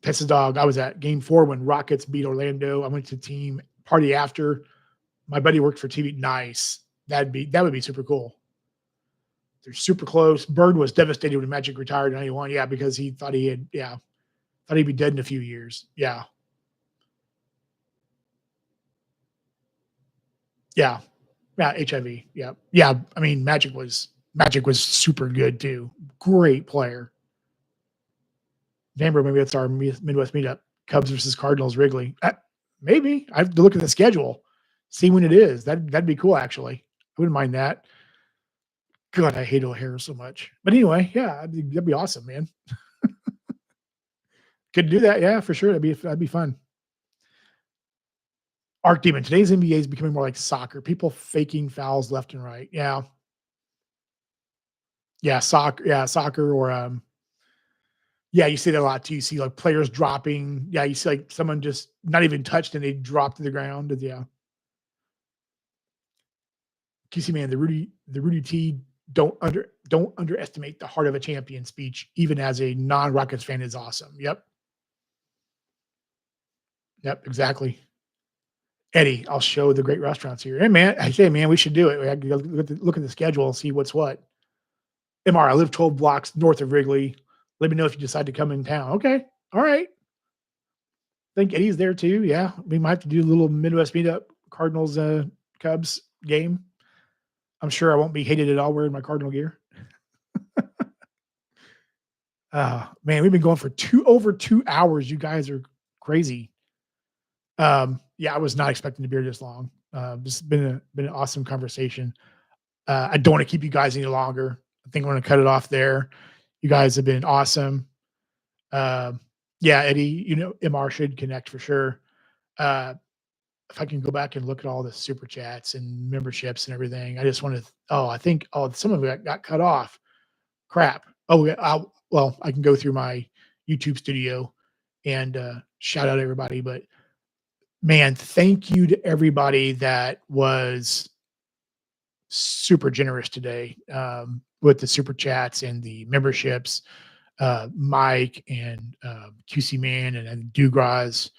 Texas dog. I was at Game 4 when Rockets beat Orlando. I went to team party after. My buddy worked for TV. Nice. That would be super cool. They're super close. Bird was devastated when Magic retired in '91. Yeah, because he thought thought he'd be dead in a few years. Yeah, yeah, yeah. HIV. Yeah, yeah. I mean, Magic was super good too. Great player. Denver, maybe it's our Midwest meetup. Cubs versus Cardinals, Wrigley. Maybe I have to look at the schedule, see when it is. That'd be cool. Actually, I wouldn't mind that. God, I hate O'Hare so much. But anyway, yeah, that'd be awesome, man. Could do that, yeah, for sure. That'd be fun. Arc Demon. Today's NBA is becoming more like soccer. People faking fouls left and right. Yeah, yeah, soccer. Yeah, soccer or yeah, you see that a lot too. You see like players dropping. Yeah, you see like someone just not even touched and they drop to the ground. Yeah, QC man, the Rudy T don't underestimate the heart of a champion speech. Even as a non Rockets fan, is awesome. Yep, yep, exactly. Eddie, I'll show the great restaurants here. Hey man, I say man, we should do it. I can look at the schedule and see what's what. MR, I live 12 blocks north of Wrigley. Let me know if you decide to come in town. Okay. All right. I think Eddie's there too. Yeah. We might have to do a little Midwest meetup, Cardinals, Cubs game. I'm sure I won't be hated at all wearing my Cardinal gear. Man, we've been going for over 2 hours. You guys are crazy. Yeah, I was not expecting to be here this long. This has been an awesome conversation. I don't want to keep you guys any longer. I think I'm going to cut it off there. You guys have been awesome. Um, yeah, Eddie, MR should connect for sure. Uh, if I can go back and look at all the super chats and memberships and everything, I just want to. I think some of it got cut off. Crap. Oh, yeah, well, I can go through my YouTube studio and shout out everybody. But man, thank you to everybody that was super generous today with the super chats and the memberships. Mike and QC Man and Dugras,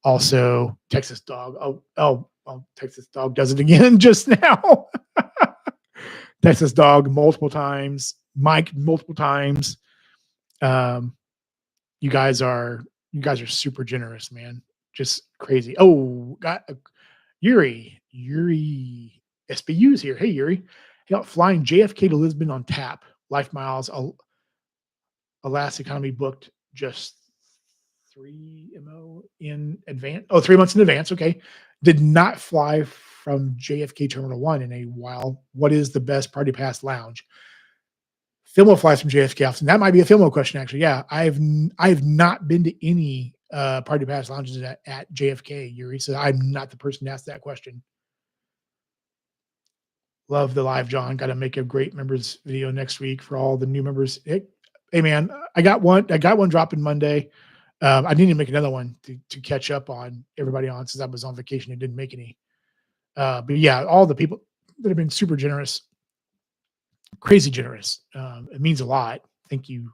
also Texas Dog. Texas Dog does it again just now. Texas Dog multiple times, Mike multiple times. You guys are super generous, man. Just crazy. Oh, got Yuri SBU's here. Hey Yuri, flying JFK to Lisbon on tap. Life miles. Alas, economy booked just 3 MO in advance. Oh, 3 months in advance. Okay. Did not fly from JFK Terminal 1 in a while. What is the best party pass lounge? Filmo flies from JFK often. That might be a Filmo question, actually. Yeah. I've not been to any party pass lounges at JFK, Yuri. So I'm not the person to ask that question. Love the live, John. Got to make a great members video next week for all the new members. Hey man, I got one dropping Monday. I need to make another one to catch up on everybody on since I was on vacation and didn't make any. But yeah, all the people that have been super generous, crazy generous. It means a lot. Thank you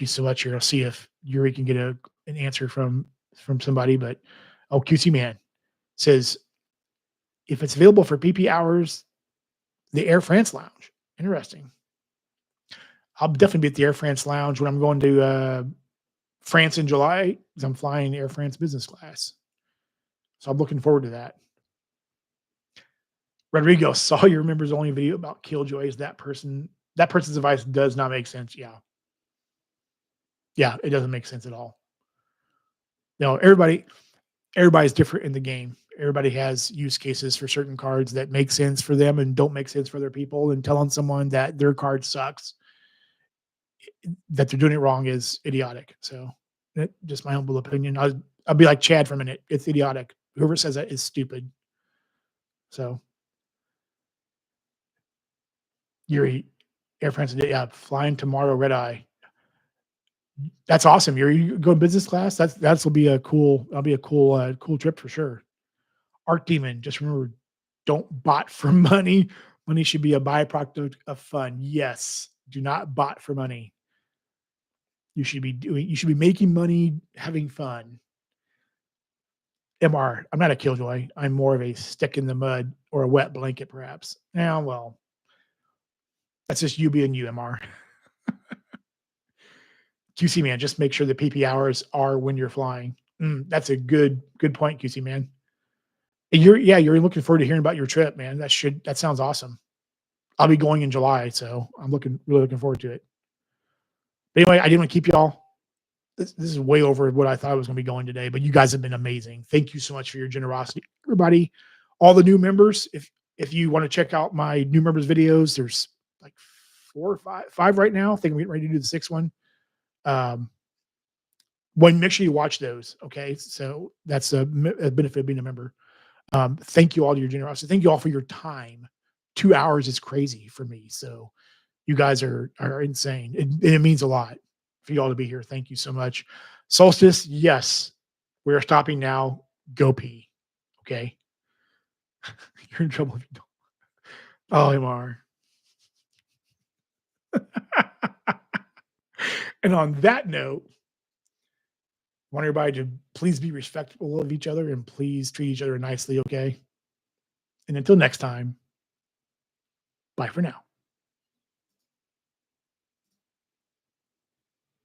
so much. Here, I'll see if Yuri can get an answer from somebody. But QC man says if it's available for PP hours, the Air France Lounge. Interesting. I'll definitely be at the Air France Lounge when I'm going to France in July because I'm flying Air France business class. So I'm looking forward to that. Rodrigo, saw your members only video about Killjoy. Is that person That person's advice does not make sense. Yeah. Yeah, it doesn't make sense at all. No, everybody's different in the game. Everybody has use cases for certain cards that make sense for them and don't make sense for other people, and telling someone that their card sucks, that they're doing it wrong is idiotic. So, just my humble opinion. I'll be like Chad for a minute. It's idiotic. Whoever says that is stupid. So, Yuri, Air France, yeah, flying tomorrow, red eye. That's awesome. You going business class? That's will be a cool. That'll be a cool trip for sure. Art Demon, just remember, don't bot for money. Money should be a byproduct of fun. Yes, do not bot for money. You should be making money, having fun. MR, I'm not a killjoy. I'm more of a stick in the mud or a wet blanket, perhaps. Yeah, well, that's just you being you, MR. QC man, just make sure the PP hours are when you're flying. That's a good point, QC man. And you're looking forward to hearing about your trip, man. That sounds awesome. I'll be going in July, so I'm really looking forward to it. But anyway, I didn't want to keep y'all. This is way over what I thought I was going to be going today, but you guys have been amazing. Thank you so much for your generosity, everybody. All the new members, if you want to check out my new members videos, there's like four or five right now. I think we're getting ready to do the sixth one. Um, make sure you watch those. Okay, so that's a benefit of being a member. Thank you all to your generosity. Thank you all for your time. 2 hours is crazy for me. So you guys are insane. It means a lot for you all to be here. Thank you so much. Solstice, yes, we're stopping now. Go pee. Okay. You're in trouble if you don't. Oh, MR. And on that note, I want everybody to please be respectful of each other and please treat each other nicely, okay? And until next time, bye for now.